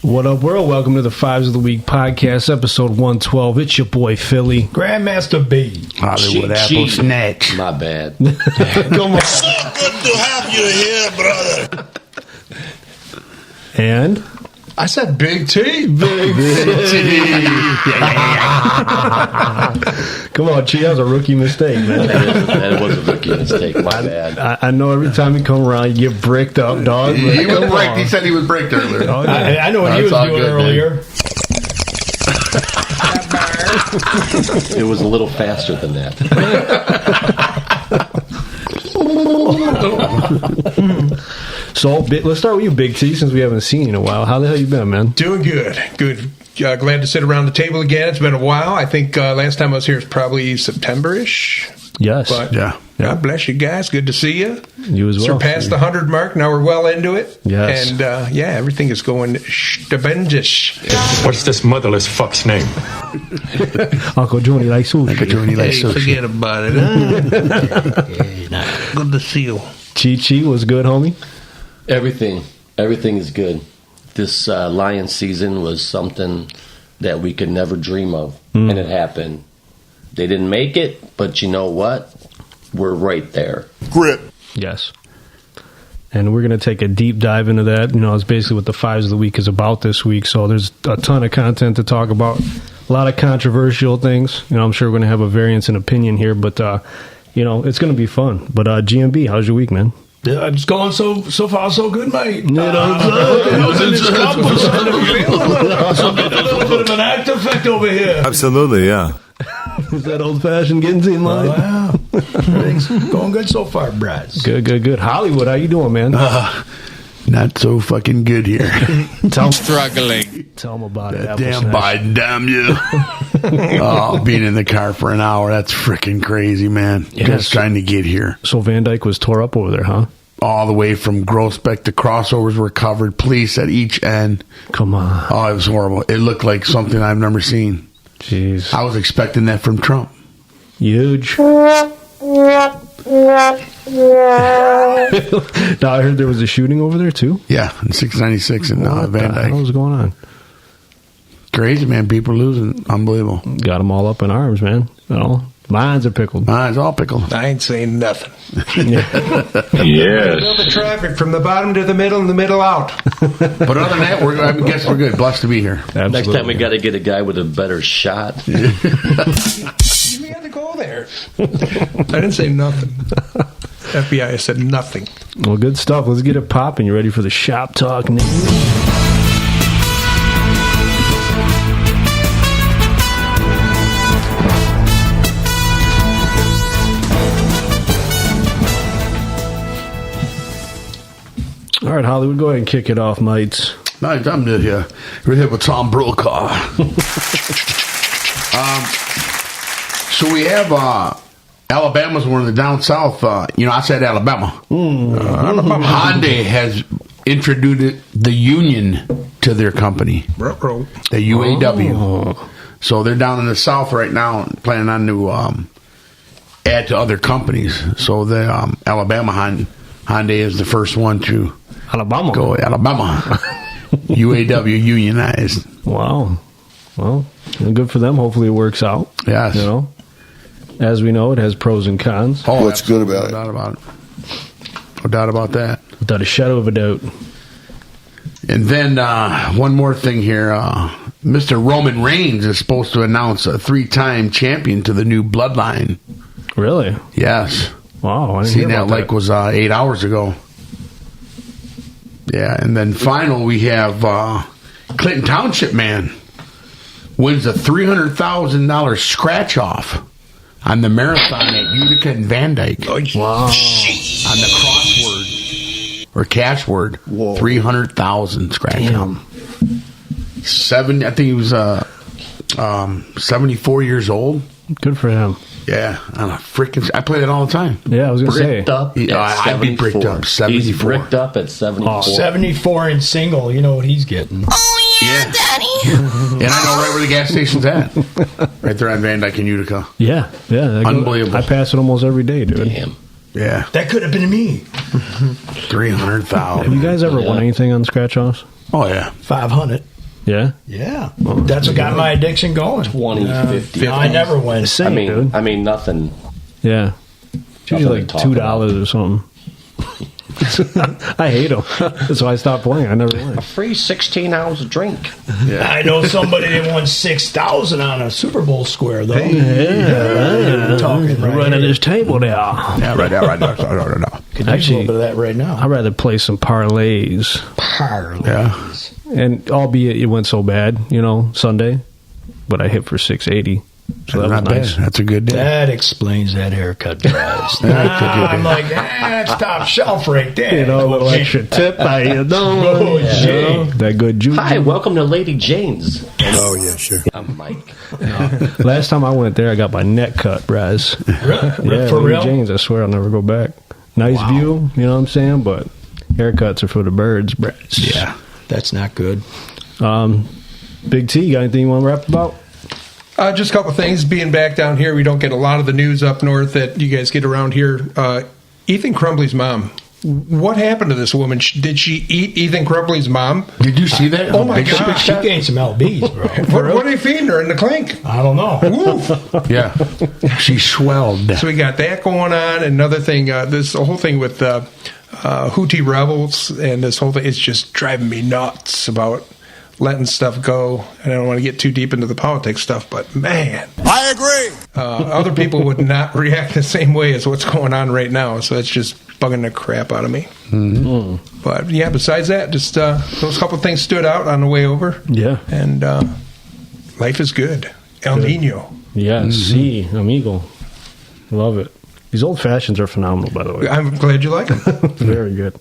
What up, world? Welcome to the Fives of the Week podcast, episode 112. It's your boy, Philly. Grandmaster B. Hollywood Apple Snatch. My bad. Come on. So good to have you here, brother. And? I said Big T. Big T. Come on, Chi, that was a rookie mistake, man. That was a rookie mistake. My bad. I know every time you come around, you get bricked up, dog. He was bricked. He said he was bricked earlier. Oh, yeah. I know what he was doing earlier. It was a little faster than that. So, let's start with you, Big T, since we haven't seen you in a while. How the hell you been, man? Doing good. Good. Glad to sit around the table again. It's been a while. I think last time I was here was probably September-ish. Yes. But Yeah. God bless you guys. Good to see you. You as well. Surpassed the 100 mark. Now we're well into it. Yes. And, everything is going stupendous. What's this motherless fuck's name? Uncle Johnny likes sushi. Uncle Johnny likes sushi. Forget about it. Huh? Good to see you. Chi was good, homie. Everything is good. This lion season was something that we could never dream of, and it happened. They didn't make it, but you know what? We're right there. Grip. Yes. And we're going to take a deep dive into that. You know, it's basically what the Fives of the Week is about this week. So there's a ton of content to talk about. A lot of controversial things. You know, I'm sure we're going to have a variance in opinion here, but, you know, it's going to be fun. But GMB, how's your week, man? Yeah, it's going so far so good, mate. It's A little bit of an actor effect over here. Absolutely, yeah. Is that old-fashioned getting to you, Mike? Wow. Everything's going good so far, Brad. Good. Hollywood, how you doing, man? Not so fucking good here. Struggling. Tell them about it. Damn Biden, damn you. Being in the car for an hour, that's freaking crazy, man. Yes. Just trying to get here. So Van Dyke was tore up over there, huh? All the way from Groesbeck, the crossovers were covered. Police at each end. Come on. Oh, it was horrible. It looked like something I've never seen. Jeez. I was expecting that from Trump. Huge. Now, I heard there was a shooting over there, too. Yeah, in 696 in What Van the Dyke. hell is going on? Crazy, man. People losing. Unbelievable. Got them all up in arms, man. You know, minds are pickled. It's all pickled. I ain't saying nothing. Yes. Build the traffic from the bottom to the middle and the middle out. But other than that, I guess we're good. Blessed to be here. Absolutely. Next time we got to get a guy with a better shot. You had to go there. I didn't say nothing. FBI, I said nothing. Well, good stuff. Let's get it popping. You ready for the shop talk news? All right, Hollywood, go ahead and kick it off, mates. Nice, I'm here. We're here with Tom Brokaw. So we have Alabama's one of the down south. I said Alabama. Hyundai has introduced the union to their company, the UAW. Oh. So they're down in the south right now, planning on to add to other companies. So the Alabama Hyundai is the first one to Alabama. go Alabama. UAW unionized. Wow. Well, good for them. Hopefully it works out. Yes. You know, as we know, it has pros and cons. Oh, What's good about it? No doubt about it. No doubt about that. Without a shadow of a doubt. And then one more thing here. Mr. Roman Reigns is supposed to announce a 3-time champion to the new bloodline. Really? Yes. Wow. I didn't Seen hear that about like was 8 hours ago. Yeah, and then final we have Clinton Township man wins a $300,000 scratch off on the marathon at Utica and Van Dyke. Wow. On the crossword or cash word, 300,000 scratch Damn. off. I think he was 74 years old. Good for him. Yeah, on a freaking. I play that all the time. Yeah, I was going to say. Bricked up at I'd be bricked 74. up. 74. He's bricked up at 74. 74 and single, you know what he's getting. Yeah, Daddy. And I know right where the gas station's at. Right there on Van Dyke and Utica. Yeah. Unbelievable. I pass it almost every day, dude. Damn. Yeah, That could have been me. Have 300,000. you guys ever won anything on scratch offs? Oh yeah, 500. Yeah. Yeah. That's what got my addiction going. 20, 50. No, I never win. Same, dude. I mean, nothing. Yeah. It's usually like $2 or something. I hate them. That's why I stopped playing. I never win. A free 16-ounce drink. I know somebody that won 6,000 on a Super Bowl square, though. Yeah. Talking right Running here. this table there. yeah, right there, right there. Could use a Actually, little bit of that right now. I'd rather play some parlays. Parlays. And albeit it went so bad, Sunday, but I hit for 680. So that was Not nice. bad. That's a good day. That explains that haircut price. I'm like, that's top shelf right there. A little extra tip. How you doing? Oh, gee. That good juju. Hi, welcome to Lady Jane's. Oh, yeah, sure. I'm Mike. Last time I went there, I got my neck cut, Braz. Yeah, For Lady real? Jane's, I swear I'll never go back. Nice view, you know what I'm saying? But haircuts are for the birds, Braz. Yeah. That's not good. Big T, you got anything you want to rap about? Just a couple things. Being back down here, we don't get a lot of the news up north that you guys get around here. Ethan Crumbly's mom. What happened to this woman? Did she eat Ethan Crumbly's mom? Did you see that? Oh my God! She gained some LBs, bro. What are they feeding her in the clink? I don't know. Woof. Yeah, she swelled. So we got that going on. Another thing, this whole thing with Houthi rebels and this whole thing, it's just driving me nuts about letting stuff go. And I don't want to get too deep into the politics stuff, but man, I agree. other people would not react the same way as what's going on right now. So it's just bugging the crap out of me. Mm-hmm. But yeah, besides that, just those couple of things stood out on the way over. Yeah. And life is good. El Nino. Yeah, sí, amigo. Love it. These old fashions are phenomenal, by the way. I'm glad you like them. Very good.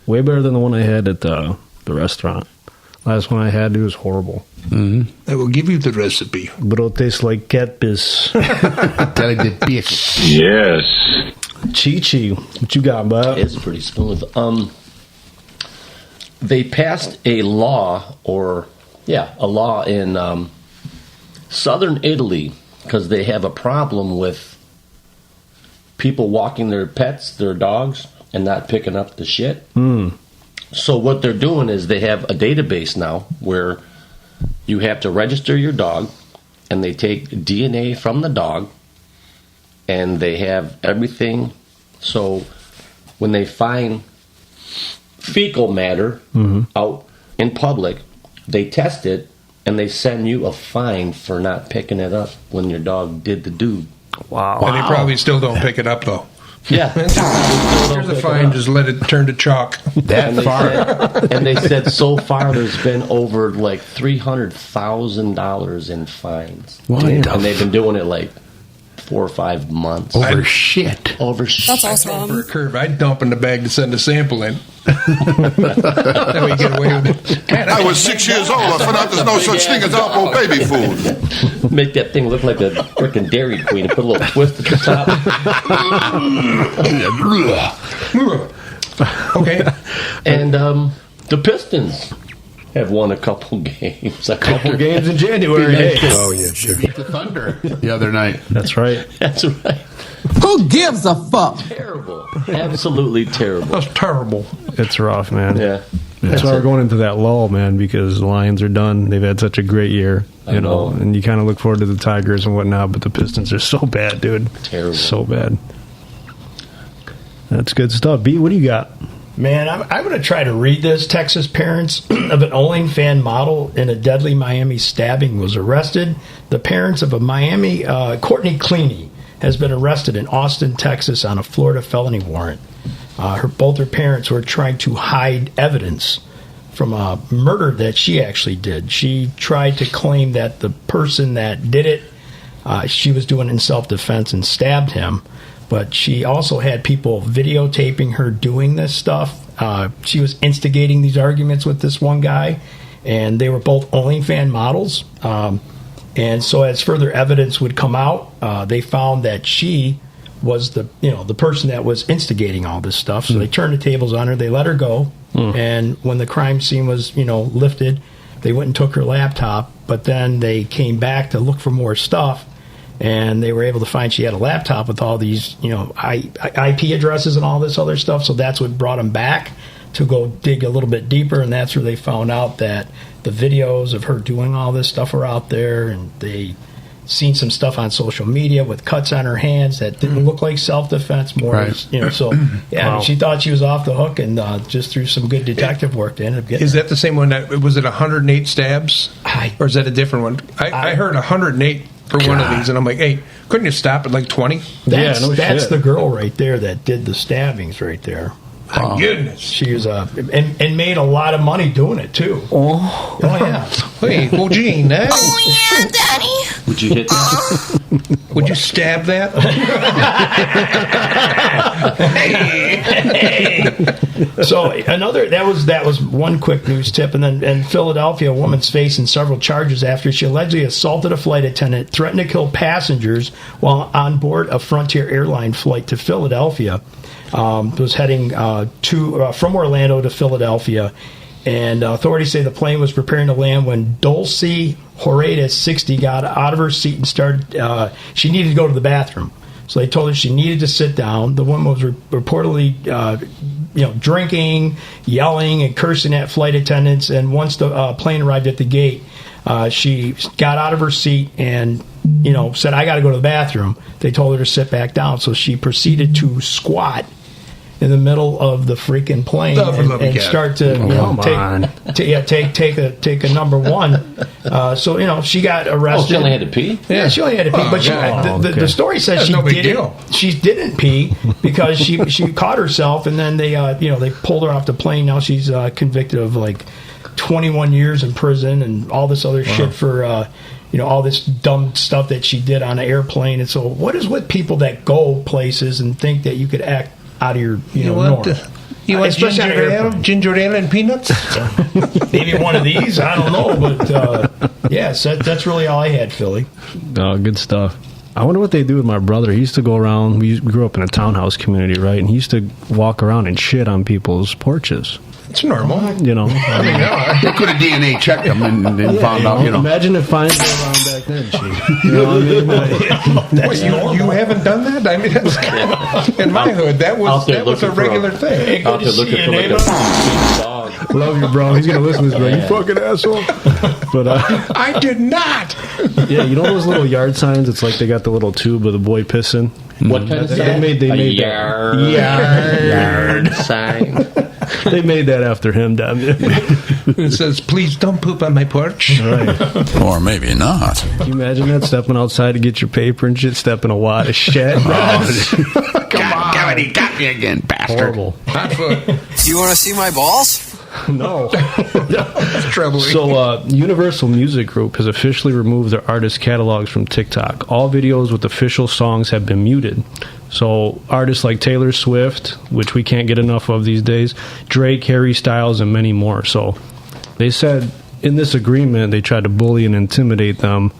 Way better than the one I had at the restaurant. Last one I had, it was horrible. I will give you the recipe. But it tastes like cat piss. Tell it the bitch. Yes. Chi-Chi, what you got, bud? It's pretty smooth. They passed a law, a law in southern Italy because they have a problem with people walking their pets, their dogs, and not picking up the shit. So what they're doing is they have a database now where you have to register your dog, and they take DNA from the dog, and they have everything. So when they find fecal matter out in public, they test it, and they send you a fine for not picking it up when your dog did the do. Wow. And they probably still don't pick it up, though. Yeah. Here's a fine, just let it turn to chalk. That far. And they said so far there's been over like $300,000 in fines. What And the they've been doing it like 4 or 5 months. Over shit. Over shit. That's awesome. For a curve, I'd dump in the bag to send a sample in. That way you get away with it. Man, I was 6 years old. I found out there's no such thing as Alpo baby food. Make that thing look like a freaking Dairy Queen and put a little twist at the top. Okay. And the Pistons have won a couple games. Games in January. Hey. Oh, yeah, sure. The Thunder the other night. That's right. That's right. Who gives a fuck? Terrible. Absolutely terrible. That's terrible. It's rough, man. Yeah. That's why we're going into that lull, man, because the Lions are done. They've had such a great year, I know. and you kind of look forward to the Tigers and whatnot, but the Pistons are so bad, dude. Terrible. So bad. That's good stuff. B, what do you got? Man, I'm going to try to read this. Texas parents of an OnlyFans model in a deadly Miami stabbing was arrested. The parents of a Miami, Courtney Cleaney, has been arrested in Austin, Texas on a Florida felony warrant. Both her parents were trying to hide evidence from a murder that she actually did. She tried to claim that the person that did it, she was doing it in self-defense and stabbed him. But she also had people videotaping her doing this stuff. She was instigating these arguments with this one guy, and they were both OnlyFans models. And so as further evidence would come out, they found that she was the person that was instigating all this stuff. So they turned the tables on her. They let her go. And when the crime scene was, lifted, they went and took her laptop. But then they came back to look for more stuff. and they were able to find she had a laptop with all these, IP addresses and all this other stuff. So that's what brought them back to go dig a little bit deeper, and that's where they found out that the videos of her doing all this stuff are out there, and they seen some stuff on social media with cuts on her hands that didn't look like self-defense, more Right. so Wow. she thought she was off the hook, and just through some good detective work they ended up getting Is her. that the same one? Was it 108 stabs? Or is that a different one? I heard 108 for one of these, and I'm like, hey, couldn't you stop at like 20? That's, no that's shit. the girl right there that did the stabbings right there. My goodness. She was and made a lot of money doing it too. Oh yeah. Hey, well, Gene, eh? Yeah, Daddy. Would you hit that? Would you stab that? So that was one quick news tip, and then in Philadelphia, a woman's facing several charges after she allegedly assaulted a flight attendant, threatened to kill passengers while on board a Frontier airline flight to Philadelphia. Was heading from Orlando to Philadelphia, and authorities say the plane was preparing to land when Dulcie Horata, 60, got out of her seat and started. She needed to go to the bathroom, so they told her she needed to sit down. The woman was reportedly, drinking, yelling, and cursing at flight attendants. And once the plane arrived at the gate, she got out of her seat and said, "I got to go to the bathroom." They told her to sit back down, so she proceeded to squat in the middle of the freaking plane and start to take a number one. So she got arrested. She only had to pee. Yeah, she only had to pee. But the story says That's she no big didn't. deal. She didn't pee because she caught herself, and then they pulled her off the plane. Now she's convicted of like 21 years in prison and all this other shit for all this dumb stuff that she did on an airplane. And so, what is with people that go places and think that you could act out of your norm? You want Especially on an airplane. ginger ale and peanuts? Maybe one of these. I don't know, but yes, that's really all I had, Philly. Oh, good stuff. I wonder what they do with my brother. He used to go around. We grew up in a townhouse community, right? And he used to walk around and shit on people's porches. It's normal. I mean, They could have DNA checked them and found out, Imagine if fines were around back then, Chief. You know what I mean? Wait, you haven't done that? I mean, that's, in my hood, that was a regular thing. Out there looking for like a sweet dog. Love you, bro. He's going to listen to this, bro. You fucking asshole. But, I did not. yeah, you know those little yard signs? It's like they got the little tube of the boy pissing. What kind of sign? They made yard sign. They made that after him down there. It says, "Please don't poop on my porch." Right. Or maybe not. Can you imagine that? Stepping outside to get your paper and shit, stepping a wad of shit. Come on. He got me again, bastard. Horrible. Hot foot. Do you want to see my balls? No. That's troubling. So, Universal Music Group has officially removed their artist catalogs from TikTok. All videos with official songs have been muted. So, artists like Taylor Swift, which we can't get enough of these days, Drake, Harry Styles, and many more. So, they said in this agreement they tried to bully and intimidate them,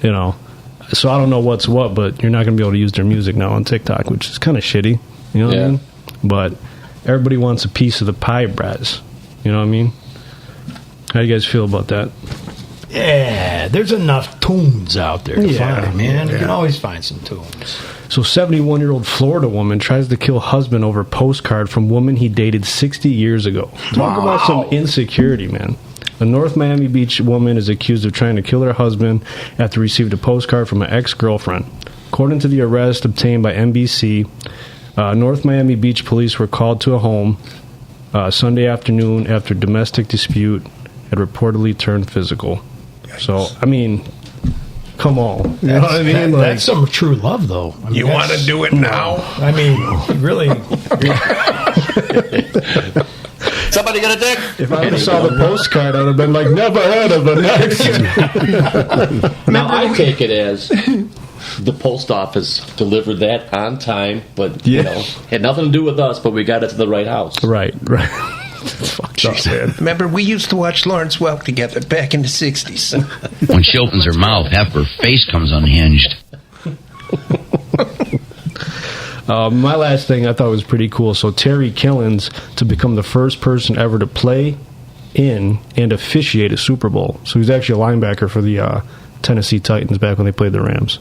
So, I don't know what's what, but you're not going to be able to use their music now on TikTok, which is kind of shitty. You know what I mean? But everybody wants a piece of the pie, brats. You know what I mean? How do you guys feel about that? Yeah, there's enough tunes out there to find, man. You can always find some tunes. So 71-year-old Florida woman tries to kill husband over postcard from woman he dated 60 years ago. Talk about some insecurity, man. A North Miami Beach woman is accused of trying to kill her husband after received a postcard from an ex-girlfriend. According to the arrest obtained by NBC, North Miami Beach police were called to a home Sunday afternoon after domestic dispute had reportedly turned physical. So, I mean, come on. You know what I mean? That's some true love, though. I mean, You want to do it now? I mean, really. Somebody got a dick? If I would have saw the postcard, I'd have been like, never heard of an ex. Now, I take it as the post office delivered that on time, but had nothing to do with us, but we got it to the right house. Right. It's fucked up, man. Remember, we used to watch Lawrence Welk together back in the 60s. When she opens her mouth, half her face comes unhinged. My last thing I thought was pretty cool. So Terry Killens to become the first person ever to play in and officiate a Super Bowl. So he's actually a linebacker for the Tennessee Titans back when they played the Rams.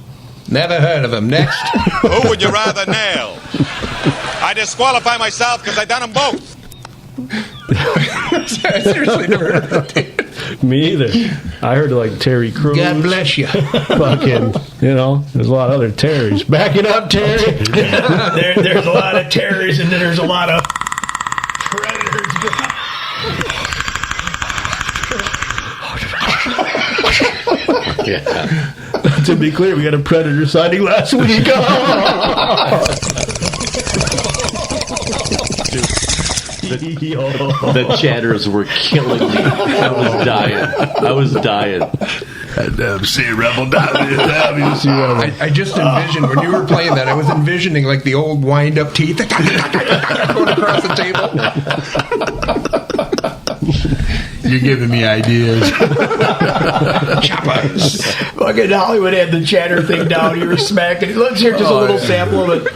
Never heard of him. Next. Who would you rather nail? I disqualify myself because I done them both. I seriously never heard of that. Me either. I heard like Terry Crews. God bless you. Fucking, there's a lot of other Terrys. Back it up, Terry. There's a lot of Terrys, and then there's a lot of Predators. Yeah. To be clear, we got a Predator sighting last week. The chatters were killing me. I was dying. See Rebel down. I just envisioned when you were playing that. I was envisioning like the old wind-up teeth going across the table. You're giving me ideas. Choppers. Fucking Hollywood had the chatter thing down. You were smacking it. Let's hear just a little sample of it.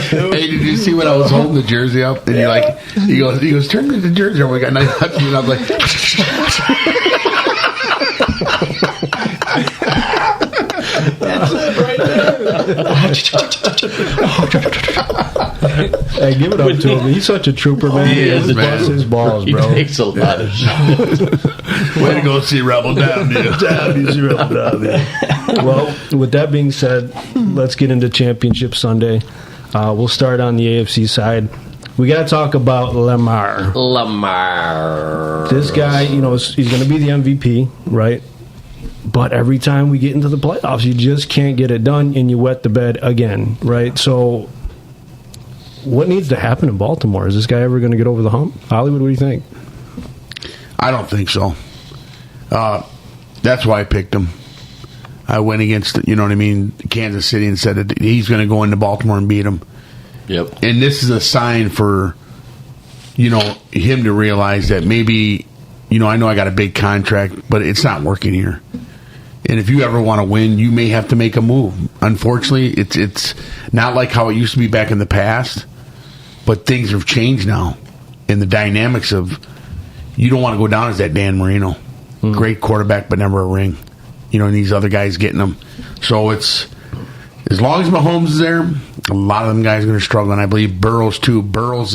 Hey, did you see when I was holding the jersey up? And he goes, turn the jersey over. I got nice touch, and I was like, that's it right there. Hey, give it up to him. He's such a trooper, man. He is, man. Busts his balls, bro. He takes a lot of shit. Way to go see Rebel down there. Well, with that being said, let's get into Championship Sunday. We'll start on the AFC side. We got to talk about Lamar. This guy, he's going to be the MVP, right? But every time we get into the playoffs, you just can't get it done, and you wet the bed again, right? So what needs to happen in Baltimore? Is this guy ever going to get over the hump? Hollywood, what do you think? I don't think so. That's why I picked him. I went against, Kansas City and said that he's going to go into Baltimore and beat him. Yep. And this is a sign for, him to realize that maybe, I know I got a big contract, but it's not working here. And if you ever want to win, you may have to make a move. Unfortunately, it's not like how it used to be back in the past, but things have changed now. And the dynamics of, you don't want to go down as that Dan Marino. Great quarterback, but never a ring. And these other guys getting them. So it's, as long as Mahomes is there, a lot of them guys are going to struggle. And I believe Burrows, too. Burrows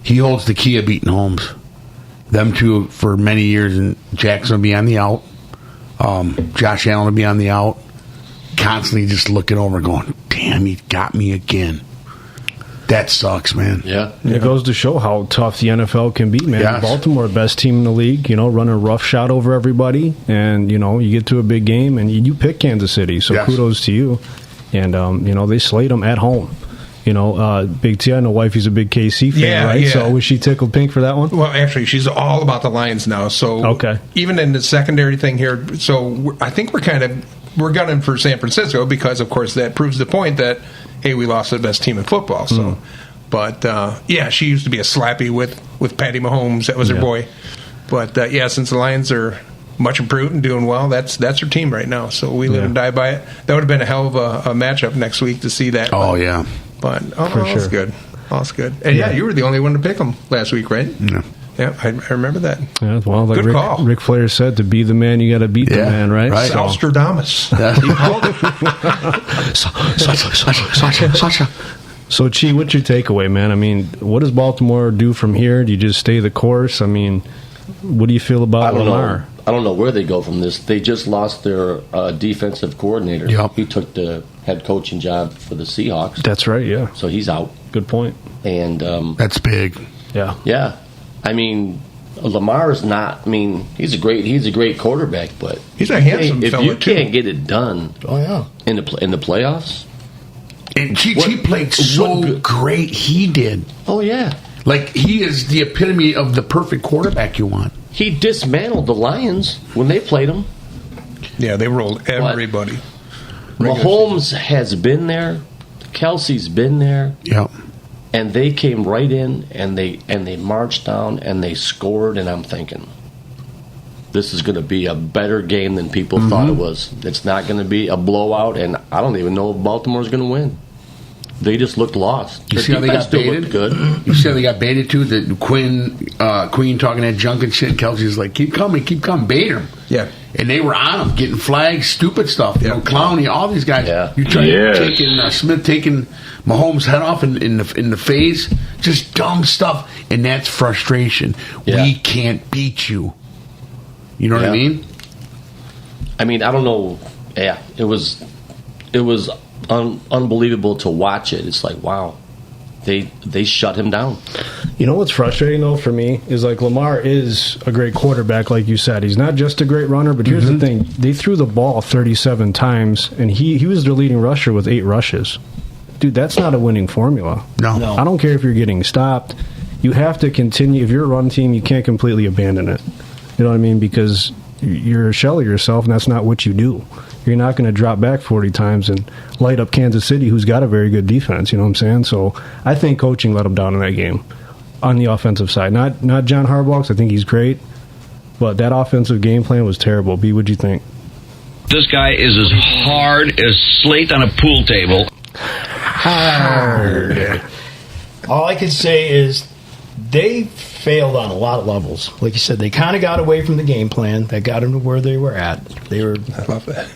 he holds the key of beating Holmes. Them two for many years, and Jackson will be on the out. Josh Allen will be on the out. Constantly just looking over going, damn, he got me again. That sucks, man. Yeah. It goes to show how tough the NFL can be, man. Yes. Baltimore, best team in the league, running roughshod over everybody. And, you get to a big game, and you pick Kansas City. So kudos to you. And, they slayed them at home. Big T, I know wifey's a big KC fan, right? Yeah. So was she tickled pink for that one? Well, actually, she's all about the Lions now. So okay. Even in the secondary thing here, so I think we're gunning for San Francisco because, of course, that proves the point that, hey, we lost the best team in football. So, But, she used to be a slappy with Patty Mahomes. That was her boy. But, since the Lions are much improved and doing well, that's her team right now. So we live and die by it. That would have been a hell of a matchup next week to see that. Oh, yeah. But that's good. That's good. And you were the only one to pick them last week, right? Yeah. Yeah, I remember that. Yeah, well, like good call. Ric Flair said, to be the man, you got to beat the man, right? Nostradamus. So, Chi, what's your takeaway, man? I mean, what does Baltimore do from here? Do you just stay the course? I mean, what do you feel about Lamar? I don't know where they go from this. They just lost their defensive coordinator. Yep. He took the head coaching job for the Seahawks. That's right, yeah. So he's out. Good point. And that's big. Yeah. Yeah. I mean, Lamar is not. I mean, he's a great quarterback, but he's a handsome if fella you too. Can't get it done. Oh yeah. In the playoffs. And he played so great. He did. Oh yeah. Like he is the epitome of the perfect quarterback you want. He dismantled the Lions when they played him. Yeah, they rolled everybody. Mahomes has been there. Kelsey's been there. Yep. And they came right in and they marched down and they scored, and I'm thinking, this is going to be a better game than people thought it was. It's not going to be a blowout, and I don't even know if Baltimore's going to win. They just looked lost. You Their see how they defense got still baited? looked good. You see how they got baited too? The Queen talking that junk and shit. Kelsey's like, keep coming, bait them. Yeah. And they were on them, getting flags, stupid stuff. You know, Clowney, all these guys. Yeah. You try taking Smith taking Mahomes' head off in the face, just dumb stuff, and that's frustration. Yeah. We can't beat you. You know what I mean? I mean, I don't know. Yeah, it was unbelievable to watch it. It's like, wow, they shut him down. You know what's frustrating though for me is like Lamar is a great quarterback, like you said. He's not just a great runner, but here's the thing: they threw the ball 37 times, and he was their leading rusher with 8 rushes. Dude, that's not a winning formula. No. I don't care if you're getting stopped. You have to continue. If you're a run team, you can't completely abandon it. You know what I mean? Because you're a shell of yourself, and that's not what you do. You're not going to drop back 40 times and light up Kansas City, who's got a very good defense. You know what I'm saying? So I think coaching let him down in that game on the offensive side. Not John Harbaugh, 'cause I think he's great, but that offensive game plan was terrible. B, what'd you think? This guy is as hard as slate on a pool table. Hard. All I can say is they failed on a lot of levels. Like you said, they kind of got away from the game plan that got them to where they were at. They were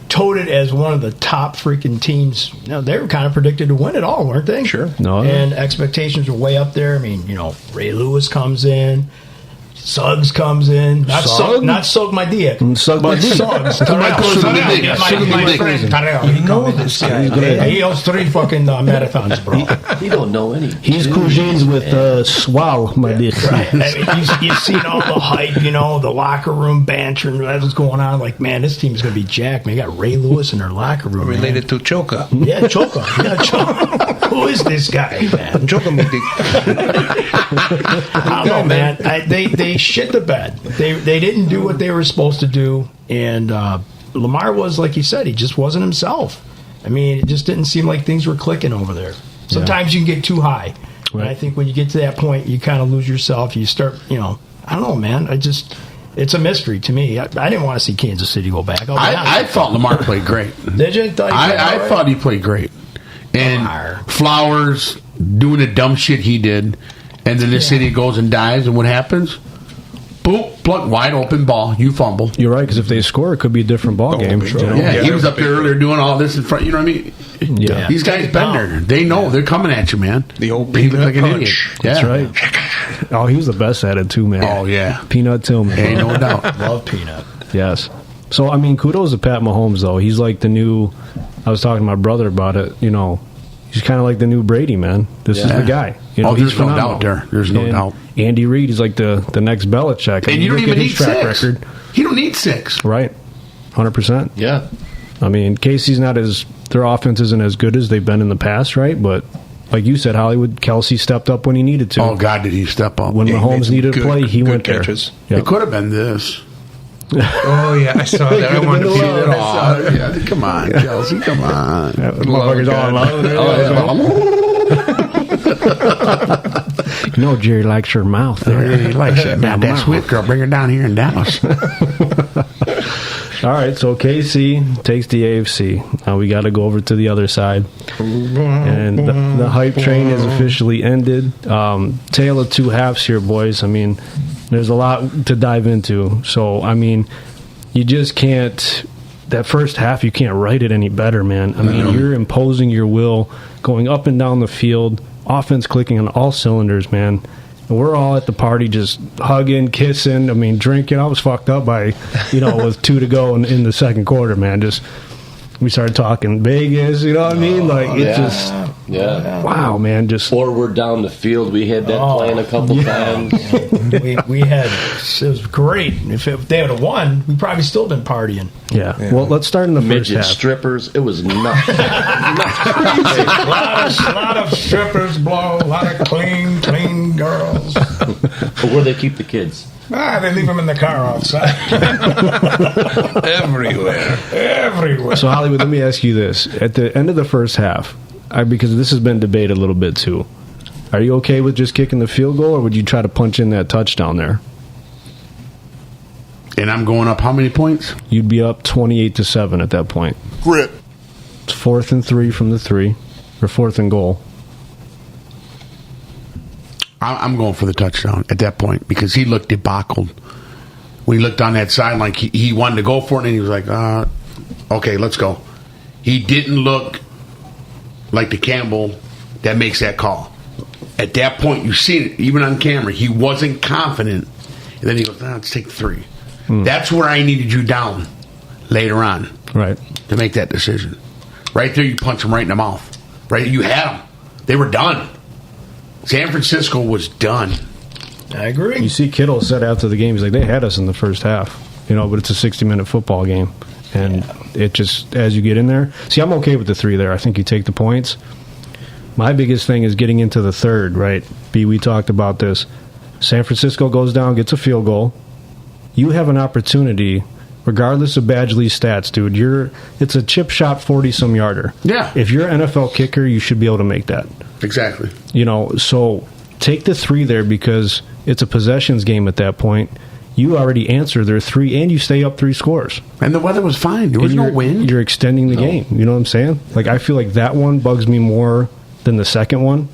touted as one of the top freaking teams. You know, they were kind of predicted to win it all, weren't they? Sure. No. And expectations were way up there. I mean, you know, Ray Lewis comes in. Suggs comes in. Not Sug my dick. Sug my dick. Suggs. Sug my dick. My friend Tarell. He knows this guy. He owns 3 fucking marathons, bro. He don't know any. He's cousins with Swell, my dick. Right. I mean, you've seen all the hype, you know, the locker room banter and that's what's going on. Like, man, this team's going to be jacked. Man, you got Ray Lewis in their locker room. Related to Choka. Yeah, Choka. Yeah, Choka. Who is this guy, man? Choka Mudik. I don't know, man. They shit the bed. They didn't do what they were supposed to do. And Lamar was, like you said, he just wasn't himself. I mean, it just didn't seem like things were clicking over there. Sometimes you can get too high. Right. And I think when you get to that point, you kind of lose yourself. You start, you know, I don't know, man. It's a mystery to me. I didn't want to see Kansas City go back. I thought Lamar played great. Did you? I thought he played great. And Lamar. Flowers doing the dumb shit he did, and then the city goes and dives, and what happens? Boom, plug, wide open ball. You fumble. You're right, because if they score, it could be a different ball game. Sure. You know? Yeah, he was up there earlier doing all this in front. You know what I mean? Yeah. These guys been there. They know they're coming at you, man. The old He looked peanut like an idiot. punch. Yeah. That's right. Oh, he was the best at it, too, man. Oh, yeah. Peanut Tillman. Ain't no doubt. Love Peanut. Yes. So, I mean, kudos to Pat Mahomes, though. He's like the new... I was talking to my brother about it, you know. He's kind of like the new Brady, man. This is the guy. You know, there's he's no phenomenal. doubt there. There's no doubt. Andy Reid is like the next Belichick. And you don't look even at need his track 6. record. You don't need 6. Right. 100%. Yeah. I mean, Casey's not as... Their offense isn't as good as they've been in the past, right? But like you said, Hollywood, Kelsey stepped up when he needed to. Oh, God, did he step up. When Yeah, he made Mahomes some needed to play, he good went catches. there. It could have been this. Oh, yeah, I saw that. I wanted to see that. Oh, yeah, come on, Kelsey, come on. Motherfuckers all in love. You know, Jerry likes your mouth there. He likes it. Now, that sweet girl, bring her down here in Dallas. All right, so KC takes the AFC. Now we got to go over to the other side. And the hype train is officially ended. Tale of two halves here, boys. I mean, there's a lot to dive into. So, I mean, you just can't... That first half, you can't write it any better, man. I mean, you're imposing your will, going up and down the field, offense clicking on all cylinders, man. And we're all at the party just hugging, kissing, I mean, drinking. I was fucked up by, with 2 to go in the second quarter, man. Just, we started talking Vegas, you know what I mean? Like, it just, wow, man. Just Or we're down the field. We had that playing a couple times. we had, it was great. If they would have won, we probably still been partying. Yeah. Well, let's start in the first Midget half. strippers. It was nuts. a lot of strippers blow, a lot of clean girls. But where they keep the kids? They leave them in the car outside. Everywhere. So, Hollywood, let me ask you this. At the end of the first half, because this has been debated a little bit too, are you okay with just kicking the field goal, or would you try to punch in that touchdown there? And I'm going up how many points? You'd be up 28-7 at that point. Grip. It's 4th and 3 from the 3, or 4th and goal. I'm going for the touchdown at that point because he looked debacled. When he looked on that sideline, he wanted to go for it, and he was like, okay, let's go. He didn't look like the Campbell that makes that call. At that point, you see it, even on camera, he wasn't confident. And then he goes, let's take 3. That's where I needed you down later on. Right. To make that decision. Right there, you punch him right in the mouth. Right? You had them. They were done. San Francisco was done. I agree. You see Kittle said after the game, he's like, they had us in the first half, but it's a 60-minute football game. And it just, as you get in there, see, I'm okay with the 3 there. I think you take the points. My biggest thing is getting into the third, right? B, we talked about this. San Francisco goes down, gets a field goal. You have an opportunity, regardless of Badgley's stats, dude. It's a chip shot 40-some yarder. Yeah. If you're an NFL kicker, you should be able to make that. Exactly. So take the 3 there because it's a possessions game at that point. You already answer their 3, and you stay up 3 scores. And the weather was fine. There was no wind. You're extending the game. You know what I'm saying? Like, I feel like that one bugs me more than the second one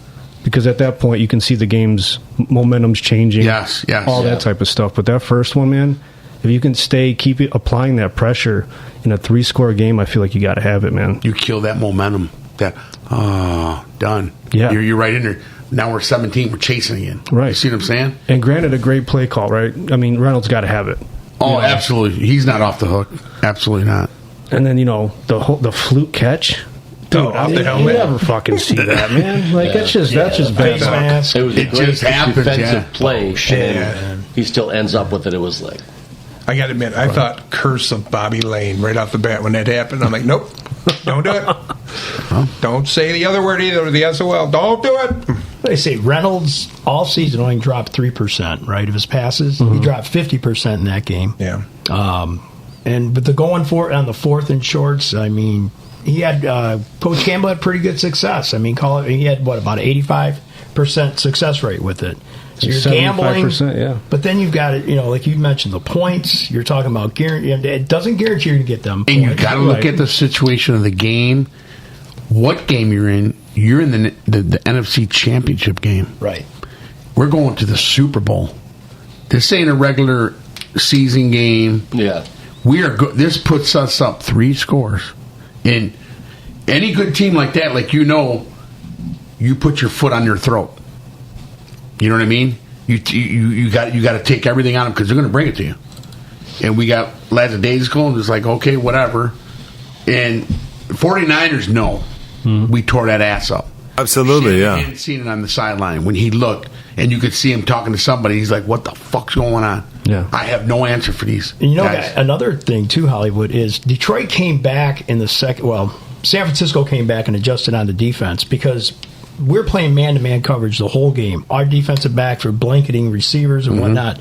because at that point you can see the game's momentum's changing. Yes. All that type of stuff. But that first one, man, if you can keep applying that pressure in a 3-score game, I feel like you got to have it, man. You kill that momentum. Done. Yeah. You're right in there. Now we're 17. We're chasing again. Right. You see what I'm saying? And granted, a great play call, right? I mean, Reynolds got to have it. Oh, absolutely. He's not off the hook. Absolutely not. And then, the fluke catch. Dude, off the helmet. You never fucking see that, man. Like, that's just bad. Mask. It was a great defensive play. And he still ends up with it. It was like, I got to admit, I thought curse of Bobby Lane right off the bat when that happened. I'm like, nope, don't do it. Don't say the other word either, the SOL. Don't do it. They say Reynolds all season only dropped 3%, right, of his passes. He dropped 50% in that game. Yeah. But the going for it on the 4th and shorts, I mean, he had Coach Campbell had pretty good success. I mean, he had about 85% success rate with it. So you're gambling, yeah. But then you've got it. Like you mentioned, the points. You're talking about it doesn't guarantee you're going to get them. And you got to look at the situation of the game. What game you're in? You're in the NFC Championship game, right? We're going to the Super Bowl. This ain't a regular season game. Yeah, we are. This puts us up 3 scores. And any good team like that, you put your foot on their throat. You know what I mean? You got to take everything on them because they're going to bring it to you. And we got lackadaisical, and it's like, okay, whatever. And 49ers, no. We tore that ass up. Absolutely, yeah. I hadn't seen it on the sideline when he looked, and you could see him talking to somebody. He's like, what the fuck's going on? Yeah. I have no answer for these And guys. another thing, too, Hollywood, is Detroit came back in the second. Well, San Francisco came back and adjusted on the defense because we're playing man-to-man coverage the whole game. Our defensive backs were blanketing receivers and whatnot,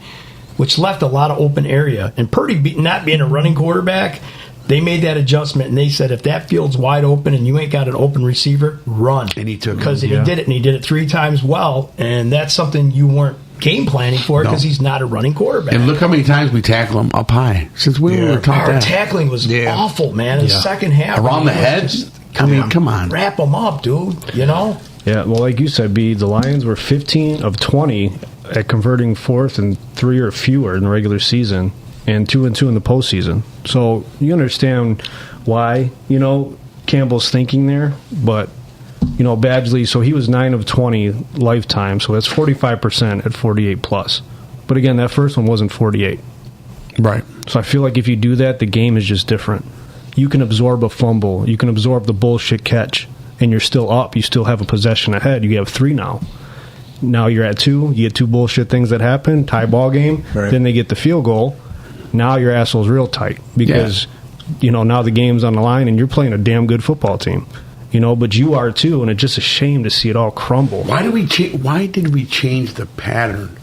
which left a lot of open area. And Purdy, not being a running quarterback, they made that adjustment, and they said, if that field's wide open and you ain't got an open receiver, run. And he took it. Because he did it, and he did it 3 times well, and that's something you weren't game planning for because he's not a running quarterback. And look how many times we tackle him up high since we were taught Our that. tackling was awful, man. In the second half. Around the head? Come on. Wrap them up, dude. Yeah, well, like you said, B, the Lions were 15 of 20 at converting 4th and 3 or fewer in the regular season and 2 and 2 in the postseason. So you understand why, Campbell's thinking there, but Badgley, so he was 9 of 20 lifetime, so that's 45% at 48 plus. But again, that first one wasn't 48. Right. So I feel like if you do that, the game is just different. You can absorb a fumble, you can absorb the bullshit catch, and you're still up. You still have a possession ahead. You have 3 now. Now you're at 2. You get 2 bullshit things that happen, tie ball game. Right. Then they get the field goal. Now your asshole's real tight because, now the game's on the line and you're playing a damn good football team. But you are too, and it's just a shame to see it all crumble. Why did we change the pattern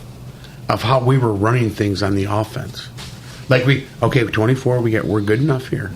of how we were running things on the offense? 24, we're good enough here.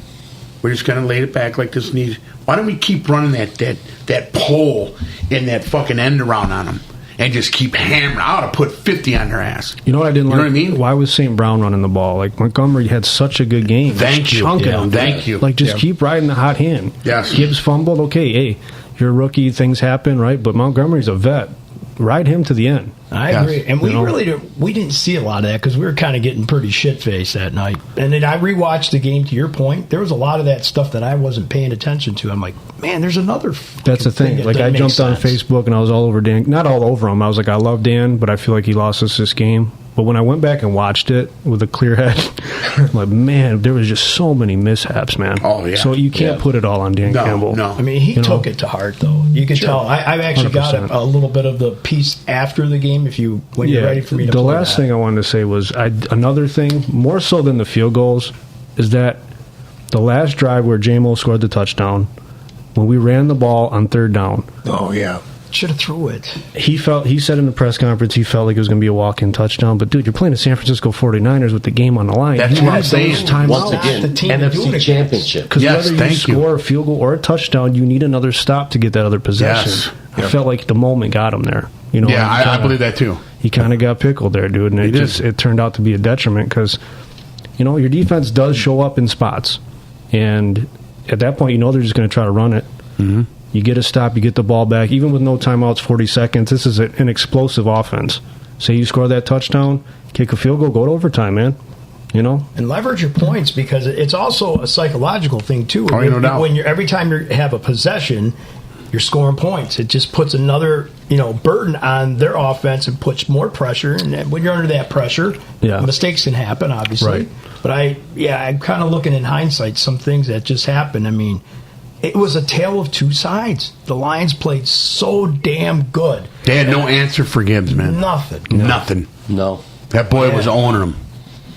We're just gonna lay it back like this needs. Why don't we keep running that pole and that fucking end around on them and just keep hammering? I ought to put 50 on their ass. You know what I didn't like? Know what I mean? Why was St. Brown running the ball? Like, Montgomery had such a good game. Thank you. Chunking Yeah, them. thank you. Like, just Yeah. keep riding the hot hand. Yes. Gibbs fumbled. Okay, hey, you're a rookie. Things happen, right? But Montgomery's a vet. ride him to the end. I agree, and we didn't see a lot of that because we were kind of getting pretty shit-faced that night. And then I rewatched the game. To your point, there was a lot of that stuff that I wasn't paying attention to. I'm like, man, there's another. That's the thing. Like I jumped on Facebook and I was all over Dan. Not all over him. I was like, I love Dan, but I feel like he lost us this game. But when I went back and watched it with a clear head, I'm like, man, there was just so many mishaps, man. Oh, yeah. So you can't put it all on Dan Campbell. No. I mean, he took it to to though. You can tell. I've actually 100%. Got a little bit of the piece after the game. When you're ready for me to. The last thing I wanted to say was another thing more so than the field goals is that the last drive where J-Mo scored the touchdown when we ran the ball on third down. Oh yeah. Should have threw it. He said in the press conference he felt like it was going to be a walk-in touchdown. But, dude, you're playing the San Francisco 49ers with the game on the line. That's what I'm saying. Once again, NFC Championship. Because whether you score a field goal or a touchdown, you need another stop to get that other possession. Yes. I felt like the moment got him there. I believe that too. He kind of got pickled there, dude. And it turned out to be a detriment because, your defense does show up in spots. And at that point, they're just going to try to run it. Mm-hmm. You get a stop, you get the ball back. Even with no timeouts, 40 seconds, this is an explosive offense. Say you score that touchdown, kick a field goal, go to overtime, man. And leverage your points because it's also a psychological thing, too. Oh, no doubt. When every time you have a possession, you're scoring points. It just puts another burden on their offense and puts more pressure. And when you're under that pressure, mistakes can happen, obviously. Right. But I'm kind of looking in hindsight some things that just happened. I mean, it was a tale of two sides. The Lions played so damn good. They had no answer for Gibbs, man. Nothing. No. That boy was owning him.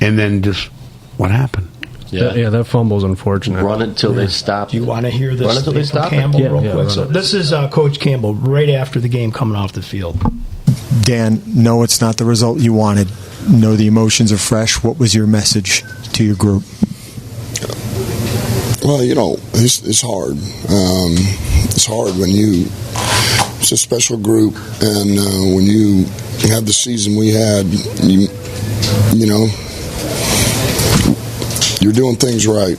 And then just, what happened? Yeah, that fumble's unfortunate. Run it till they stop. Do you want to hear this? Run it till they stop Campbell real quick. So it. this is Coach Campbell right after the game coming off the field. Dan, no, it's not the result you wanted. No, the emotions are fresh. What was your message to your group? Well, it's hard. It's hard when it's a special group, and when you have the season we had, you're doing things right,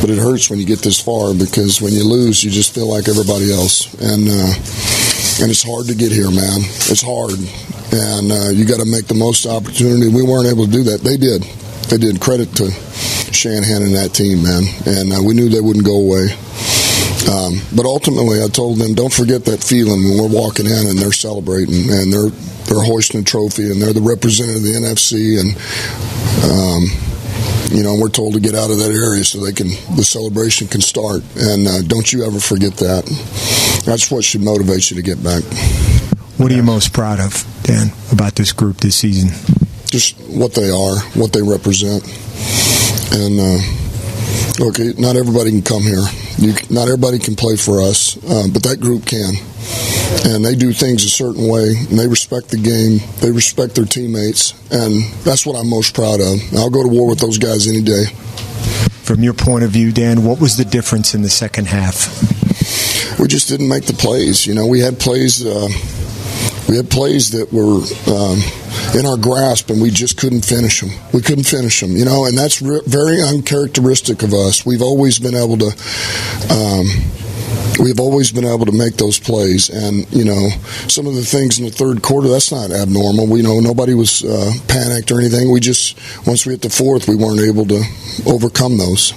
but it hurts when you get this far because when you lose, you just feel like everybody else, and it's hard to get here, man. It's hard, and you got to make the most opportunity. We weren't able to do that. They did. Credit to Shanahan and that team, man, and we knew they wouldn't go away. But ultimately, I told them, don't forget that feeling when we're walking in and they're celebrating and they're hoisting a trophy and they're the representative of the NFC and we're told to get out of that area so the celebration can start. And don't you ever forget that. That's what should motivate you to get back. What are you most proud of, Dan, about this group this season? Just what they are, what they represent. And look, not everybody can come here. Not everybody can play for us, but that group can. And they do things a certain way, and they respect the game. They respect their teammates, and that's what I'm most proud of. I'll go to war with those guys any day. From your point of view, Dan, what was the difference in the second half? We just didn't make the plays. We had plays. We had plays that were in our grasp, and we just couldn't finish them. We couldn't finish them, and that's very uncharacteristic of us. We've always been able to. Make those plays, and some of the things in the third quarter, that's not abnormal. Nobody was panicked or anything. We just, once we hit the fourth, we weren't able to overcome those.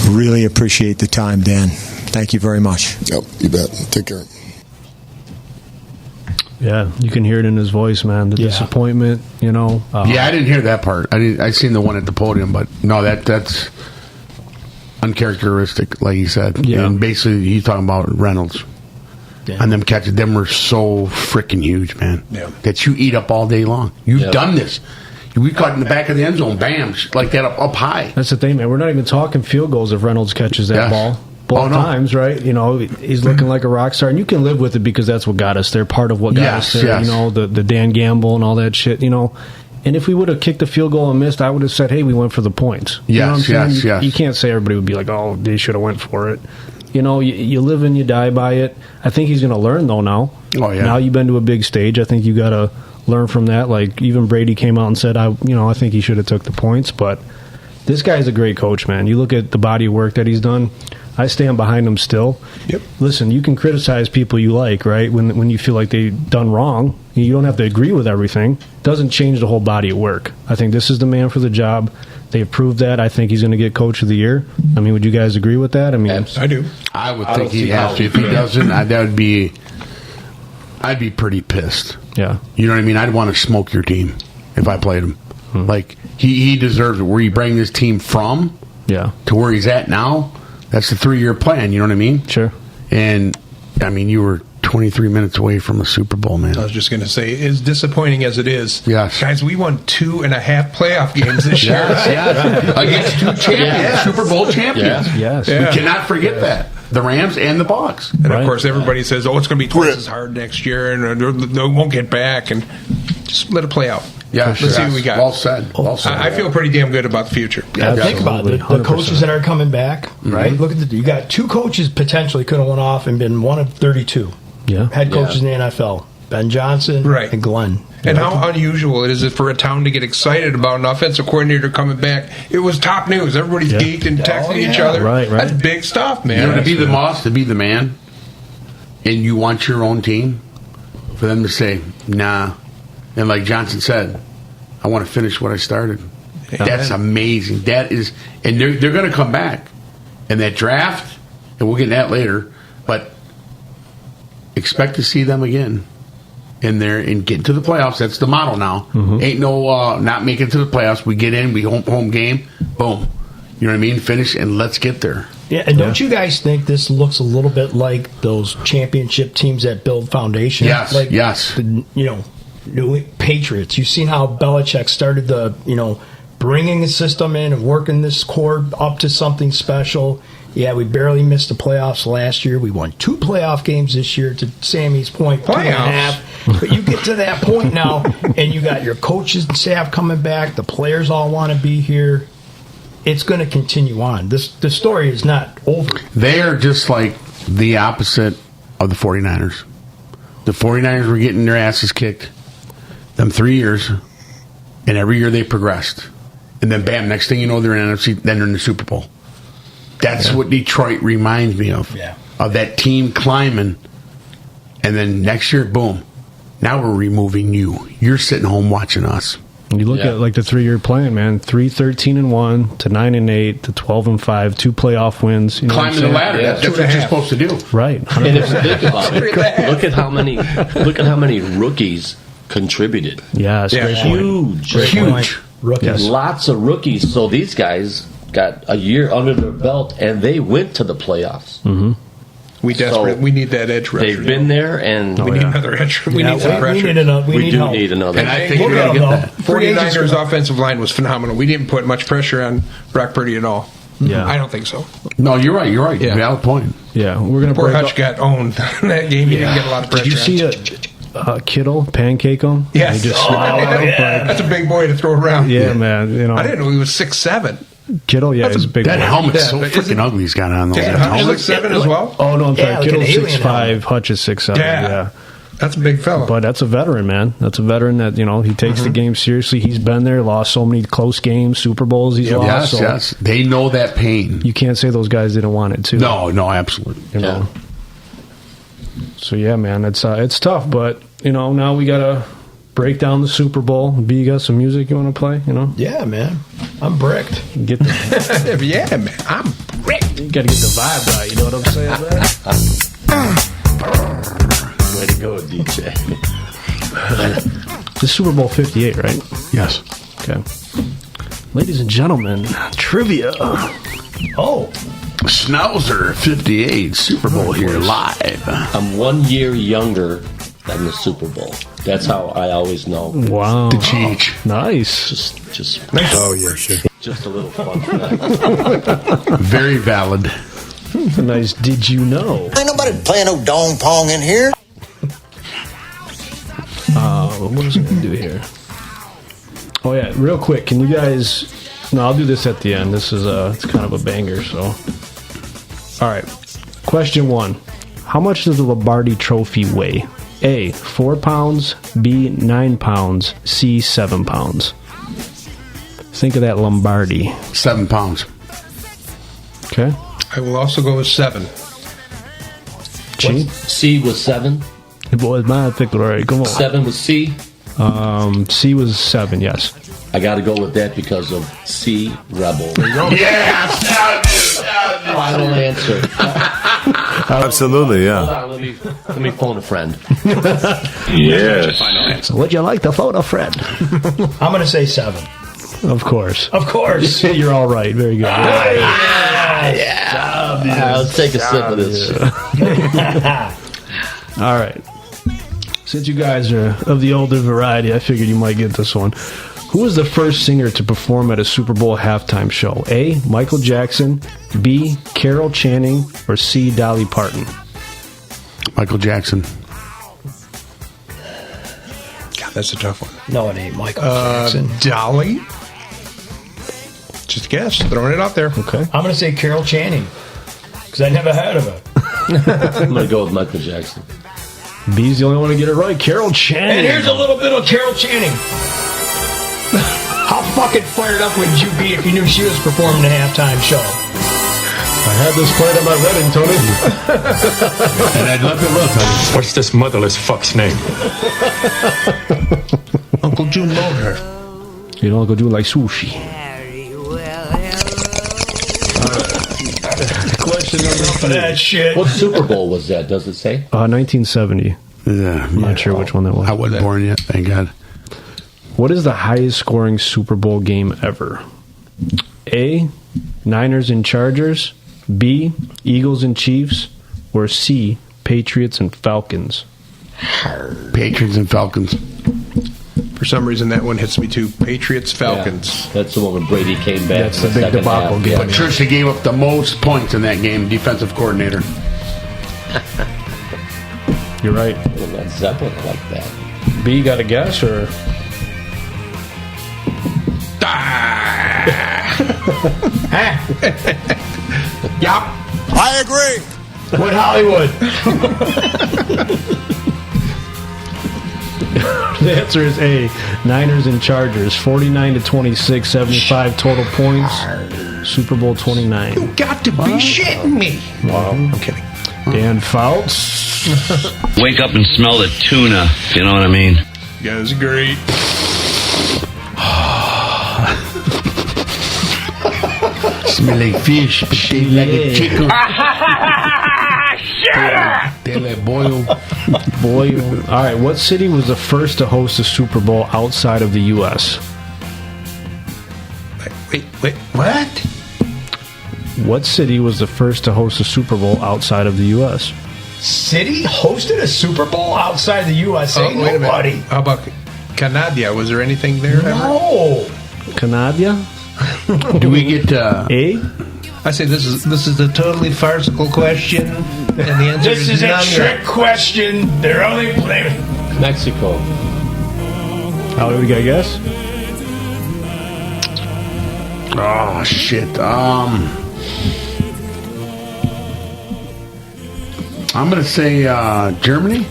Really appreciate the time, Dan. Thank you very much. Yep, you bet. Take care. Yeah, you can hear it in his voice, man. The disappointment, I didn't hear that part. I seen the one at the podium, but no, that's uncharacteristic, like you said. Yeah. And basically, he's talking about Reynolds. Yeah. And them catches, them were so freaking huge, man. Yeah. That you eat up all day long. You've done this. We caught in the back of the end zone, bam, like that up high. That's the thing, man. We're not even talking field goals if Reynolds catches that ball. Both times, right? He's looking like a rock star, and you can live with it because that's what got us there. Part of what got us there, the Dan Gamble and all that shit, And if we would have kicked the field goal and missed, I would have said, hey, we went for the points. Yes. You can't say everybody would be like, oh, they should have went for it. You live and you die by it. I think he's going to learn, though, now. Oh, yeah. Now you've been to a big stage. I think you got to learn from that. Like, even Brady came out and said, I think he should have took the points. But this guy's a great coach, man. You look at the body of work that he's done. I stand behind him still. Yep. Listen, you can criticize people you like, right? When you feel like they've done wrong, you don't have to agree with everything. Doesn't change the whole body of work. I think this is the man for the job. They approved that. I think he's going to get Coach of the Year. I mean, would you guys agree with that? I mean, I do. I would think he has to. If he doesn't, I'd be pretty pissed. Yeah. You know what I mean? I'd want to smoke your team if I played him. Like, he deserves it. Where you bring this team from to where he's at now, that's the 3-year plan. You know what I mean? Sure. And, I mean, you were 23 minutes away from a Super Bowl, man. I was just going to say, as disappointing as it is, yes, guys, we won 2.5 playoff games this year. Yes. Against 2 champions, Super Bowl champions. Yes. We cannot forget that. The Rams and the Bucs. And, of course, everybody says, oh, it's going to be twice as hard next year, and they won't get back, and just let it play out. Yeah, Let's see what we got. Well said. Well said. I feel pretty damn good about the future. Yeah, think about it. The coaches that are coming back, right? Look at you got 2 coaches potentially could have went off and been one of 32 head coaches in the NFL. Ben Johnson and Glenn. And how unusual it is for a town to get excited about an offensive coordinator coming back. It was top news. Everybody's geeked and texting each other. Right. That's big stuff, man. You know, to be the boss, to be the man, and you want your own team, for them to say, nah. And like Johnson said, I want to finish what I started. That's amazing. That is, and they're going to come back. And that draft, and we'll get into that later, but expect to see them again in there and get to the playoffs. That's the model now. Ain't no not making it to the playoffs. We get in, we home game, boom. You know what I mean? Finish, and let's get there. Yeah, and don't you guys think this looks a little bit like those championship teams that build foundation? Yes, like yes. New Patriots. You've seen how Belichick started bringing a system in and working this core up to something special. Yeah, we barely missed the playoffs last year. We won 2 playoff games this year, to Sammy's point, 2.5. But you get to that point now, and you got your coaches and staff coming back. The players all want to be here. It's going to continue on. The story is not over. They are just like the opposite of the 49ers. The 49ers were getting their asses kicked them 3 years, and every year they progressed. And then, bam, next thing you know, they're in NFC, then they're in the Super Bowl. That's what Detroit reminds me of. Yeah. Of that team climbing. And then next year, boom. Now we're removing you. You're sitting home watching us. And you look at like the 3-year plan, man. 13-1 to 9-8 to 12-5, 2 playoff wins. You know climbing the ladder. Yeah. That's what you're supposed to do. Right. And if you think about it, look at how many rookies contributed. Yeah, Huge rookies. Yes. Lots of rookies. So these guys got a year under their belt, and they went to the playoffs. We need that edge rusher. They've been there, and we need another edge. We need some pressure. We do need another. And I think we're going to get that. 49ers offensive line was phenomenal. We didn't put much pressure on Brock Purdy at all. Yeah. I don't think so. No, you're right. Yeah. Valid point. Yeah, we're going to Poor Hutch got owned in that game. He didn't get a lot of pressure. Did you see Kittle pancake him? Yes. He just swallowed him. That's a big boy to throw around. Yeah, man. You know, I didn't know he was 6'7". Kittle, he's a big That boy. helmet's so freaking ugly he's got on. Isn't Hutch 6'7" as well? Oh, no, I'm sorry. like Kittle's an alien 6'5", Hutch is 6'7". Yeah. That's a big fella. But that's a veteran, man. That's a veteran that, he takes the game seriously. He's been there, lost so many close games, Super Bowls he's lost. Yes. They know that pain. You can't say those guys didn't want it, too. No, absolutely. You know? So, yeah, man, it's tough. But, now we got to break down the Super Bowl. B, you got some music you want to play, Yeah, man. I'm bricked. Get the, yeah, man. I'm bricked. You got to get the vibe right. You know what I'm saying, man? Way to go, DJ. This is Super Bowl 58, right? Yes. Okay. Ladies and gentlemen, trivia. Oh. Schnauzer 58, Super Bowl here live. I'm 1 year younger than the Super Bowl. That's how I always know. Wow. The cheek. Nice. Just Nice. Oh, yeah, sure. Just a little fun fact. Very valid. A nice did you know? Ain't nobody playing no dong pong in here. What was I going to do here? Oh, yeah, real quick. Can you guys... No, I'll do this at the end. This is it's kind of a banger, so... All right. Question 1. How much does the Lombardi Trophy weigh? A, 4 pounds. B, 9 pounds. C, 7 pounds. Think of that Lombardi. 7 pounds. Okay. I will also go with 7. C was 7. It was my pick, right? Come on. 7 was C. C was 7. Yes. I got to go with that because of C, Rebel. Yes! Final answer. Absolutely, yeah. Hold on, let me phone a friend. Yes. Final answer. Would you like to phone a friend? I'm going to say 7. Of course. Of course. You're all right. Very good. Let's take a sip of this. All right. Since you guys are of the older variety, I figured you might get this one. Who was the first singer to perform at a Super Bowl halftime show? A. Michael Jackson, B. Carol Channing, or C. Dolly Parton? Michael Jackson. God, that's a tough one. No, it ain't Michael Jackson. Dolly? Just a guess. Throwing it out there. Okay. I'm going to say Carol Channing because I never heard of her. I'm going to go with Michael Jackson. B's the only one to get it right. Carol Channing. And here's a little bit of Carol Channing. How fucking fired up would you be if you knew she was performing a halftime show? I had this played at my wedding, Tony. And I'd love to love him. What's this motherless fuck's name? Uncle June Motor. You know, Uncle June like sushi. Question number 3. That shit. What Super Bowl was that? Does it say? 1970. Yeah, I'm not sure which one that was. I wasn't born yet, thank God. What is the highest scoring Super Bowl game ever? A. Niners and Chargers, B. Eagles and Chiefs, or C. Patriots and Falcons? Patriots and Falcons. For some reason, that one hits me too. Patriots, Falcons. Yeah, that's the one when Brady came back. That's the big debacle game. Patricia gave up the most points in that game, defensive coordinator. You're right. Led Zeppelin like that. B, got a guess, or? Yup. I agree. What Hollywood? The answer is A. Niners and Chargers. 49-26, 75 total points. Super Bowl 29. You got to be shitting me. Wow. I'm kidding. Dan Fouts. Wake up and smell the tuna. You know what I mean? You guys are great. Smell like fish, taste like a chicken. They let boil. All right, what city was the first to host a Super Bowl outside of the U.S.? Wait, what? What city was the first to host a Super Bowl outside of the U.S.? City hosted a Super Bowl outside the USA? Oh, wait a Nobody. minute. How about Canada? Was there anything there ever? No. Canada? Do we get A? I say this is a totally farcical question, and the answer This is a none. trick question. They're only playing Mexico. How do we got a guess? Oh shit. I'm gonna say Germany.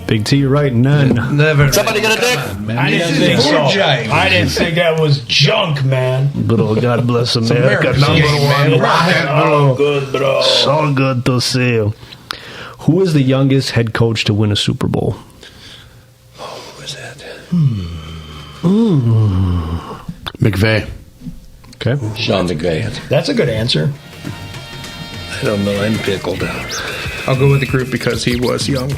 Big T, you're right. None. Never. Somebody got a dick? I didn't think so. I didn't think that was junk, man. But oh, God bless America. America's Number game, one. man. Oh, good, bro. So good to see you. Who is the youngest head coach to win a Super Bowl? Who is that? McVay. Okay. Sean McVay. That's a good answer. I don't know. I'm pickled. I'll go with the group because he was young.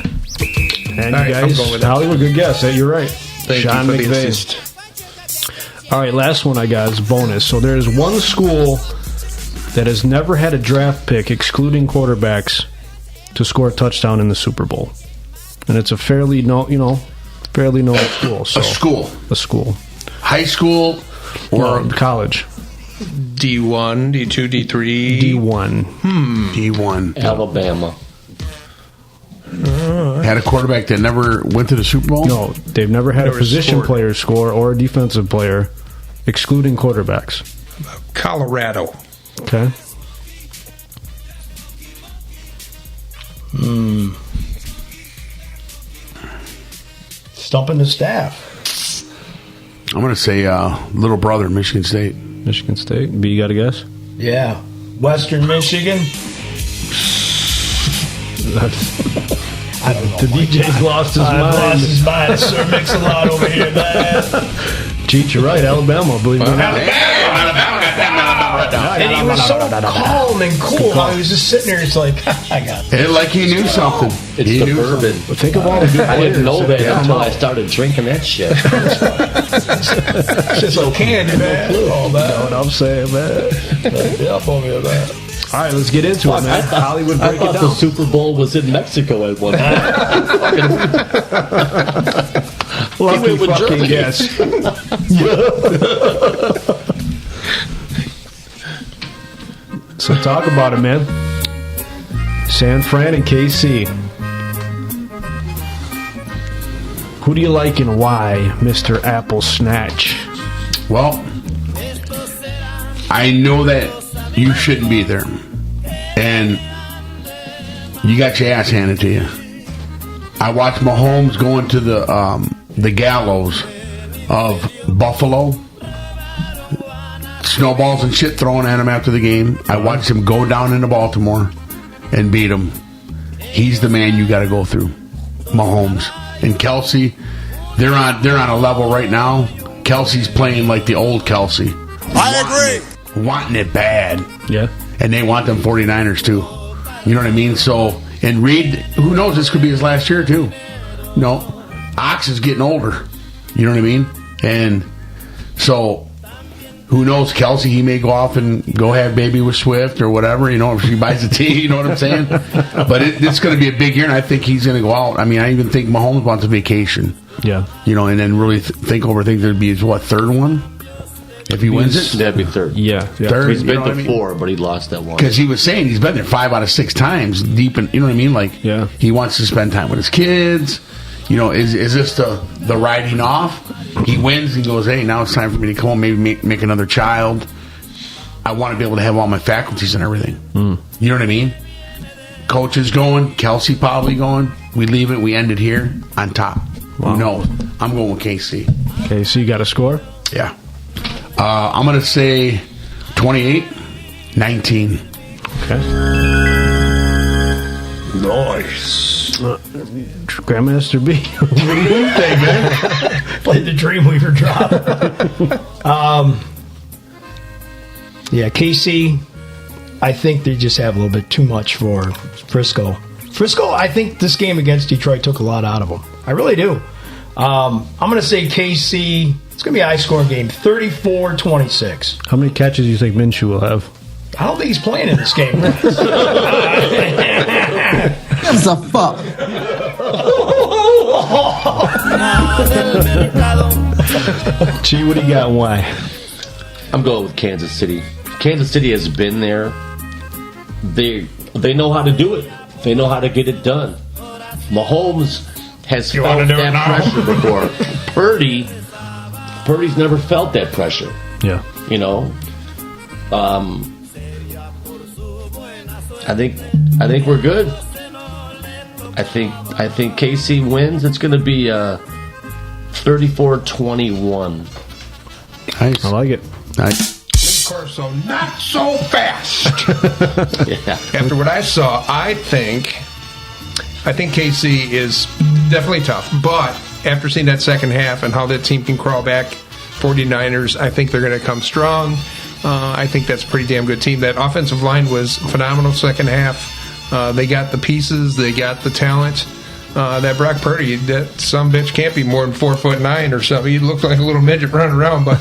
And All you right, I'm guys, going with it. Hollywood, good guess. You're right. Thank Sean you for the McVay. assist. All right, last one I got is bonus. So there is one school that has never had a draft pick, excluding quarterbacks, to score a touchdown in the Super Bowl, and it's a fairly known school. So, a school, high school, or college. D1, D2, D3, D1. D1. Alabama. Had a quarterback that never went to the Super Bowl? No, they've never had a position player score or a defensive player, excluding quarterbacks. Colorado. Okay. Stumping the staff. I'm going to say Little Brother, Michigan State. Michigan State. B, you got a guess? Yeah. Western Michigan. I don't know. The DJ's lost his mind. Lost his mind. Sir Mix-a-Lot over here, man. Cheat, you're right. Alabama, believe it or not. And he was so calm and cool. He was just sitting there. It's like, I got this. Like he knew something. It's he the knew bourbon. something. Think of all the good I didn't know that players. until I started drinking that shit. It's just like candy, man. All You know that. what I'm saying, man? Yep, over here, man. All right, let's get into it, man. Hollywood, I break it thought the down. Super Bowl was in Mexico at one time. Lucky with fucking Germany. guess. So talk about it, man. San Fran and KC. Who do you like and why, Mr. Apple Snatch? Well, I know that you shouldn't be there, and you got your ass handed to you. I watched Mahomes going to the gallows of Buffalo, snowballs and shit thrown at him after the game. I watched him go down into Baltimore and beat him. He's the man you got to go through, Mahomes. And Kelsey, they're on a level right now. Kelsey's playing like the old Kelsey. I agree. Wanting it bad. Yeah. And they want them 49ers too. You know what I mean? So, and Reed, who knows, this could be his last year too. No, Ox is getting older. You know what I mean? And so, who knows, Kelsey, he may go off and go have baby with Swift or whatever, you know, if she buys a tea, you know what I'm saying? But it's going to be a big year, and I think he's going to go out. I mean, I even think Mahomes wants a vacation. Yeah. You know, and then really think over things. There'd be his, third one? If he wins it? That'd be third. Yeah. Third, He's been you know to what I mean? 4, but he lost that one. Because he was saying he's been there 5 out of 6 times deep in, you know what I mean? Like, Yeah. he wants to spend time with his kids. You know, is this the riding off? He wins and goes, hey, now it's time for me to come home, maybe make another child. I want to be able to have all my faculties and everything. You know what I mean? Coach is going, Kelsey probably going. We leave it, we end it here on top. Wow. Who knows? I'm going with KC. Okay, so you got a score? Yeah. I'm going to say 28-19. Okay. Nice. Grandmaster B. What do you think, man? Played the Dreamweaver drop. Yeah, KC, I think they just have a little bit too much for Frisco. I think this game against Detroit took a lot out of them. I really do. I'm going to say KC, it's going to be a high-scoring game, 34-26. How many catches do you think Minshew will have? I don't think he's playing in this game. That's a fuck. Gee, what do you got and why? I'm going with Kansas City. Kansas City has been there. They know how to do it. They know how to get it done. Mahomes has felt that pressure before. Purdy's never felt that pressure. Yeah. You know, I think we're good. I think KC wins. It's going to be 34-21. Nice. I like it. Nice. So not so fast. Yeah. After what I saw, I think KC is definitely tough. But after seeing that second half and how that team can crawl back, 49ers, I think they're going to come strong. I think that's a pretty damn good team. That offensive line was phenomenal second half. They got the pieces. They got the talent. That Brock Purdy, that some bitch can't be more than 4'9" or something. He looked like a little midget running around. But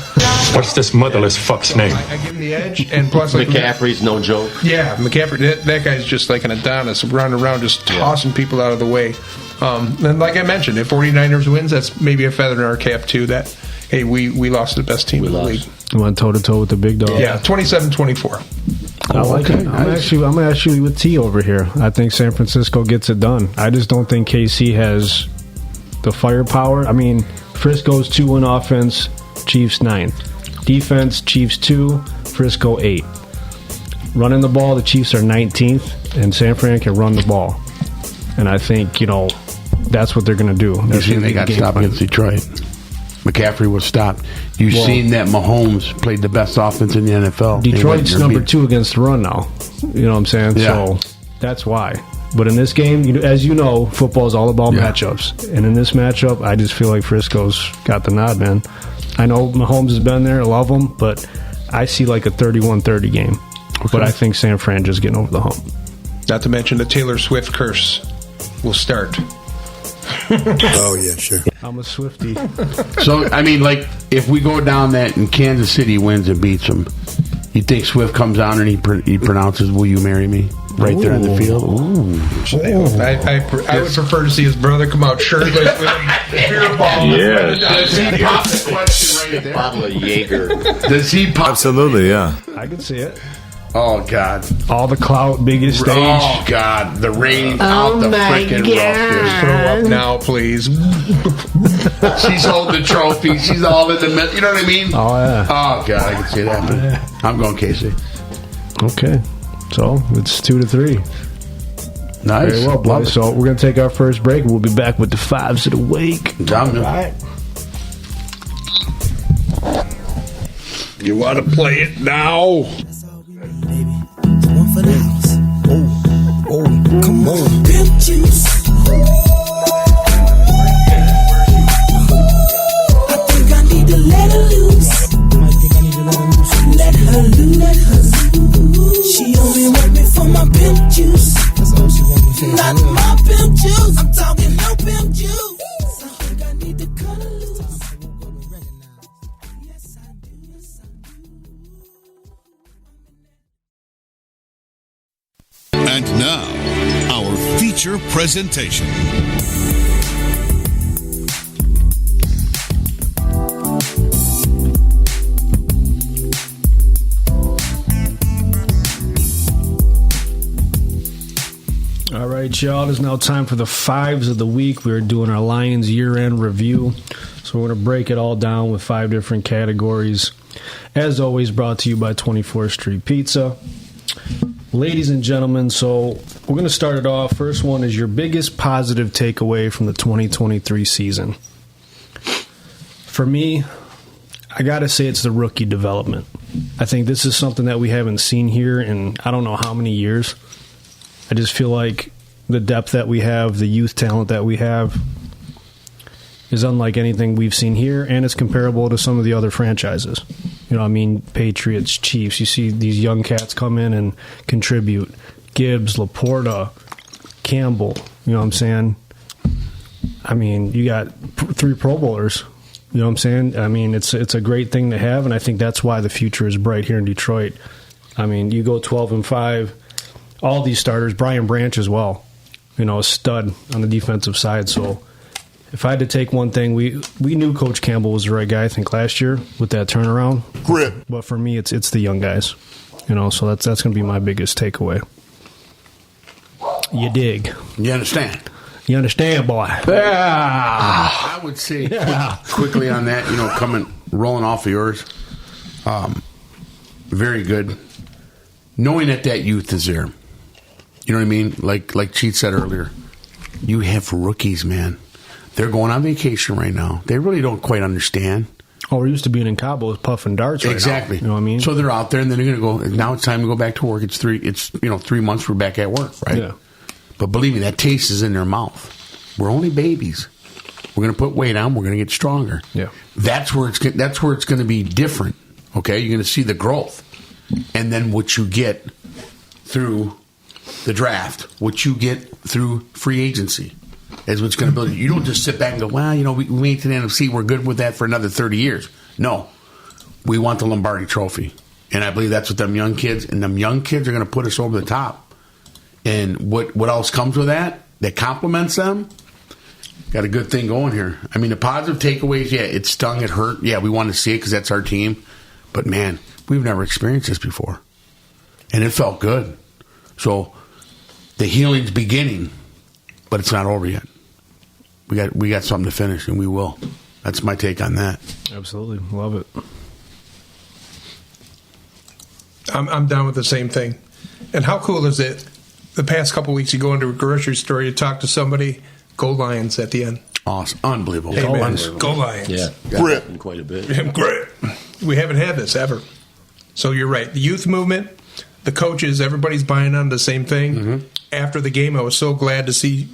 What's this motherless fuck's name? I give him the edge. And plus, like, McCaffrey's no joke. yeah, McCaffrey, that guy's just like an Adonis running around, just tossing people out of the way. And like I mentioned, if 49ers wins, that's maybe a feather in our cap, too, that, hey, we lost the best team in the league. You went toe-to-toe with the big dog. Yeah, 27-24. I like it. I'm actually with T over here. I think San Francisco gets it done. I just don't think KC has the firepower. I mean, Frisco's 2-1 offense, Chiefs 9. Defense, Chiefs 2, Frisco 8. Running the ball, the Chiefs are 19th, and San Fran can run the ball. And I think, that's what they're going to do. You think they got to stop against Detroit? McCaffrey was stopped. You've seen that Mahomes played the best offense in the NFL. Detroit's number 2 against the run now. You know what I'm saying? Yeah. So that's why. But in this game, as you know, football is all about matchups. And in this matchup, I just feel like Frisco's got the nod, man. I know Mahomes has been there. I love him. But I see like a 31-30 game. Okay. But I think San Fran just getting over the hump. Not to mention the Taylor Swift curse will start. Oh, yeah, sure. I'm a Swiftie. So, I mean, like, if we go down that and Kansas City wins and beats them, you think Swift comes down and he pronounces, "Will you marry me?" right there in the field? I would prefer to see his brother come out shirtless with a beer ball. Yes. Does he pop the question right there? Bottle of Jaeger. Does he pop? Absolutely, yeah. I can see it. Oh, God. All the clout, biggest stage. Oh, God. The rain out the freaking rough. Throw up now, please. She's holding the trophy. She's all in the middle. You know what I mean? Oh, yeah. Oh, God. I can see that happening. Yeah. I'm going Casey. Okay. So, it's 2-3. Nice. Very well, boys. So, we're going to take our first break. We'll be back with the fives of the week. All right. You want to play it now? For the house. Oh, come on. Pimp juice. I think I need to let her loose. Let her loose. She only want me for my pimp juice. That's all she want me for. Not my pimp juice. I'm talking no pimp juice. I think I need to cut her loose. Yes, I do. Yes, I do. And now, our feature presentation. All right, y'all. It is now time for the fives of the week. We're doing our Lions year-end review. So we're going to break it all down with 5 different categories. As always, brought to you by 24th Street Pizza. Ladies and gentlemen, so we're going to start it off. First one is your biggest positive takeaway from the 2023 season. For me, I got to say it's the rookie development. I think this is something that we haven't seen here in I don't know how many years. I just feel like the depth that we have, the youth talent that we have, is unlike anything we've seen here, and it's comparable to some of the other franchises. You know, I mean, Patriots, Chiefs. You see these young cats come in and contribute. Gibbs, Laporta, Campbell. You know what I'm saying? I mean, you got 3 Pro Bowlers. You know what I'm saying? I mean, it's a great thing to have, and I think that's why the future is bright here in Detroit. I mean, you go 12-5. All these starters, Brian Branch as well. You know, a stud on the defensive side. So if I had to take one thing, we knew Coach Campbell was the right guy, I think, last year with that turnaround. Grit. But for me, it's the young guys. You know, so that's going to be my biggest takeaway. You dig? You understand? You understand, boy? I would say quickly on that, you know, rolling off of yours, very good. Knowing that youth is there. You know what I mean? Like Cheat said earlier, you have rookies, man. They're going on vacation right now. They really don't quite understand. Oh, we're used to being in Cabo with puffing darts right exactly. now. You know what I mean? So they're out there, and then they're going to go, now it's time to go back to work. It's 3 months we're back at work, right? Yeah. But believe me, that taste is in their mouth. We're only babies. We're going to put weight on. We're going to get stronger. Yeah. That's where it's going to be different, okay? You're going to see the growth. And then what you get through the draft, what you get through free agency is what's going to build you. You don't just sit back and go, well, you know, we made it to the NFC. We're good with that for another 30 years. No. We want the Lombardi Trophy. And I believe that's what them young kids, and them young kids are going to put us over the top. And what else comes with that complements them? Got a good thing going here. I mean, the positive takeaways, yeah, it stung, it hurt. Yeah, we want to see it because that's our team. But, man, we've never experienced this before. And it felt good. So the healing's beginning, but it's not over yet. We got something to finish, and we will. That's my take on that. Absolutely. Love it. I'm down with the same thing. And how cool is it? The past couple weeks, you go into a grocery store, you talk to somebody, go Lions at the end. Awesome. Unbelievable. Hey, man, Unbelievable. go Lions. Yeah. Grit. Quite a bit. Great. We haven't had this ever. So you're right. The youth movement, the coaches, everybody's buying on the same thing. Mm-hmm. After the game, I was so glad to see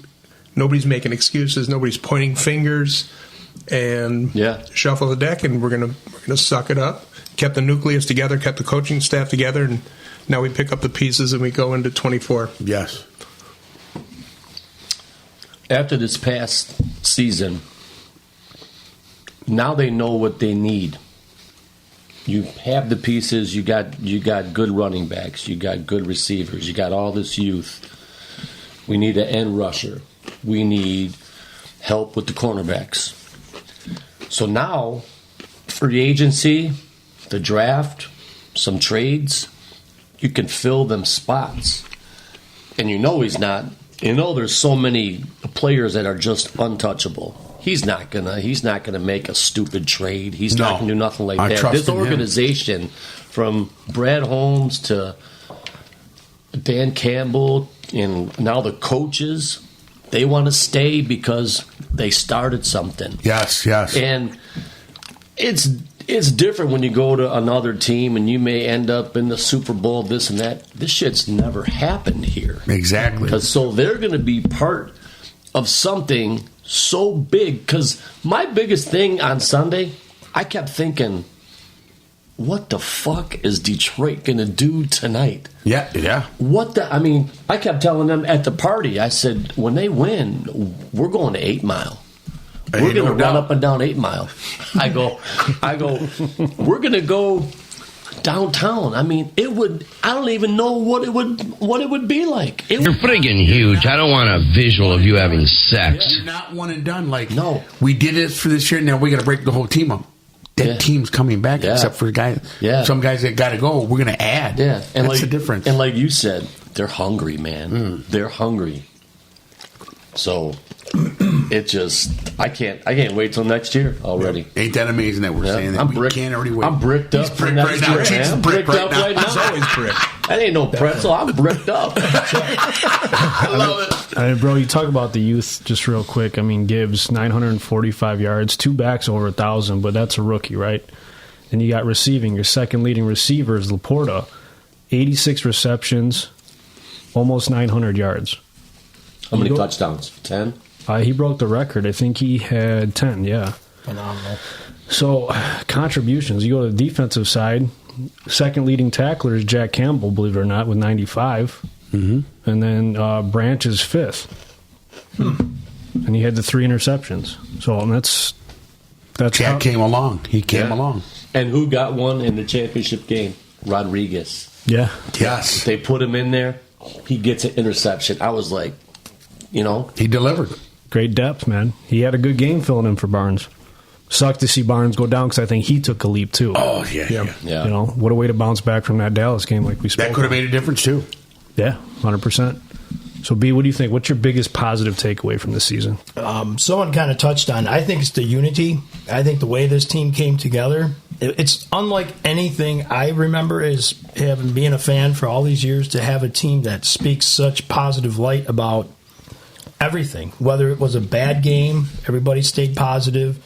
nobody's making excuses, nobody's pointing fingers, and shuffle the deck, and we're gonna suck it up. Kept the nucleus together, kept the coaching staff together, and now we pick up the pieces and we go into 24. Yes. After this past season, now they know what they need. You have the pieces. You got good running backs. You got good receivers. You got all this youth. We need an end rusher. We need help with the cornerbacks. So now, free agency, the draft, some trades, you can fill them spots. And you know he's not. You know there's so many players that are just untouchable. He's not gonna make a stupid trade. He's not gonna do nothing like that. This organization, from Brad Holmes to Dan Campbell and now the coaches, they want to stay because they started something. Yes, yes. And it's different when you go to another team and you may end up in the Super Bowl, this and that. This shit's never happened here. Exactly. So they're going to be part of something so big. Because my biggest thing on Sunday, I kept thinking, what the fuck is Detroit going to do tonight? Yeah. I kept telling them at the party, I said, when they win, we're going to 8 Mile. We're going to run up and down 8 Mile. I go, we're going to go downtown. I mean, I don't even know what it would be like. You're friggin' huge. I don't want a visual of you having sex. You're not one and done. No. We did this for this year, now we got to break the whole team up. That team's coming back, except for some guys that got to go. We're going to add. Yeah. And that's the difference. And like you said, they're hungry, man. They're hungry. So it just, I can't wait till next year already. Ain't that amazing that we're saying that? We can't already wait. I'm bricked up. He's bricked right now. I'm bricked up right now. He's always bricked. That ain't no pretzel. I'm bricked up. I love it. I mean, bro, you talk about the youth just real quick. I mean, Gibbs, 945 yards, 2 backs over 1,000, but that's a rookie, right? And you got receiving. Your second leading receiver is Laporta, 86 receptions, almost 900 yards. How many touchdowns? 10? He broke the record. I think he had 10, yeah. Phenomenal. So, contributions. You go to the defensive side, second leading tackler is Jack Campbell, believe it or not, with 95. Mm-hmm. And then Branch is 5th. And he had the 3 interceptions. So, that's Jack came along. He came along. And who got one in the championship game? Rodriguez. Yeah. Yes. They put him in there. He gets an interception. I was like, he delivered. Great depth, man. He had a good game filling in for Barnes. Sucked to see Barnes go down because I think he took a leap too. Oh, yeah. What a way to bounce back from that Dallas game like we spoke. That could have made a difference too. Yeah, 100%. So, B, what do you think? What's your biggest positive takeaway from this season? Someone kind of touched on, I think it's the unity. I think the way this team came together, it's unlike anything I remember as being a fan for all these years, to have a team that speaks such positive light about everything. Whether it was a bad game, everybody stayed positive.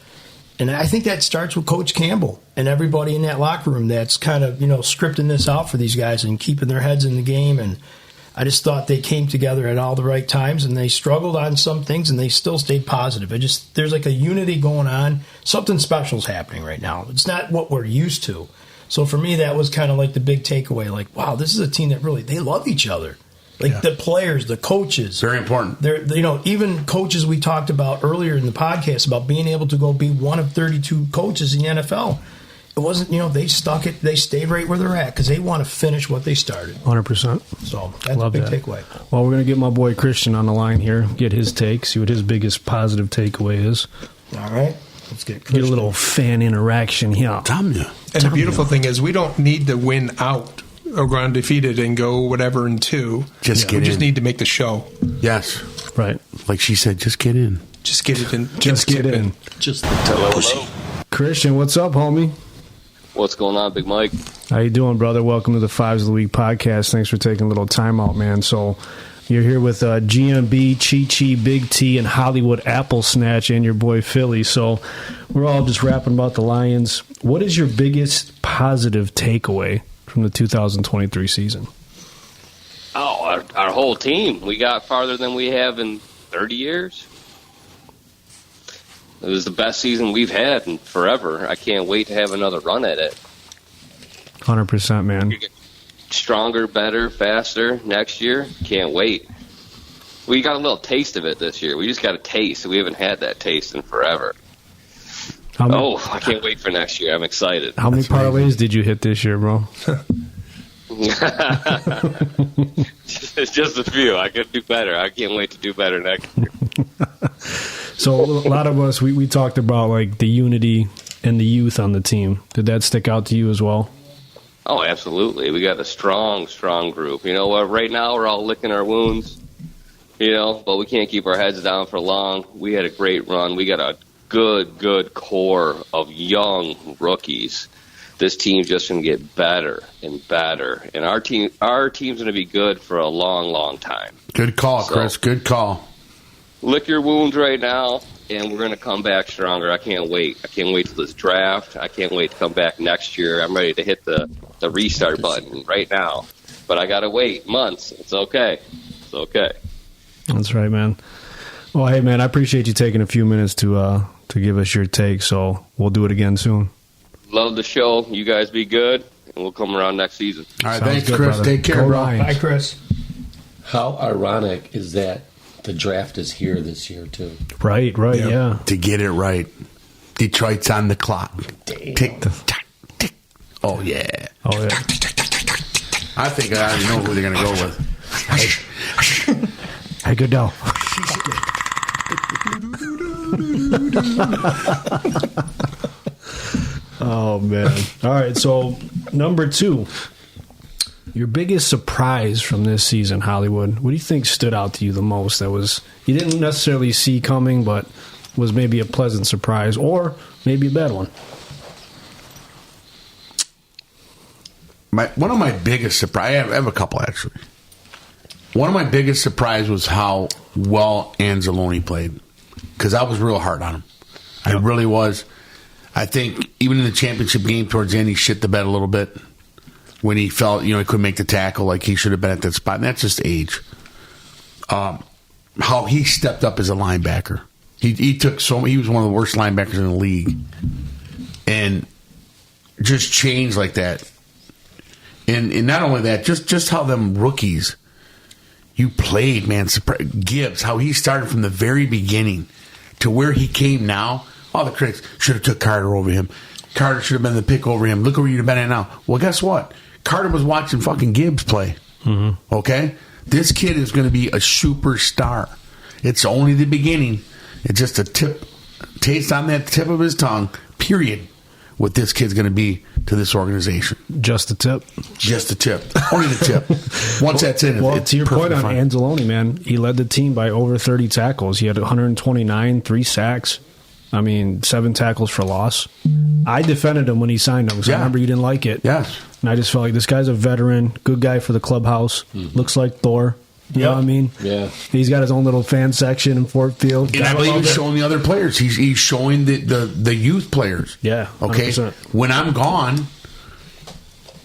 And I think that starts with Coach Campbell and everybody in that locker room that's kind of, scripting this out for these guys and keeping their heads in the game. And I just thought they came together at all the right times, and they struggled on some things, and they still stayed positive. There's like a unity going on. Something special's happening right now. It's not what we're used to. So for me, that was kind of like the big takeaway. Like, wow, this is a team that really, they love each other. Like the players, the coaches. Very important. They're, even coaches we talked about earlier in the podcast about being able to go be one of 32 coaches in the NFL. It wasn't, they stuck it. They stayed right where they're at because they want to finish what they started. 100%. So that's a big takeaway. Well, we're going to get my boy Christian on the line here, get his take, see what his biggest positive takeaway is. All right. Let's get a little fan interaction here. And the beautiful thing is we don't need to win out or go undefeated and go whatever in 2. We just need to make the show. Yes. Right. Like she said, just get in. Just get it in. Just get in. Just hello. Christian, what's up, homie? What's going on, Big Mike? How you doing, brother? Welcome to the Fives of the Week podcast. Thanks for taking a little time out, man. So, You're here with GMB, Chi-Chi, Big T, and Hollywood Apple Snatch, and your boy Philly. So we're all just rapping about the Lions. What is your biggest positive takeaway from the 2023 season? Oh, our whole team. We got farther than we have in 30 years. It was the best season we've had in forever. I can't wait to have another run at it. 100%, man. Stronger, better, faster next year. Can't wait. We got a little taste of it this year. We just got a taste. We haven't had that taste in forever. I can't wait for next year. I'm excited. How many parlays did you hit this year, bro? Just a few. I could do better. I can't wait to do better next year. So a lot of us, we talked about like the unity and the youth on the team. Did that stick out to you as well? Oh, absolutely. We got a strong group. You know what? Right now we're all licking our wounds, but we can't keep our heads down for long. We had a great run. We got a good core of young rookies. This team's just going to get better and better. And our team's going to be good for a long time. Good call, Chris. Good call. Lick your wounds right now, and we're going to come back stronger. I can't wait. I can't wait till this draft. I can't wait to come back next year. I'm ready to hit the restart button right now. But I got to wait months. It's okay. It's okay. That's right, man. Well, hey, man, I appreciate you taking a few minutes to give us your take, so we'll do it again soon. Love the show. You guys be good, and we'll come around next season. All right, thanks, good, Chris. Brother. Take care, bro. Bye, Chris. How ironic is that the draft is here this year, too? Right, yeah. To get it right. Detroit's on the clock. Damn. Tick, tack, tick. Oh, yeah. I think I already know who they're going to go with. Hey, Goodell. Oh, man. All right, so number 2. Your biggest surprise from this season, Hollywood. What do you think stood out to you the most that was you didn't necessarily see coming, but was maybe a pleasant surprise or maybe a bad one? One of my biggest surprise, I have a couple actually. One of my biggest surprise was how well Anzalone played, because I was real hard on him. I really was. I think even in the championship game towards the end, he shit the bed a little bit when he felt, he couldn't make the tackle like he should have been at that spot. And that's just age. How he stepped up as a linebacker. He was one of the worst linebackers in the league. And just changed like that. And not only that, just how them rookies you played, man. Gibbs, how he started from the very beginning to where he came now. All the critics should have took Carter over him. Carter should have been the pick over him. Look where you'd have been at now. Well, guess what? Carter was watching fucking Gibbs play. Mm-hmm. Okay? This kid is going to be a superstar. It's only the beginning. It's just a taste on that tip of his tongue, period, what this kid's going to be to this organization. Just a tip. Just a tip. Only the tip. Once that's in, well, it's to your point on fine. Anzalone, man, he led the team by over 30 tackles. He had 129, 3 sacks. 7 tackles for loss. I defended him when he signed him, because I remember you didn't like it. Yes. And I just felt like this guy's a veteran, good guy for the clubhouse, looks like Thor. You know what I mean? Yeah. He's got his own little fan section in Fort Field. And I believe he's showing the other players. He's showing the youth players. Yeah. 100%. Okay? When I'm gone,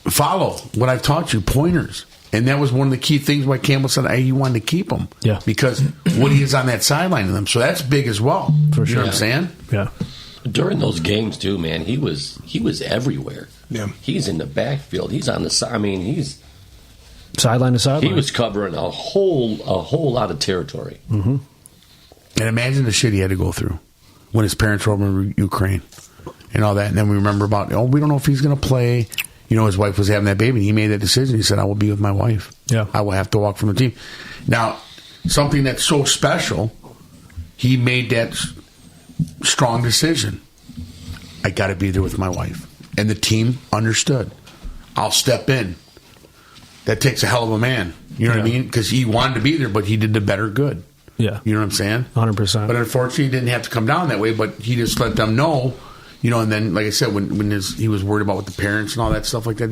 follow what I've taught you, pointers. And that was one of the key things why Campbell said, hey, you wanted to keep him. Yeah. Because what he is on that sideline to them. So that's big as well. For sure. You know what I'm saying? Yeah. During those games, too, man, he was everywhere. Yeah. He's in the backfield. He's on the side. He's sideline to sideline. He was covering a whole lot of territory. Mm-hmm. And imagine the shit he had to go through when his parents were over in Ukraine and all that. And then we remember about, we don't know if he's going to play. His wife was having that baby, and he made that decision. He said, I will be with my wife. Yeah. I will have to walk from the team. Now, something that's so special, he made that strong decision. I got to be there with my wife. And the team understood. I'll step in. That takes a hell of a man. You know what I mean? Because he wanted to be there, but he did the better good. Yeah. You know what I'm saying? 100%. But unfortunately, he didn't have to come down that way, but he just let them know, And then, like I said, when he was worried about with the parents and all that stuff like that,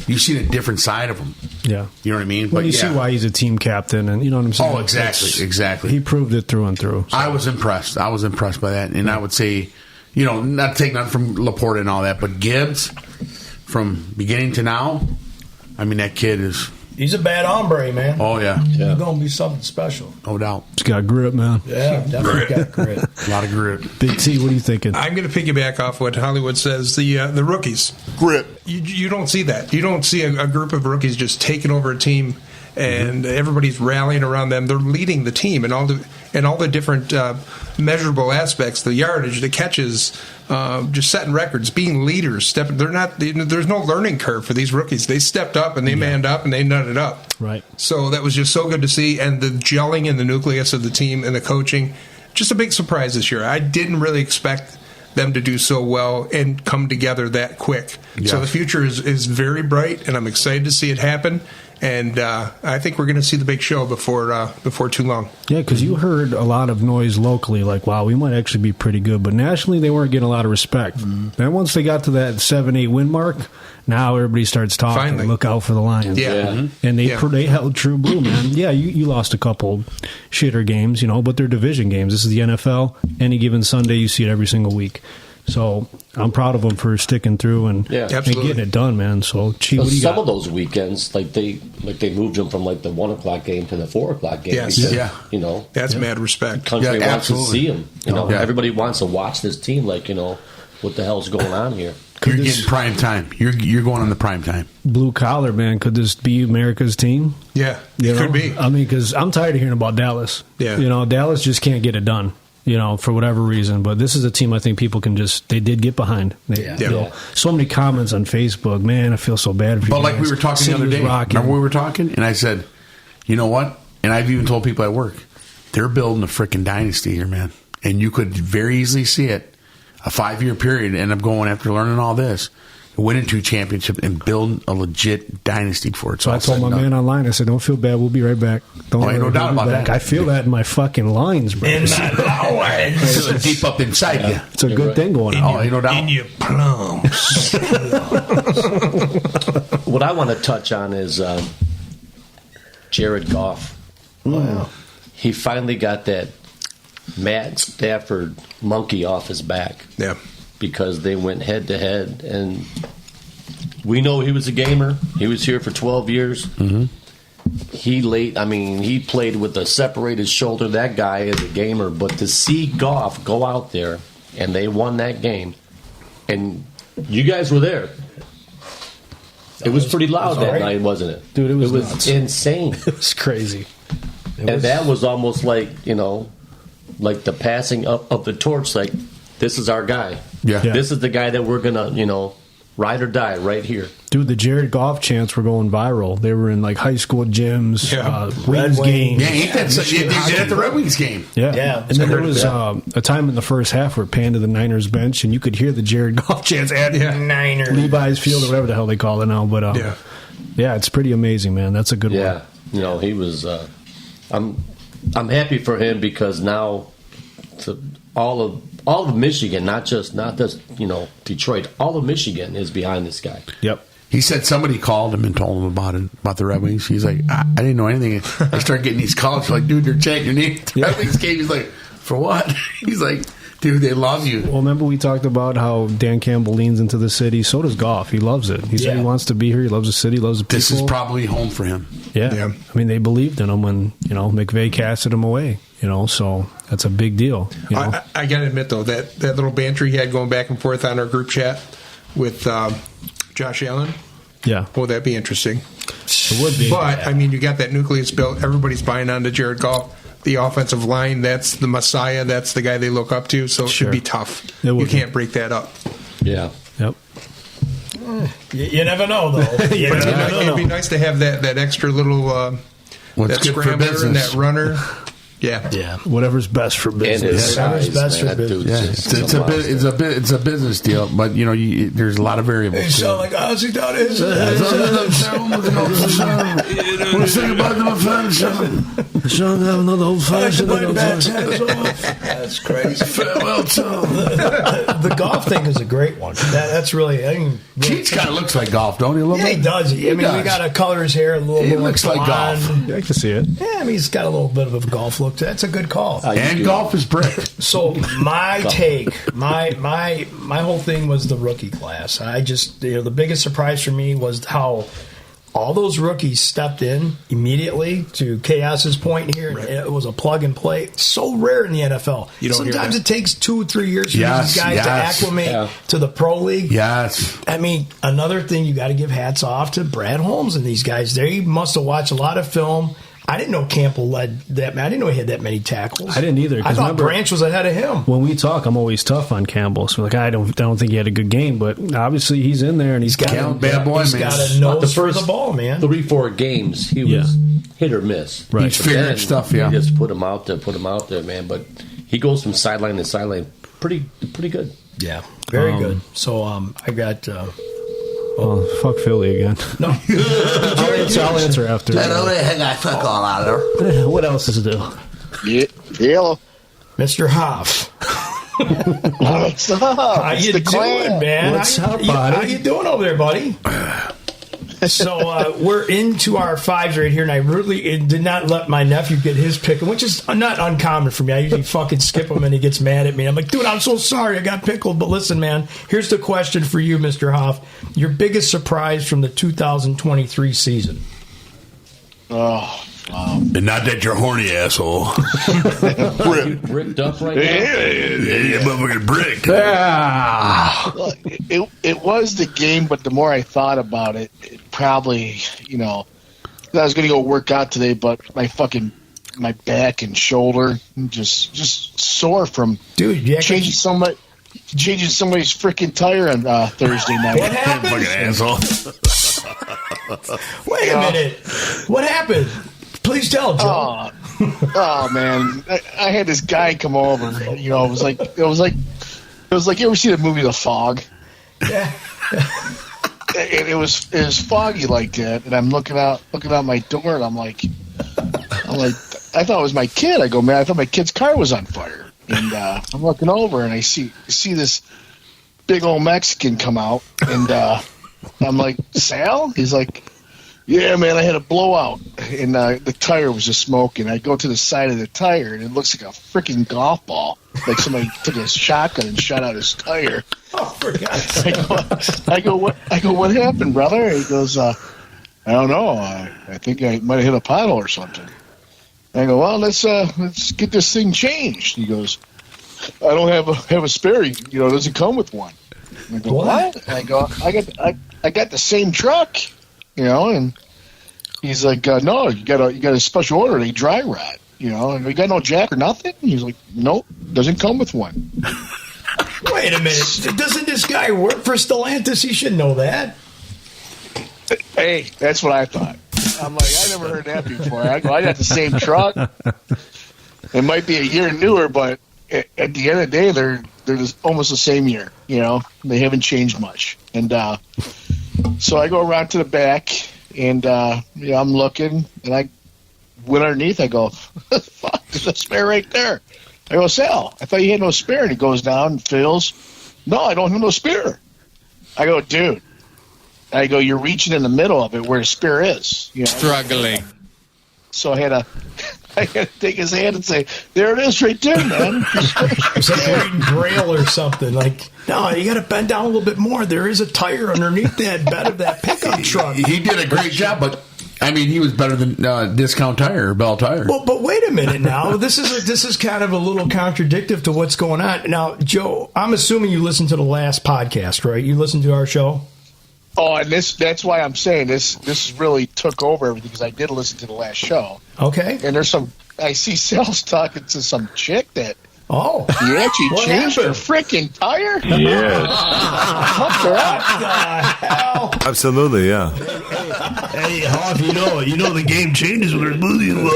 you've seen a different side of him. Yeah. You know what I mean? But you see why he's a team captain, and you know what I'm saying? Oh, exactly. He proved it through and through. So. I was impressed by that. And I would say, not to take nothing from Laporta and all that, but Gibbs, from beginning to now, I mean, that kid is... He's a bad hombre, man. Oh, yeah. He's going to be something special. No doubt. He's got grit, man. Yeah, definitely got grit. A lot of grit. Big T, what are you thinking? I'm going to piggyback off what Hollywood says. The rookies. Grit. You don't see that. You don't see a group of rookies just taking over a team and everybody's rallying around them. They're leading the team and all the different measurable aspects, the yardage, the catches, just setting records, being leaders. There's no learning curve for these rookies. They stepped up and they manned up and they nutted up. Right. So that was just so good to see, and the gelling in the nucleus of the team and the coaching, just a big surprise this year. I didn't really expect them to do so well and come together that quick. Yeah. So the future is very bright, and I'm excited to see it happen. And I think we're going to see the big show before too long. Yeah, because you heard a lot of noise locally, like, wow, we might actually be pretty good. But nationally, they weren't getting a lot of respect. Mm-hmm. Then once they got to that 7-8 win mark, now everybody starts talking. Finally. Look out for the Lions. Yeah. Mm-hmm. And they held true blue, man. Yeah, you lost a couple shitter games, but they're division games. This is the NFL. Any given Sunday, you see it every single week. So I'm proud of them for sticking through and getting it done, man. So, Chi, what do you got? Some of those weekends, they moved them from the 1 o'clock game to the 4 o'clock game. Yes. Because, that's mad respect. Country wants to see them. Everybody wants to watch this team. What the hell's going on here? You're getting prime time. You're going on the prime time. Blue collar, man. Could this be America's team? Yeah, it could be. I mean, because I'm tired of hearing about Dallas. Yeah, Dallas just can't get it done. For whatever reason. But this is a team I think people can they did get behind. So many comments on Facebook. Man, I feel so bad for you. But like we were talking the other day. Remember we were talking? And I said, you know what? And I've even told people at work, they're building a freaking dynasty here, man. And you could very easily see it. A 5-year period, end up going after learning all this, winning 2 championships, and building a legit dynasty for it. So I told my man online, I said, don't feel bad. We'll be right back. Ain't no doubt about that. I feel that in my fucking lines, bro. In my lines. Deep up inside you. It's a good thing going on. Ain't no doubt. In your plums. What I want to touch on is Jared Goff. Wow. He finally got that Matt Stafford monkey off his back. Yeah. Because they went head to head, and we know he was a gamer. He was here for 12 years. Mm-hmm. He played with a separated shoulder. That guy is a gamer. But to see Goff go out there, and they won that game, and you guys were there. It was pretty loud that night, wasn't it? Dude, it was insane. It was crazy. That was almost like the passing up of the torch, this is our guy. Yeah. This is the guy that we're going to, ride or die right here. Dude, the Jared Goff chants were going viral. They were in high school gyms, Wings games. Yeah, ain't that they did at the Red Wings game. Yeah. And then there was a time in the first half where panned to the Niners bench, and you could hear the Jared Goff chants at Niners. Levi's Field or whatever the hell they call it now. But it's pretty amazing, man. That's a good one. Yeah, he was. I'm happy for him because now all of Michigan, not just Detroit, all of Michigan is behind this guy. Yep. He said somebody called him and told him about the Red Wings. He's like, I didn't know anything. I started getting these calls. Like, dude, they're chanting your name at the Red Wings game. He's like, for what? He's like, dude, they love you. Well, remember we talked about how Dan Campbell leans into the city. So does Goff. He loves it. He said he wants to be here. He loves the city, loves the people. This is probably home for him. Yeah. I mean, they believed in him when, McVay casted him away, so that's a big deal. I got to admit, though, that little banter he had going back and forth on our group chat with Josh Allen. Yeah. Well, that'd be interesting. It would be. But, you got that nucleus built. Everybody's buying on to Jared Goff. The offensive line, that's the messiah. That's the guy they look up to. So it should be tough. You can't break that up. Yeah. Yep. You never know, though. It'd be nice to have that extra little that scrambler and that runner. Yeah. Whatever's best for business. Whatever's best for business. It's a business deal, but there's a lot of variables. You sound like Ozzy does. Sean, have another old fashioned. That's crazy. Farewell, Tom. The golf thing is a great one. That's really. I mean, Keats kind of looks like golf, don't he? A little yeah, bit? he does. I mean, we got to color his hair a little bit. He looks like golf. Yeah, I can see it. Yeah, I mean, he's got a little bit of a golf look. That's a good call. And golf is brick. So my take, my whole thing was the rookie class. I just, the biggest surprise for me was how all those rookies stepped in immediately. To Chaos's point here, right. It was a plug and play. It's so rare in the NFL. Sometimes it takes 2 or 3 years for these guys to acclimate to the pro league. Yes. I mean, another thing you got to give hats off to Brad Holmes and these guys. They must have watched a lot of film. I didn't know Campbell led that. I didn't know he had that many tackles. I didn't either. I thought Branch was ahead of him. When we talk, I'm always tough on Campbell. So I don't think he had a good game, but obviously he's in there and he's got a bad boy. He's got a nose for the ball, man. 3-4 games, he was hit or miss. Right. He's figuring stuff. Yeah, you just put him out there, man. But he goes from sideline to sideline, pretty good. Yeah, very good. So I got. Well, fuck Philly again. No. I'll answer after. I don't think I fuck all out of her. What else is there? Yeah. Mr. Hoff. What's up? How you doing, man? What's up, buddy? How you doing over there, buddy? So we're into our fives right here, and I really did not let my nephew get his pick, which is not uncommon for me. I usually fucking skip him, and he gets mad at me. I'm like, dude, I'm so sorry I got pickled. But listen, man, here's the question for you, Mr. Hoff. Your biggest surprise from the 2023 season? Oh, and not that you're horny, asshole. Bricked up right now? Yeah, motherfucking brick. It was the game, but the more I thought about it, it probably, I was going to go work out today, but my back and shoulder just sore from changing somebody's freaking tire on Thursday night. What happened? Fucking asshole. Wait a minute. What happened? Please tell, Joe. Oh man, I had this guy come over. It was like you ever see the movie The Fog? Yeah. And it was foggy like that, and I'm looking out my door, and I'm like, I thought it was my kid. I go, man, I thought my kid's car was on fire, and I'm looking over, and I see this big old Mexican come out, and I'm like, Sal? He's like, yeah, man, I had a blowout, and the tire was just smoking. I go to the side of the tire, and it looks like a freaking golf ball. Like somebody took a shotgun and shot out his tire. Oh, for God's sake. I go, what happened, brother? He goes, I don't know. I think I might have hit a pothole or something. I go, well, let's get this thing changed. He goes, I don't have a spare. It doesn't come with one. I go, what? I go, I got the same truck. And he's like, no, you got a special order. They dry rot, and you got no jack or nothing. He's like, nope, doesn't come with one. Wait a minute, doesn't this guy work for Stellantis? He should know that. Hey, that's what I thought. I'm like, I never heard that before. I got the same truck. It might be a year newer, but at the end of the day, they're just almost the same year. They haven't changed much, and. So I go around to the back, and I'm looking, and I went underneath. I go, fuck, there's a spare right there. I go, Sal, I thought you had no spare. And he goes down and fills. No, I don't have no spare. I go, dude. I go, you're reaching in the middle of it where the spare is. Struggling. So I had to take his hand and say, there it is right there, man. It's like reading Braille or something. Like, no, you got to bend down a little bit more. There is a tire underneath that bed of that pickup truck. He did a great job, but I mean, he was better than Discount Tire or Bell Tire. Well, but wait a minute now. This is kind of a little contradictive to what's going on. Now, Joe, I'm assuming you listened to the last podcast, right? You listened to our show? Oh, and that's why I'm saying this really took over everything, because I did listen to the last show. Okay. And I see Sal's talking to some chick that he actually changed her freaking tire? Yes. What the hell? Absolutely, yeah. Hey, Hoff, you know the game changes when there's boozy involved.